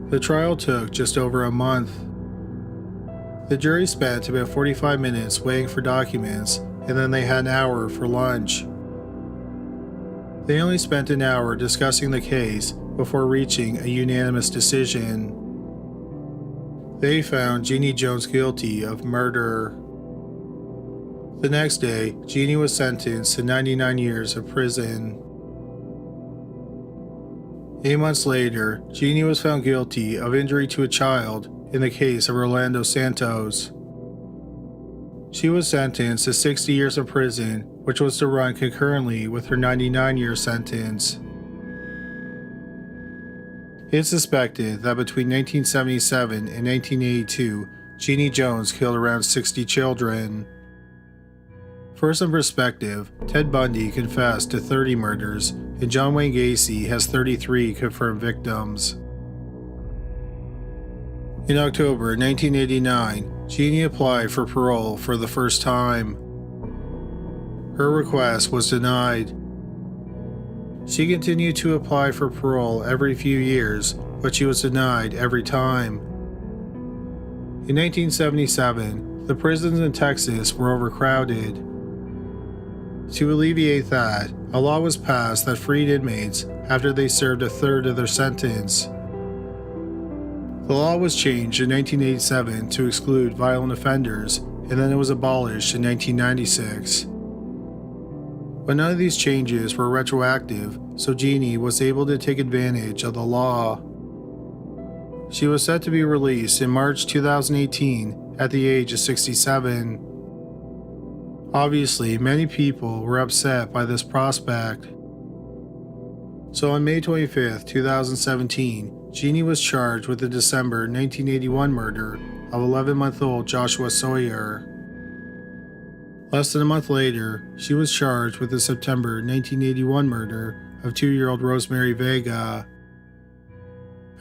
The trial took just over a month. The jury spent about 45 minutes waiting for documents, and then they had an hour for lunch. They only spent an hour discussing the case before reaching a unanimous decision. They found Genie Jones guilty of murder. The next day, Genie was sentenced to 99 years of prison. 8 months later, Genie was found guilty of injury to a child in the case of Orlando Santos. She was sentenced to 60 years in prison, which was to run concurrently with her 99-year sentence. It's suspected that between 1977 and 1982, Genie Jones killed around 60 children. For some perspective, Ted Bundy confessed to 30 murders, and John Wayne Gacy has 33 confirmed victims. In October 1989, Genie applied for parole for the first time. Her request was denied. She continued to apply for parole every few years, but she was denied every time. In 1977, the prisons in Texas were overcrowded. To alleviate that, a law was passed that freed inmates after they served a third of their sentence. The law was changed in 1987 to exclude violent offenders, and then it was abolished in 1996. But none of these changes were retroactive, so Genie was able to take advantage of the law. She was set to be released in March 2018 at the age of 67. Obviously, many people were upset by this prospect. So on May 25, 2017, Genie was charged with the December 1981 murder of 11-month-old Joshua Sawyer. Less than a month later, she was charged with the September 1981 murder of 2-year-old Rosemary Vega.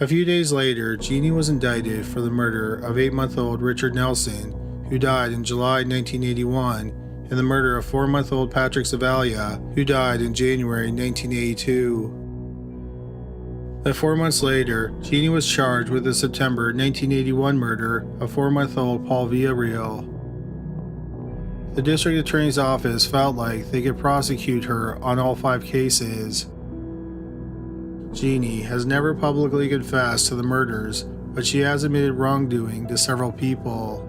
A few days later, Genie was indicted for the murder of 8-month-old Richard Nelson, who died in July 1981, and the murder of 4-month-old Patrick Zavalia, who died in January 1982. But 4 months later, Genie was charged with the September 1981 murder of 4-month-old Paul Villarreal. The district attorney's office felt like they could prosecute her on all 5 cases. Genie has never publicly confessed to the murders, but she has admitted wrongdoing to several people.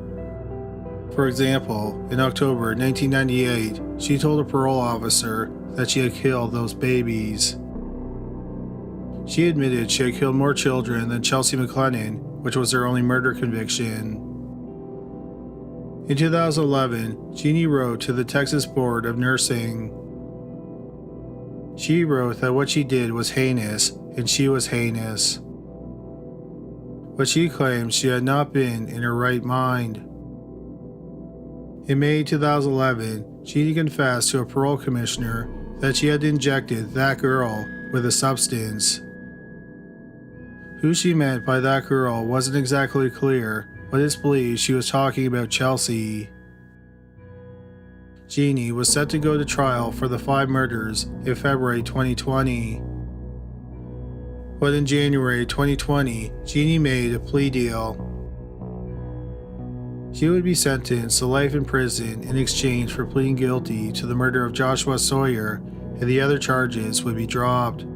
For example, in October 1998, she told a parole officer that she had killed those babies. She admitted she had killed more children than Chelsea McLennan, which was her only murder conviction. In 2011, Genie wrote to the Texas Board of Nursing. She wrote that what she did was heinous, and she was heinous. But she claimed she had not been in her right mind. In May 2011, Genie confessed to a parole commissioner that she had injected that girl with a substance. Who she meant by that girl wasn't exactly clear, but it's believed she was talking about Chelsea. Genie was set to go to trial for the 5 murders in February 2020. But in January 2020, Genie made a plea deal. She would be sentenced to life in prison in exchange for pleading guilty to the murder of Joshua Sawyer, and the other charges would be dropped.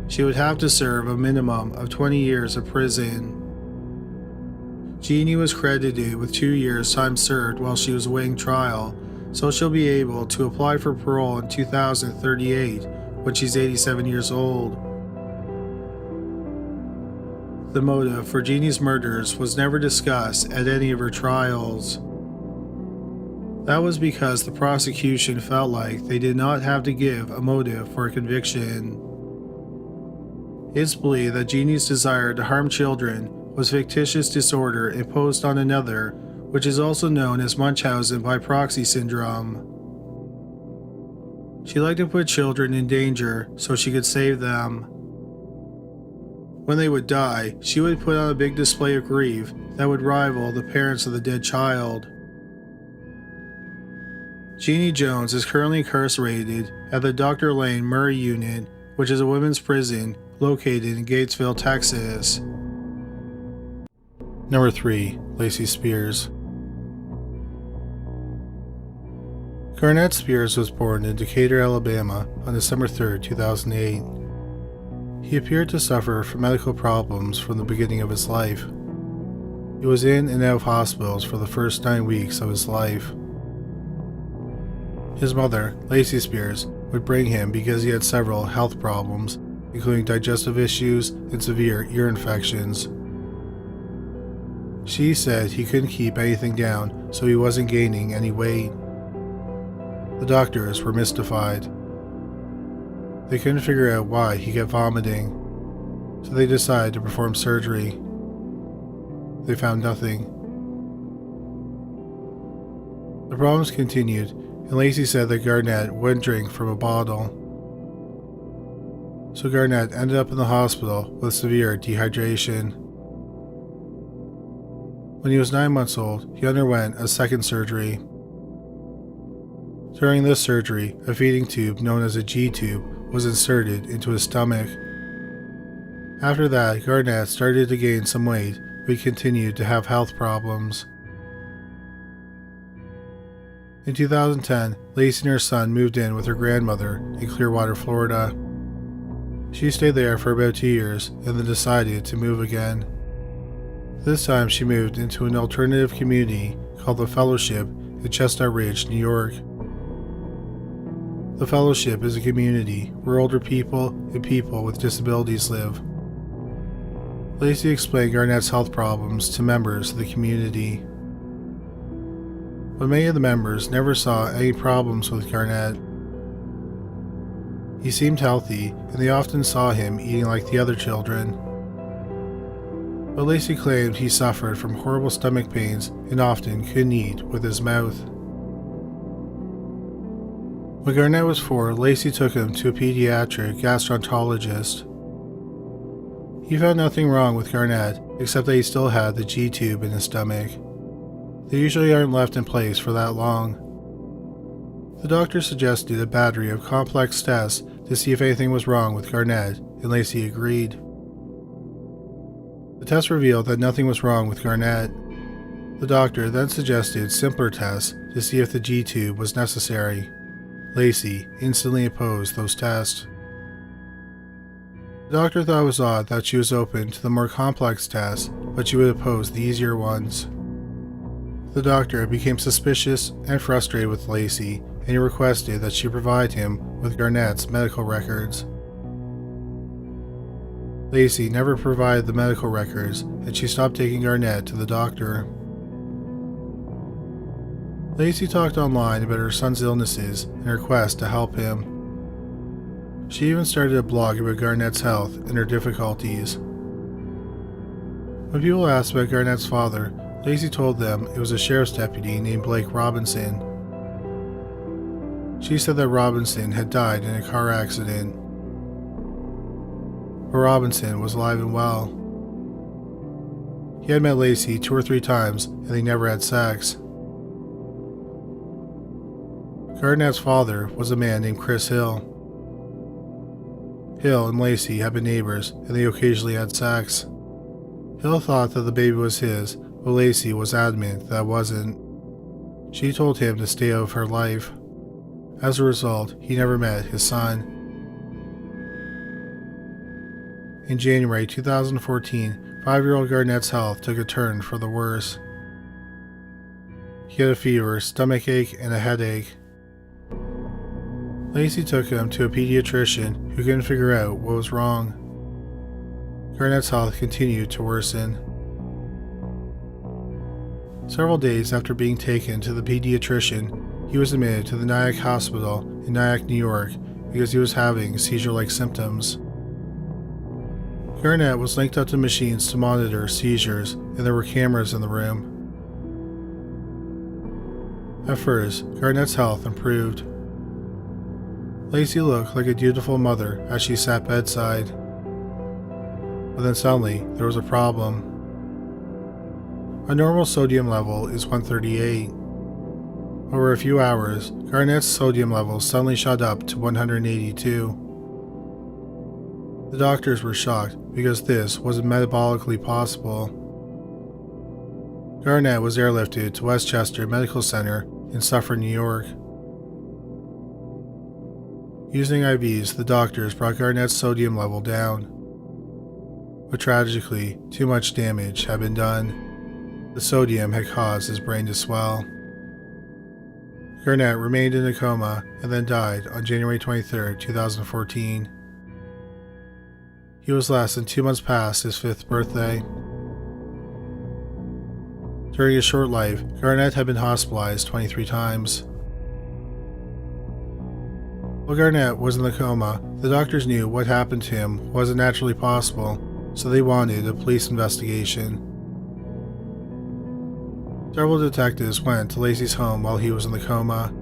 She would have to serve a minimum of 20 years of prison. Genie was credited with 2 years time served while she was awaiting trial, so she'll be able to apply for parole in 2038 when she's 87 years old. The motive for Genie's murders was never discussed at any of her trials. That was because the prosecution felt like they did not have to give a motive for a conviction. It's believed that Genie's desire to harm children was fictitious disorder imposed on another, which is also known as Munchausen by Proxy Syndrome. She liked to put children in danger so she could save them. When they would die, she would put on a big display of grief that would rival the parents of the dead child. Genie Jones is currently incarcerated at the Dr. Lane Murray Unit, which is a women's prison located in Gatesville, Texas. Number 3. Lacy Spears. Garnett Spears was born in Decatur, Alabama on December 3, 2008. He appeared to suffer from medical problems from the beginning of his life. He was in and out of hospitals for the first 9 weeks of his life. His mother, Lacy Spears, would bring him because he had several health problems, including digestive issues and severe ear infections. She said he couldn't keep anything down, so he wasn't gaining any weight. The doctors were mystified. They couldn't figure out why he kept vomiting, so they decided to perform surgery. They found nothing. The problems continued, and Lacy said that Garnett wouldn't drink from a bottle. So Garnett ended up in the hospital with severe dehydration. When he was 9 months old, he underwent a second surgery. During this surgery, a feeding tube known as a G-tube was inserted into his stomach. After that, Garnett started to gain some weight, but he continued to have health problems. In 2010, Lacy and her son moved in with her grandmother in Clearwater, Florida. She stayed there for about 2 years and then decided to move again. This time she moved into an alternative community called The Fellowship in Chestnut Ridge, New York. The Fellowship is a community where older people and people with disabilities live. Lacy explained Garnett's health problems to members of the community. But many of the members never saw any problems with Garnett. He seemed healthy, and they often saw him eating like the other children. But Lacy claimed he suffered from horrible stomach pains and often couldn't eat with his mouth. When Garnett was 4, Lacy took him to a pediatric gastroenterologist. He found nothing wrong with Garnett except that he still had the G-tube in his stomach. They usually aren't left in place for that long. The doctor suggested a battery of complex tests to see if anything was wrong with Garnett, and Lacy agreed. The test revealed that nothing was wrong with Garnett. The doctor then suggested simpler tests to see if the G-tube was necessary. Lacy instantly opposed those tests. The doctor thought it was odd that she was open to the more complex tests, but she would oppose the easier ones. The doctor became suspicious and frustrated with Lacy, and he requested that she provide him with Garnett's medical records. Lacy never provided the medical records, and she stopped taking Garnett to the doctor. Lacy talked online about her son's illnesses and her quest to help him. She even started a blog about Garnett's health and her difficulties. When people asked about Garnett's father, Lacy told them it was a sheriff's deputy named Blake Robinson. She said that Robinson had died in a car accident. But Robinson was alive and well. He had met Lacy 2 or 3 times and they never had sex. Garnett's father was a man named Chris Hill. Hill and Lacy had been neighbors and they occasionally had sex. Hill thought that the baby was his, but Lacy was adamant that it wasn't. She told him to stay out of her life. As a result, he never met his son. In January 2014, 5-year-old Garnett's health took a turn for the worse. He had a fever, stomachache, and a headache. Lacy took him to a pediatrician who couldn't figure out what was wrong. Garnett's health continued to worsen. Several days after being taken to the pediatrician, he was admitted to the Nyack Hospital in Nyack, New York, because he was having seizure-like symptoms. Garnett was linked up to machines to monitor seizures, and there were cameras in the room. At first, Garnett's health improved. Lacy looked like a dutiful mother as she sat bedside. But then suddenly, there was a problem. A normal sodium level is 138. Over a few hours, Garnett's sodium levels suddenly shot up to 182. The doctors were shocked because this wasn't metabolically possible. Garnett was airlifted to Westchester Medical Center in Suffern, New York. Using IVs, the doctors brought Garnett's sodium level down. But tragically, too much damage had been done. The sodium had caused his brain to swell. Garnett remained in a coma and then died on January 23, 2014. He was less than 2 months past his 5th birthday. During his short life, Garnett had been hospitalized 23 times. While Garnett was in the coma, the doctors knew what happened to him wasn't naturally possible, so they wanted a police investigation. Several detectives went to Lacy's home while he was in the coma.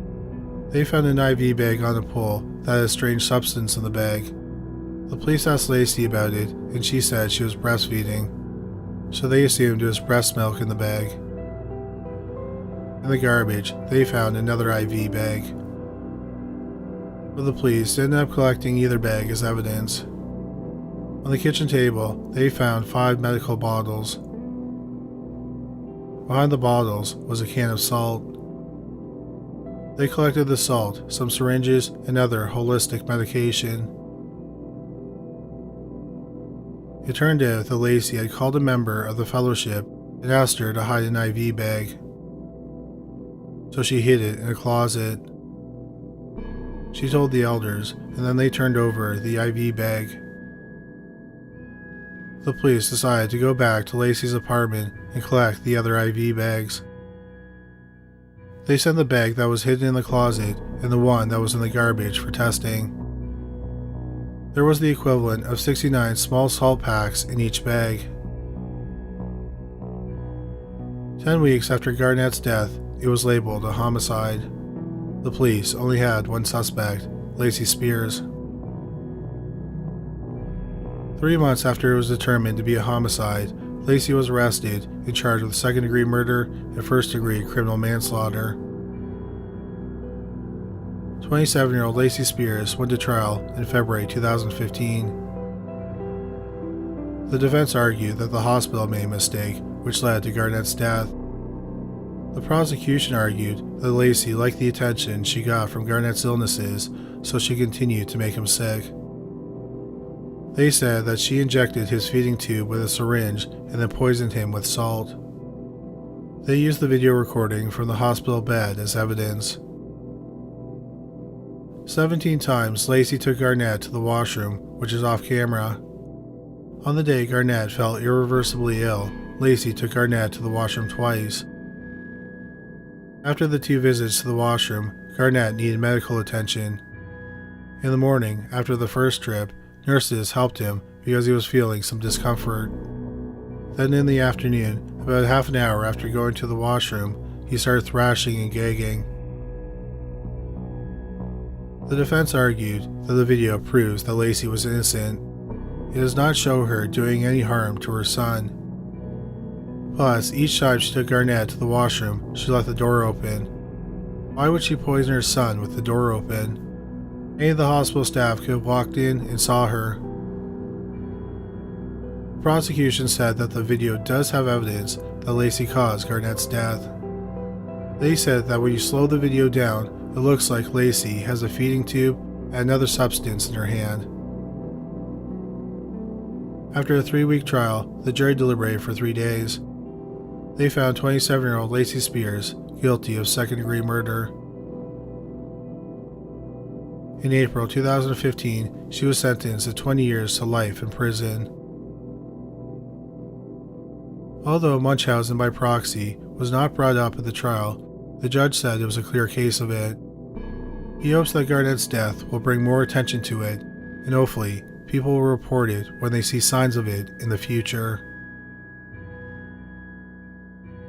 They found an IV bag on a pole that had a strange substance in the bag. The police asked Lacy about it, and she said she was breastfeeding, so they assumed it was breast milk in the bag. In the garbage, they found another IV bag. But the police ended up collecting either bag as evidence. On the kitchen table, they found 5 medical bottles. Behind the bottles was a can of salt. They collected the salt, some syringes, and other holistic medication. It turned out that Lacy had called a member of the fellowship and asked her to hide an IV bag. So she hid it in a closet. She told the elders, and then they turned over the IV bag. The police decided to go back to Lacy's apartment and collect the other IV bags. They sent the bag that was hidden in the closet and the one that was in the garbage for testing. There was the equivalent of 69 small salt packs in each bag. 10 weeks after Garnett's death, it was labeled a homicide. The police only had one suspect, Lacy Spears. 3 months after it was determined to be a homicide, Lacy was arrested and charged with second-degree murder and first-degree criminal manslaughter. 27-year-old Lacy Spears went to trial in February 2015. The defense argued that the hospital made a mistake, which led to Garnett's death. The prosecution argued that Lacy liked the attention she got from Garnett's illnesses, so she continued to make him sick. They said that she injected his feeding tube with a syringe and then poisoned him with salt. They used the video recording from the hospital bed as evidence. 17 times Lacy took Garnett to the washroom, which is off camera. On the day Garnett fell irreversibly ill, Lacy took Garnett to the washroom twice. After the 2 visits to the washroom, Garnett needed medical attention. In the morning, after the first trip, nurses helped him because he was feeling some discomfort. Then in the afternoon, about half an hour after going to the washroom, he started thrashing and gagging. The defense argued that the video proves that Lacy was innocent. It does not show her doing any harm to her son. Plus, each time she took Garnett to the washroom, she left the door open. Why would she poison her son with the door open? Any of the hospital staff could have walked in and saw her. The prosecution said that the video does have evidence that Lacy caused Garnett's death. They said that when you slow the video down, it looks like Lacy has a feeding tube and another substance in her hand. After a 3-week trial, the jury deliberated for 3 days. They found 27-year-old Lacy Spears guilty of second-degree murder. In April 2015, she was sentenced to 20 years to life in prison. Although Munchausen by proxy was not brought up at the trial, the judge said it was a clear case of it. He hopes that Garnett's death will bring more attention to it, and hopefully, people will report it when they see signs of it in the future.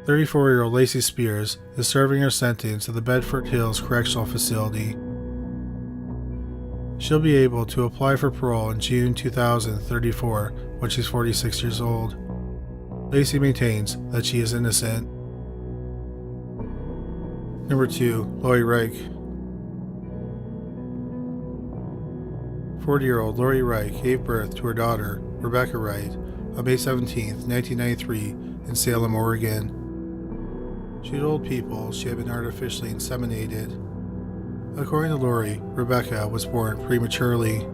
34-year-old Lacy Spears is serving her sentence at the Bedford Hills Correctional Facility. She'll be able to apply for parole in June 2034 when she's 46 years old. Lacy maintains that she is innocent. Number 2. Lori Reich. 40-year-old Lori Reich gave birth to her daughter, Rebecca Reich, on May 17, 1993, in Salem, Oregon. She told people she had been artificially inseminated. According to Lori, Rebecca was born prematurely.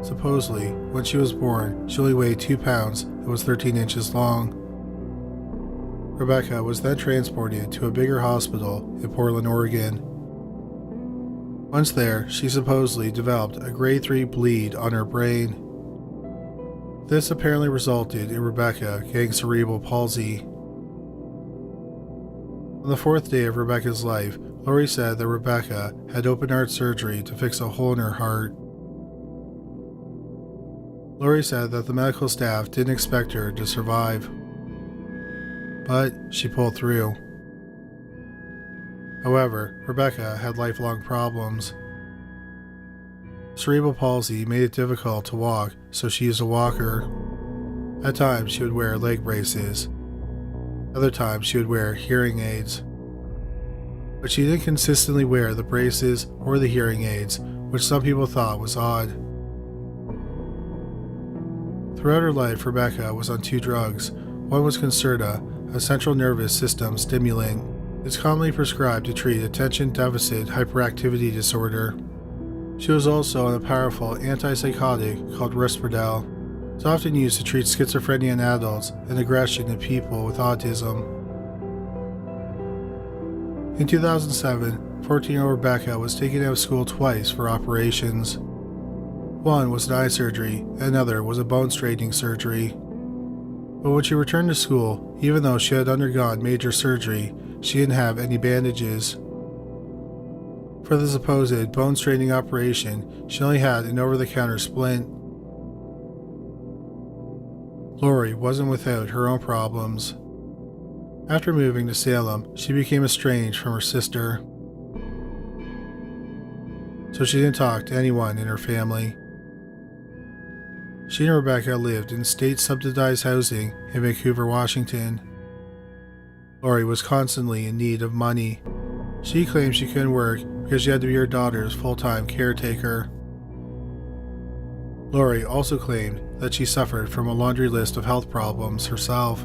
Supposedly, when she was born, she only weighed 2 pounds and was 13 inches long. Rebecca was then transported to a bigger hospital in Portland, Oregon. Once there, she supposedly developed a grade 3 bleed on her brain. This apparently resulted in Rebecca getting cerebral palsy. On the 4th day of Rebecca's life, Lori said that Rebecca had open heart surgery to fix a hole in her heart. Lori said that the medical staff didn't expect her to survive, but she pulled through. However, Rebecca had lifelong problems. Cerebral palsy made it difficult to walk, so she used a walker. At times, she would wear leg braces. Other times, she would wear hearing aids. But she didn't consistently wear the braces or the hearing aids, which some people thought was odd. Throughout her life, Rebecca was on 2 drugs. One was Concerta, a central nervous system stimulant. It's commonly prescribed to treat attention deficit hyperactivity disorder. She was also on a powerful antipsychotic called Risperdal. It's often used to treat schizophrenia in adults and aggression in people with autism. In 2007, 14-year-old Rebecca was taken out of school twice for operations. One was an eye surgery, and another was a bone straightening surgery. But when she returned to school, even though she had undergone major surgery, she didn't have any bandages. For the supposed bone straightening operation, she only had an over-the-counter splint. Lori wasn't without her own problems. After moving to Salem, she became estranged from her sister, so she didn't talk to anyone in her family. She and Rebecca lived in state-subsidized housing in Vancouver, Washington. Lori was constantly in need of money. She claimed she couldn't work because she had to be her daughter's full-time caretaker. Lori also claimed that she suffered from a laundry list of health problems herself.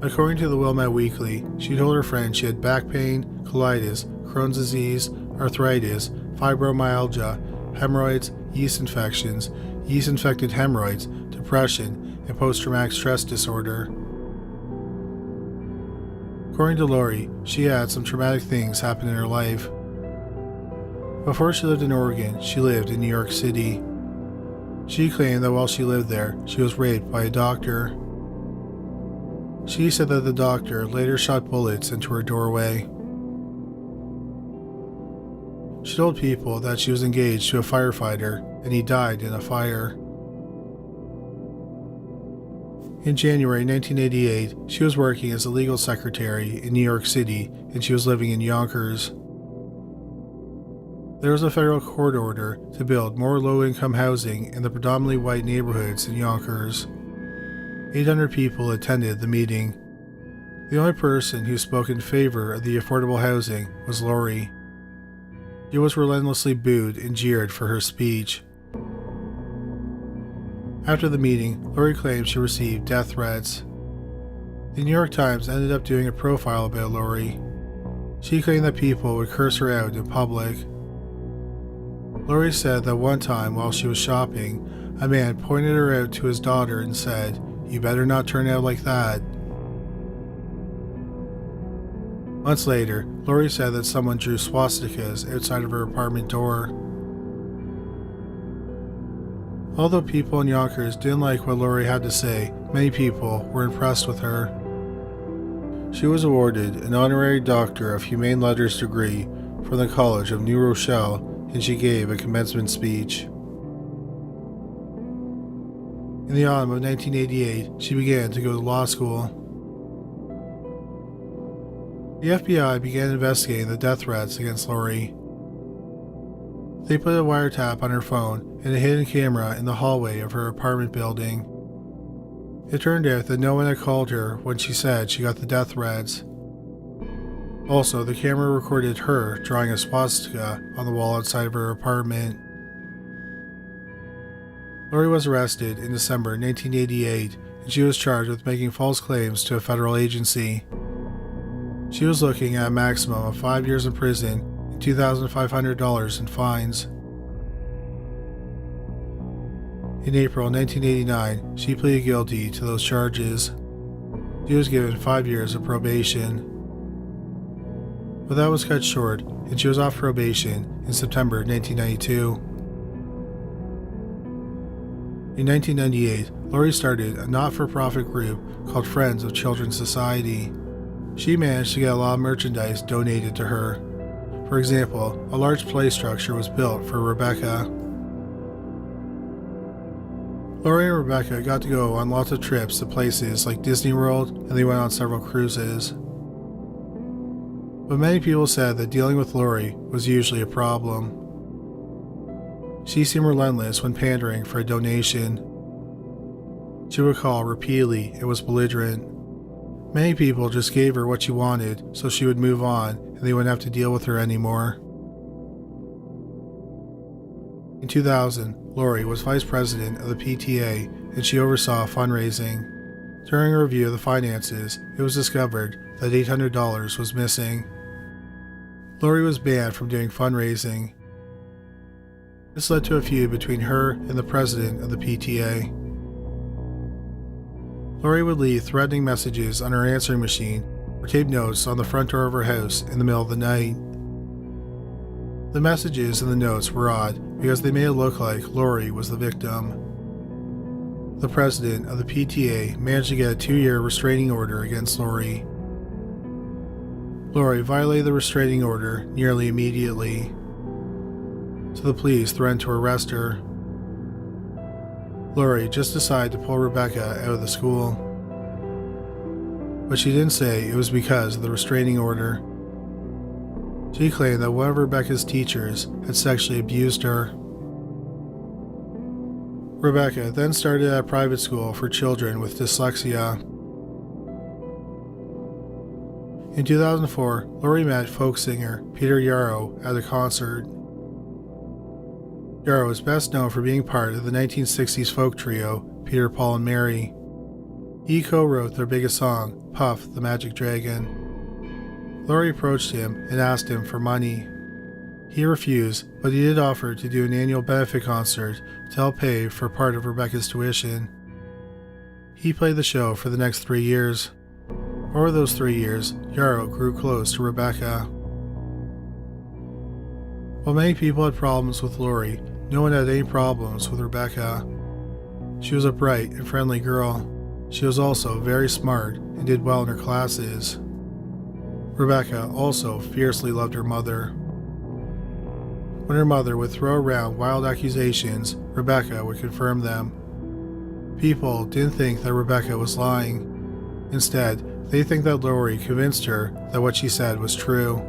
According to the Wilmette Weekly, she told her friend she had back pain, colitis, Crohn's disease, arthritis, fibromyalgia, hemorrhoids, yeast infections, yeast-infected hemorrhoids, depression, and post-traumatic stress disorder. According to Lori, she had some traumatic things happen in her life. Before she lived in Oregon, she lived in New York City. She claimed that while she lived there, she was raped by a doctor. She said that the doctor later shot bullets into her doorway. She told people that she was engaged to a firefighter and he died in a fire. In January 1988, she was working as a legal secretary in New York City and she was living in Yonkers. There was a federal court order to build more low-income housing in the predominantly white neighborhoods in Yonkers. 800 people attended the meeting. The only person who spoke in favor of the affordable housing was Lori. She was relentlessly booed and jeered for her speech. After the meeting, Lori claimed she received death threats. The New York Times ended up doing a profile about Lori. She claimed that people would curse her out in public. Lori said that one time while she was shopping, a man pointed her out to his daughter and said, "You better not turn out like that." Months later, Lori said that someone drew swastikas outside of her apartment door. Although people in Yonkers didn't like what Lori had to say, many people were impressed with her. She was awarded an honorary Doctor of Humane Letters degree from the College of New Rochelle, and she gave a commencement speech. In the autumn of 1988, she began to go to law school. The FBI began investigating the death threats against Lori. They put a wiretap on her phone and a hidden camera in the hallway of her apartment building. It turned out that no one had called her when she said she got the death threats. Also, the camera recorded her drawing a swastika on the wall outside of her apartment. Lori was arrested in December 1988, and she was charged with making false claims to a federal agency. She was looking at a maximum of 5 years in prison and $2,500 in fines. In April 1989, she pleaded guilty to those charges. She was given 5 years of probation. But that was cut short, and she was off probation in September 1992. In 1998, Lori started a not-for-profit group called Friends of Children's Society. She managed to get a lot of merchandise donated to her. For example, a large play structure was built for Rebecca. Lori and Rebecca got to go on lots of trips to places like Disney World, and they went on several cruises. But many people said that dealing with Lori was usually a problem. She seemed relentless when pandering for a donation. She would call repeatedly and was belligerent. Many people just gave her what she wanted so she would move on and they wouldn't have to deal with her anymore. In 2000, Lori was vice president of the PTA and she oversaw fundraising. During a review of the finances, it was discovered that $800 was missing. Lori was banned from doing fundraising. This led to a feud between her and the president of the PTA. Lori would leave threatening messages on her answering machine or tape notes on the front door of her house in the middle of the night. The messages and the notes were odd because they made it look like Lori was the victim. The president of the PTA managed to get a 2-year restraining order against Lori. Lori violated the restraining order nearly immediately, so the police threatened to arrest her. Lori just decided to pull Rebecca out of the school, but she didn't say it was because of the restraining order. She claimed that one of Rebecca's teachers had sexually abused her. Rebecca then started at a private school for children with dyslexia. In 2004, Lori met folk singer Peter Yarrow at a concert. Yarrow is best known for being part of the 1960s folk trio Peter, Paul, and Mary. He co-wrote their biggest song, Puff the Magic Dragon. Lori approached him and asked him for money. He refused, but he did offer to do an annual benefit concert to help pay for part of Rebecca's tuition. He played the show for the next 3 years. Over those 3 years, Yarrow grew close to Rebecca. While many people had problems with Lori, no one had any problems with Rebecca. She was a bright and friendly girl. She was also very smart and did well in her classes. Rebecca also fiercely loved her mother. When her mother would throw around wild accusations, Rebecca would confirm them. People didn't think that Rebecca was lying. Instead, they think that Lori convinced her that what she said was true.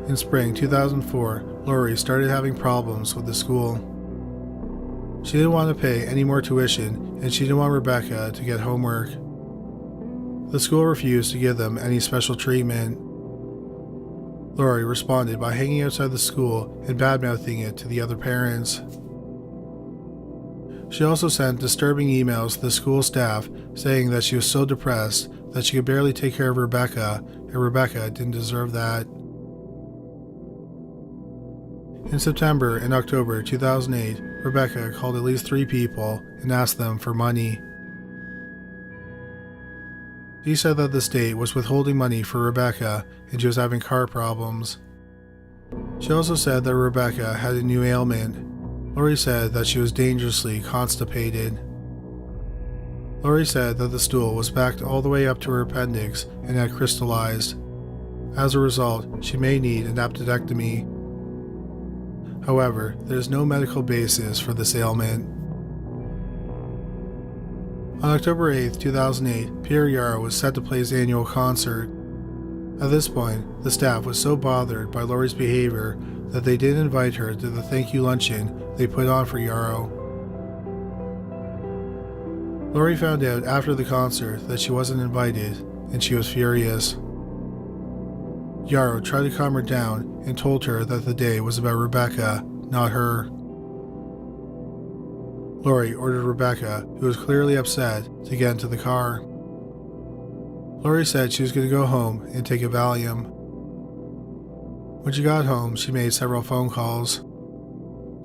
In spring 2004, Lori started having problems with the school. She didn't want to pay any more tuition, and she didn't want Rebecca to get homework. The school refused to give them any special treatment. Lori responded by hanging outside the school and badmouthing it to the other parents. She also sent disturbing emails to the school staff saying that she was so depressed that she could barely take care of Rebecca, and Rebecca didn't deserve that. In September and October 2008, Rebecca called at least 3 people and asked them for money. She said that the state was withholding money for Rebecca and she was having car problems. She also said that Rebecca had a new ailment. Lori said that she was dangerously constipated. Lori said that the stool was backed all the way up to her appendix and had crystallized. As a result, she may need an appendectomy. However, there is no medical basis for this ailment. On October 8, 2008, Peter Yarrow was set to play his annual concert. At this point, the staff was so bothered by Lori's behavior that they didn't invite her to the thank you luncheon they put on for Yarrow. Lori found out after the concert that she wasn't invited, and she was furious. Yarrow tried to calm her down and told her that the day was about Rebecca, not her. Lori ordered Rebecca, who was clearly upset, to get into the car. Lori said she was going to go home and take a Valium. When she got home, she made several phone calls.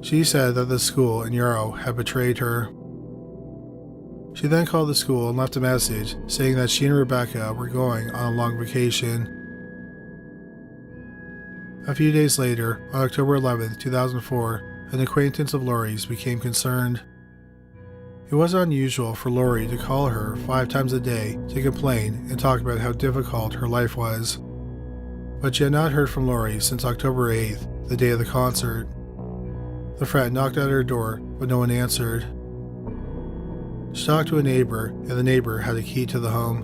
She said that the school and Yarrow had betrayed her. She then called the school and left a message saying that she and Rebecca were going on a long vacation. A few days later, on October 11, 2004, an acquaintance of Lori's became concerned. It was unusual for Lori to call her 5 times a day to complain and talk about how difficult her life was. But she had not heard from Lori since October 8th, the day of the concert. The friend knocked at her door, but no one answered. She talked to a neighbor, and the neighbor had a key to the home.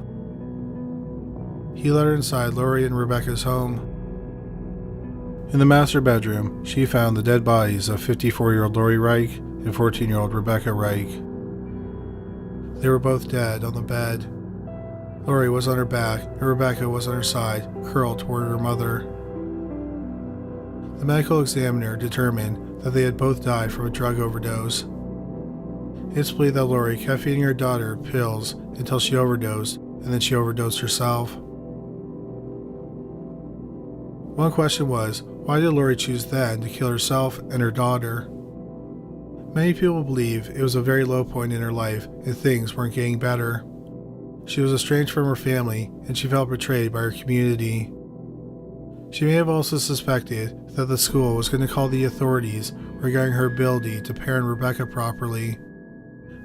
He let her inside Lori and Rebecca's home. In the master bedroom, she found the dead bodies of 54-year-old Lori Reich and 14-year-old Rebecca Reich. They were both dead on the bed. Lori was on her back, and Rebecca was on her side, curled toward her mother. The medical examiner determined that they had both died from a drug overdose. It's believed that Lori kept feeding her daughter pills until she overdosed, and then she overdosed herself. One question was, why did Lori choose then to kill herself and her daughter? Many people believe it was a very low point in her life and things weren't getting better. She was estranged from her family and she felt betrayed by her community. She may have also suspected that the school was going to call the authorities regarding her ability to parent Rebecca properly.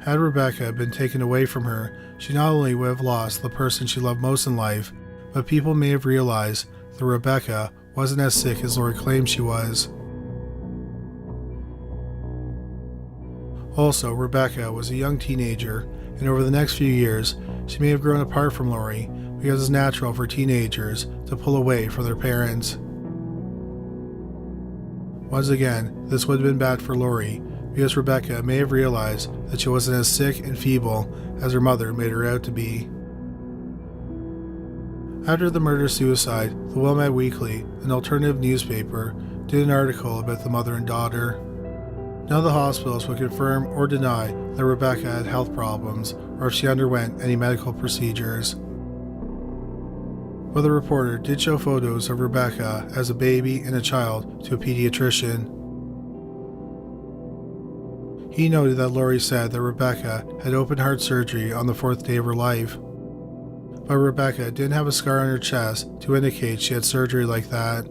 Had Rebecca been taken away from her, she not only would have lost the person she loved most in life, but people may have realized that Rebecca wasn't as sick as Lori claimed she was. Also, Rebecca was a young teenager, and over the next few years, she may have grown apart from Lori because it's natural for teenagers to pull away from their parents. Once again, this would have been bad for Lori because Rebecca may have realized that she wasn't as sick and feeble as her mother made her out to be. After the murder-suicide, the Wilmette Weekly, an alternative newspaper, did an article about the mother and daughter. None of the hospitals would confirm or deny that Rebecca had health problems or if she underwent any medical procedures. But the reporter did show photos of Rebecca as a baby and a child to a pediatrician. He noted that Laurie said that Rebecca had open heart surgery on the 4th day of her life, but Rebecca didn't have a scar on her chest to indicate she had surgery like that.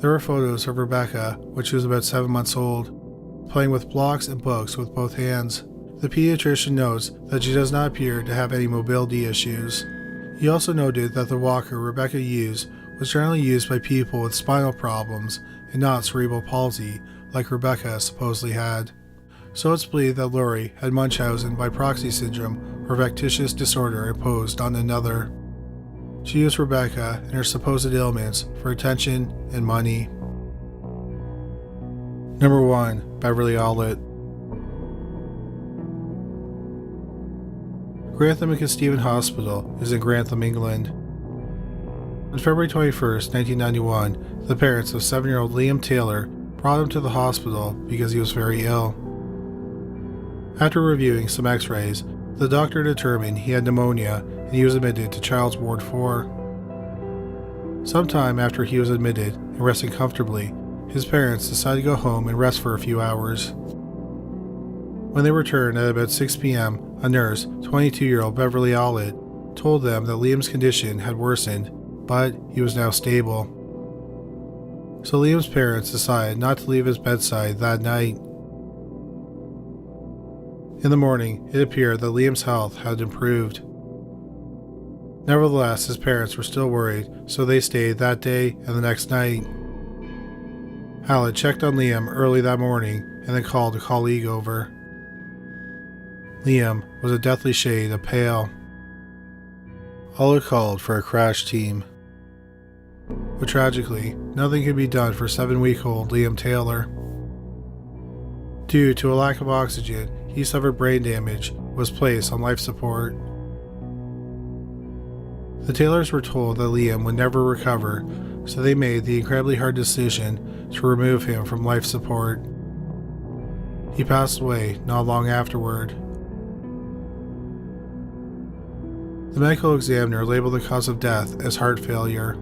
There were photos of Rebecca when she was about 7 months old, playing with blocks and books with both hands. The pediatrician notes that she does not appear to have any mobility issues. He also noted that the walker Rebecca used was generally used by people with spinal problems and not cerebral palsy like Rebecca supposedly had. So it's believed that Laurie had Munchausen by Proxy Syndrome or Factitious disorder imposed on another. She used Rebecca and her supposed ailments for attention and money. Number 1. Beverly Allitt. Grantham and Steven Hospital is in Grantham, England. On February 21, 1991, the parents of 7-year-old Liam Taylor brought him to the hospital because he was very ill. After reviewing some x-rays, the doctor determined he had pneumonia and he was admitted to Child's Ward 4. Sometime after he was admitted and resting comfortably, his parents decided to go home and rest for a few hours. When they returned at about 6 p.m., a nurse, 22-year-old Beverly Allitt, told them that Liam's condition had worsened, but he was now stable. So Liam's parents decided not to leave his bedside that night. In the morning, it appeared that Liam's health had improved. Nevertheless, his parents were still worried, so they stayed that day and the next night. Allitt checked on Liam early that morning and then called a colleague over. Liam was a deathly shade of pale. Allitt called for a crash team. But tragically, nothing could be done for 7-week-old Liam Taylor. Due to a lack of oxygen, he suffered brain damage, was placed on life support. The Taylors were told that Liam would never recover, so they made the incredibly hard decision to remove him from life support. He passed away not long afterward. The medical examiner labeled the cause of death as heart failure.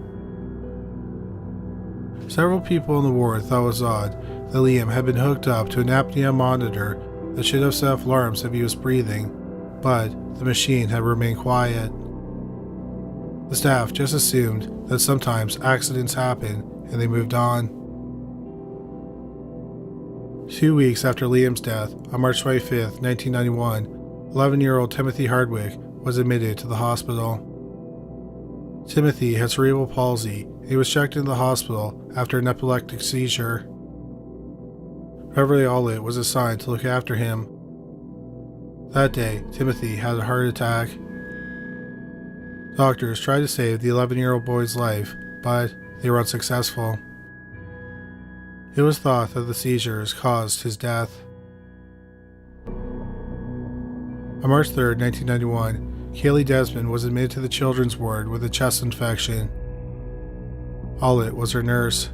Several people in the ward thought it was odd that Liam had been hooked up to an apnea monitor that should have set off alarms if he was breathing, but the machine had remained quiet. The staff just assumed that sometimes accidents happen and they moved on. 2 weeks after Liam's death, on March 25, 1991, 11-year-old Timothy Hardwick was admitted to the hospital. Timothy had cerebral palsy and he was checked into the hospital after an epileptic seizure. Beverly Allitt was assigned to look after him. That day, Timothy had a heart attack. Doctors tried to save the 11-year-old boy's life, but they were unsuccessful. It was thought that the seizures caused his death. On March 3, 1991, Kaylee Desmond was admitted to the children's ward with a chest infection. Allitt was her nurse.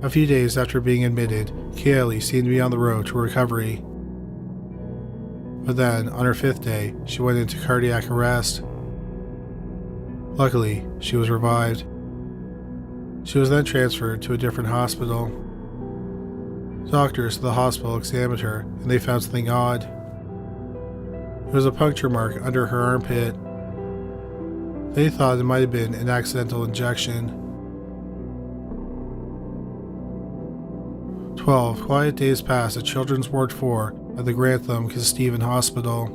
A few days after being admitted, Kaylee seemed to be on the road to recovery. But then, on her 5th day, she went into cardiac arrest. Luckily, she was revived. She was then transferred to a different hospital. Doctors at the hospital examined her, and they found something odd. There was a puncture mark under her armpit. They thought it might have been an accidental injection. 12 quiet days passed at Children's Ward 4 at the Grantham Steven Hospital.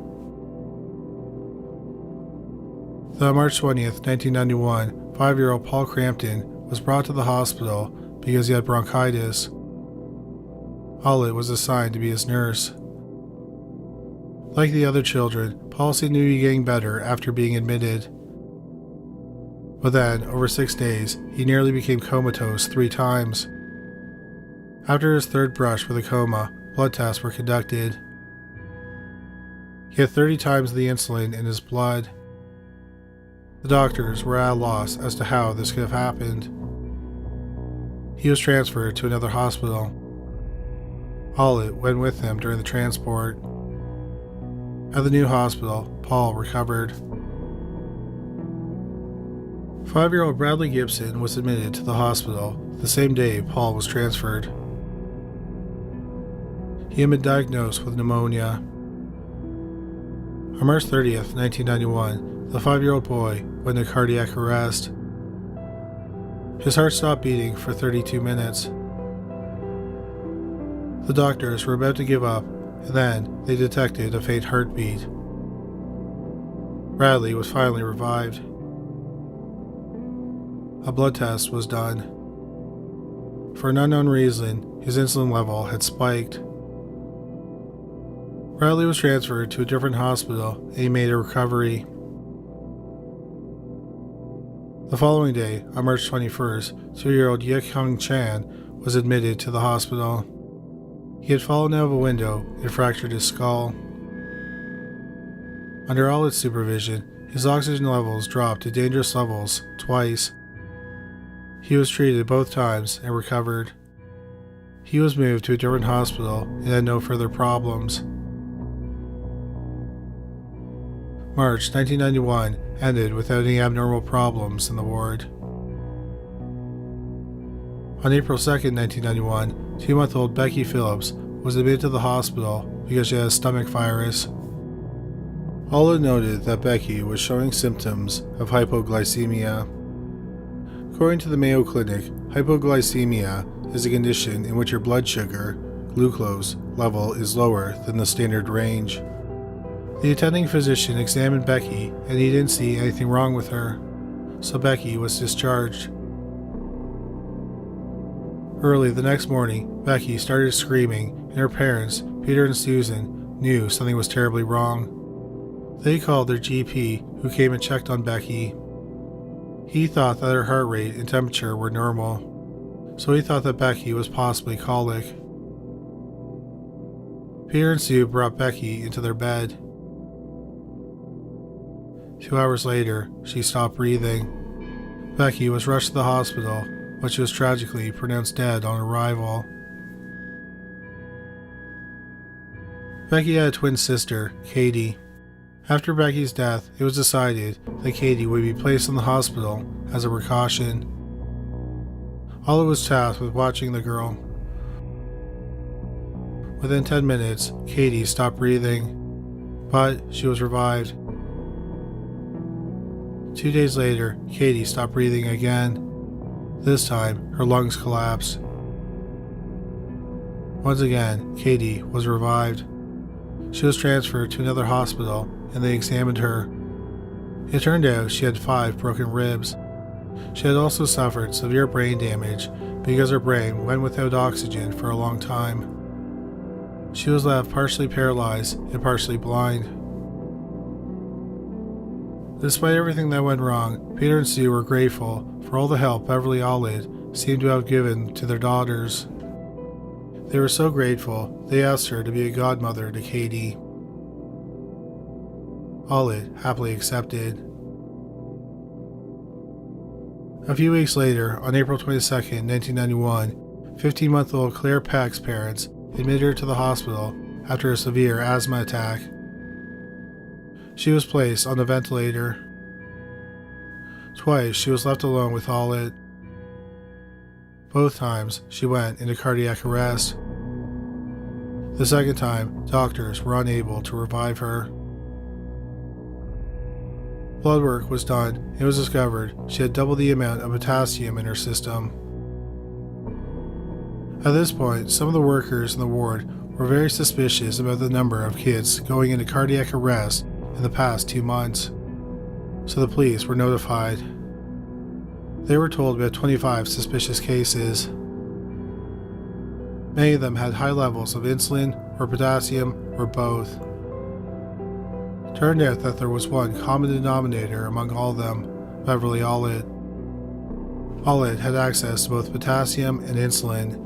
On March 20th, 1991, 5-year-old Paul Crampton was brought to the hospital because he had bronchitis. Allitt was assigned to be his nurse. Like the other children, Paul seemed to be getting better after being admitted. But then, over 6 days, he nearly became comatose 3 times. After his 3rd brush with a coma, blood tests were conducted. He had 30 times the insulin in his blood. The doctors were at a loss as to how this could have happened. He was transferred to another hospital. Allitt went with him during the transport. At the new hospital, Paul recovered. 5-year-old Bradley Gibson was admitted to the hospital the same day Paul was transferred. He had been diagnosed with pneumonia. On March 30th, 1991, the 5-year-old boy went into cardiac arrest. His heart stopped beating for 32 minutes. The doctors were about to give up, and then they detected a faint heartbeat. Bradley was finally revived. A blood test was done. For an unknown reason, his insulin level had spiked. Bradley was transferred to a different hospital and he made a recovery. The following day, on March 21st, 2-year-old Yek-Hung Chan was admitted to the hospital. He had fallen out of a window and fractured his skull. Under Allitt's supervision, his oxygen levels dropped to dangerous levels twice. He was treated both times and recovered. He was moved to a different hospital and had no further problems. March 1991 ended without any abnormal problems in the ward. On April 2nd, 1991, 2-month-old Becky Phillips was admitted to the hospital because she had a stomach virus. Allitt noted that Becky was showing symptoms of hypoglycemia. According to the Mayo Clinic, hypoglycemia is a condition in which your blood sugar, glucose, level is lower than the standard range. The attending physician examined Becky and he didn't see anything wrong with her, so Becky was discharged. Early the next morning, Becky started screaming and her parents, Peter and Susan, knew something was terribly wrong. They called their GP, who came and checked on Becky. He thought that her heart rate and temperature were normal, so he thought that Becky was possibly colic. Peter and Sue brought Becky into their bed. 2 hours later, she stopped breathing. Becky was rushed to the hospital, but she was tragically pronounced dead on arrival. Becky had a twin sister, Katie. After Becky's death, it was decided that Katie would be placed in the hospital as a precaution. Allitt was tasked with watching the girl. Within 10 minutes, Katie stopped breathing, but she was revived. 2 days later, Katie stopped breathing again. This time, her lungs collapsed. Once again, Katie was revived. She was transferred to another hospital and they examined her. It turned out she had 5 broken ribs. She had also suffered severe brain damage because her brain went without oxygen for a long time. She was left partially paralyzed and partially blind. Despite everything that went wrong, Peter and Sue were grateful for all the help Beverly Allitt seemed to have given to their daughters. They were so grateful, they asked her to be a godmother to Katie. Allitt happily accepted. A few weeks later, on April 22, 1991, 15-month-old Claire Peck's parents admitted her to the hospital after a severe asthma attack. She was placed on a ventilator. Twice she was left alone with Allitt. Both times she went into cardiac arrest. The second time, doctors were unable to revive her. Blood work was done and it was discovered she had double the amount of potassium in her system. At this point, some of the workers in the ward were very suspicious about the number of kids going into cardiac arrest in the past 2 months, so the police were notified. They were told about 25 suspicious cases. Many of them had high levels of insulin or potassium or both. It turned out that there was one common denominator among all of them, Beverly Allitt. Allitt had access to both potassium and insulin.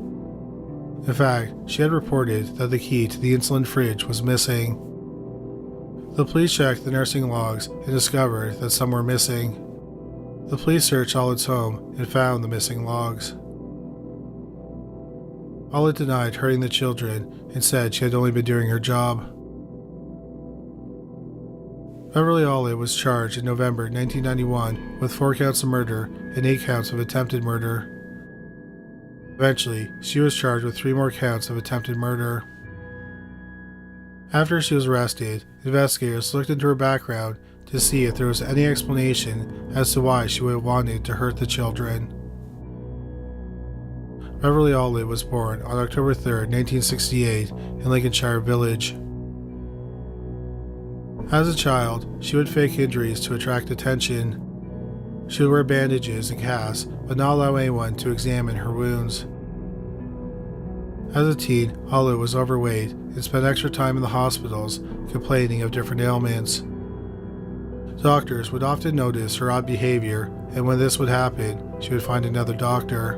In fact, she had reported that the key to the insulin fridge was missing. The police checked the nursing logs and discovered that some were missing. The police searched Allitt's home and found the missing logs. Allitt denied hurting the children and said she had only been doing her job. Beverly Allitt was charged in November 1991 with 4 counts of murder and 8 counts of attempted murder. Eventually, she was charged with 3 more counts of attempted murder. After she was arrested, investigators looked into her background to see if there was any explanation as to why she would have wanted to hurt the children. Beverly Allitt was born on October 3, 1968 in Lincolnshire Village. As a child, she would fake injuries to attract attention. She would wear bandages and casts, but not allow anyone to examine her wounds. As a teen, Allitt was overweight and spent extra time in the hospitals complaining of different ailments. Doctors would often notice her odd behavior, and when this would happen, she would find another doctor.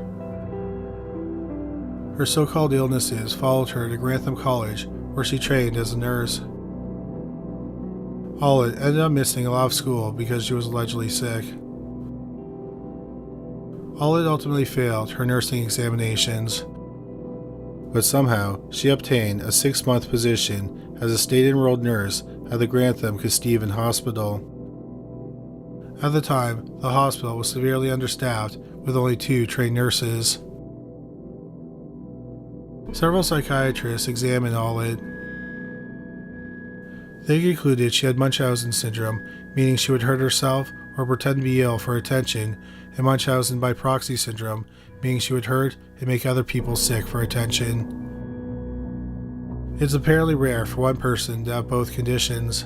Her so-called illnesses followed her to Grantham College, where she trained as a nurse. Allitt ended up missing a lot of school because she was allegedly sick. Allitt ultimately failed her nursing examinations, but somehow she obtained a 6-month position as a state-enrolled nurse at the Grantham Stephen Hospital. At the time, the hospital was severely understaffed with only 2 trained nurses. Several psychiatrists examined Allitt. They concluded she had Munchausen syndrome, meaning she would hurt herself or pretend to be ill for attention, and Munchausen by proxy syndrome, meaning she would hurt and make other people sick for attention. It's apparently rare for one person to have both conditions.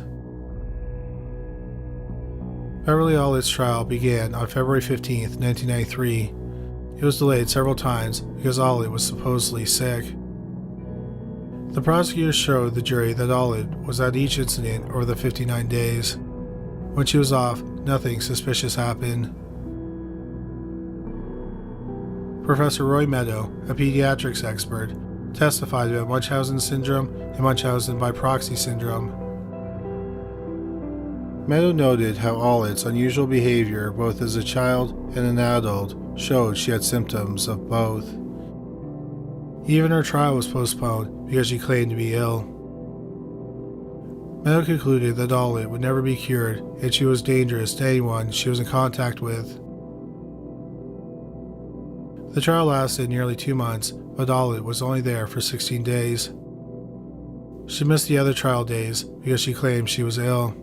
Beverly Allitt's trial began on February 15, 1993. It was delayed several times because Allitt was supposedly sick. The prosecutors showed the jury that Allitt was at each incident over the 59 days. When she was off, nothing suspicious happened. Professor Roy Meadow, a pediatrics expert, testified about Munchausen syndrome and Munchausen by proxy syndrome. Meadow noted how Allitt's unusual behavior both as a child and an adult showed she had symptoms of both. Even her trial was postponed because she claimed to be ill. Meadow concluded that Allitt would never be cured and she was dangerous to anyone she was in contact with. The trial lasted nearly 2 months, but Allitt was only there for 16 days. She missed the other trial days because she claimed she was ill.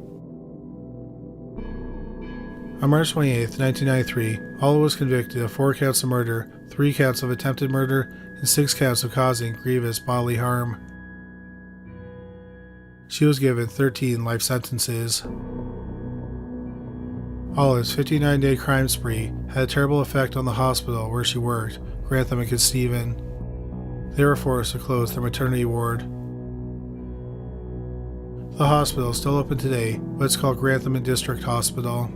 On March 28, 1993, Allitt was convicted of 4 counts of murder, 3 counts of attempted murder, and 6 counts of causing grievous bodily harm. She was given 13 life sentences. Allitt's 59-day crime spree had a terrible effect on the hospital where she worked, Grantham and Stephen. They were forced to close their maternity ward. The hospital is still open today, but it's called Grantham and District Hospital.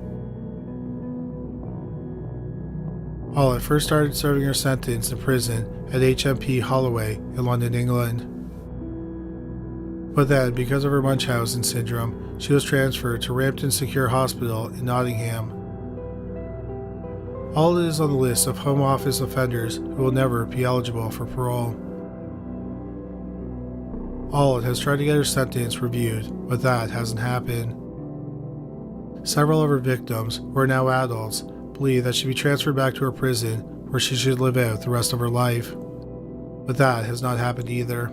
Allitt first started serving her sentence in prison at HMP Holloway in London, England. But then, because of her Munchausen syndrome, she was transferred to Rampton Secure Hospital in Nottingham. Allitt is on the list of Home Office offenders who will never be eligible for parole. Allitt has tried to get her sentence reviewed, but that hasn't happened. Several of her victims, who are now adults, believe that she be transferred back to her prison where she should live out the rest of her life. But that has not happened either.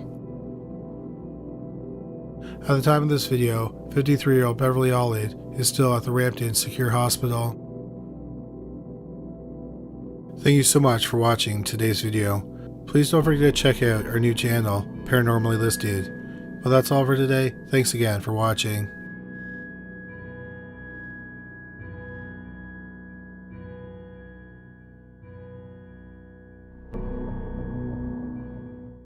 At the time of this video, 53-year-old Beverly Allitt is still at the Rampton Secure Hospital. Thank you so much for watching today's video. Please don't forget to check out our new channel, Paranormally Listed. Well, that's all for today. Thanks again for watching.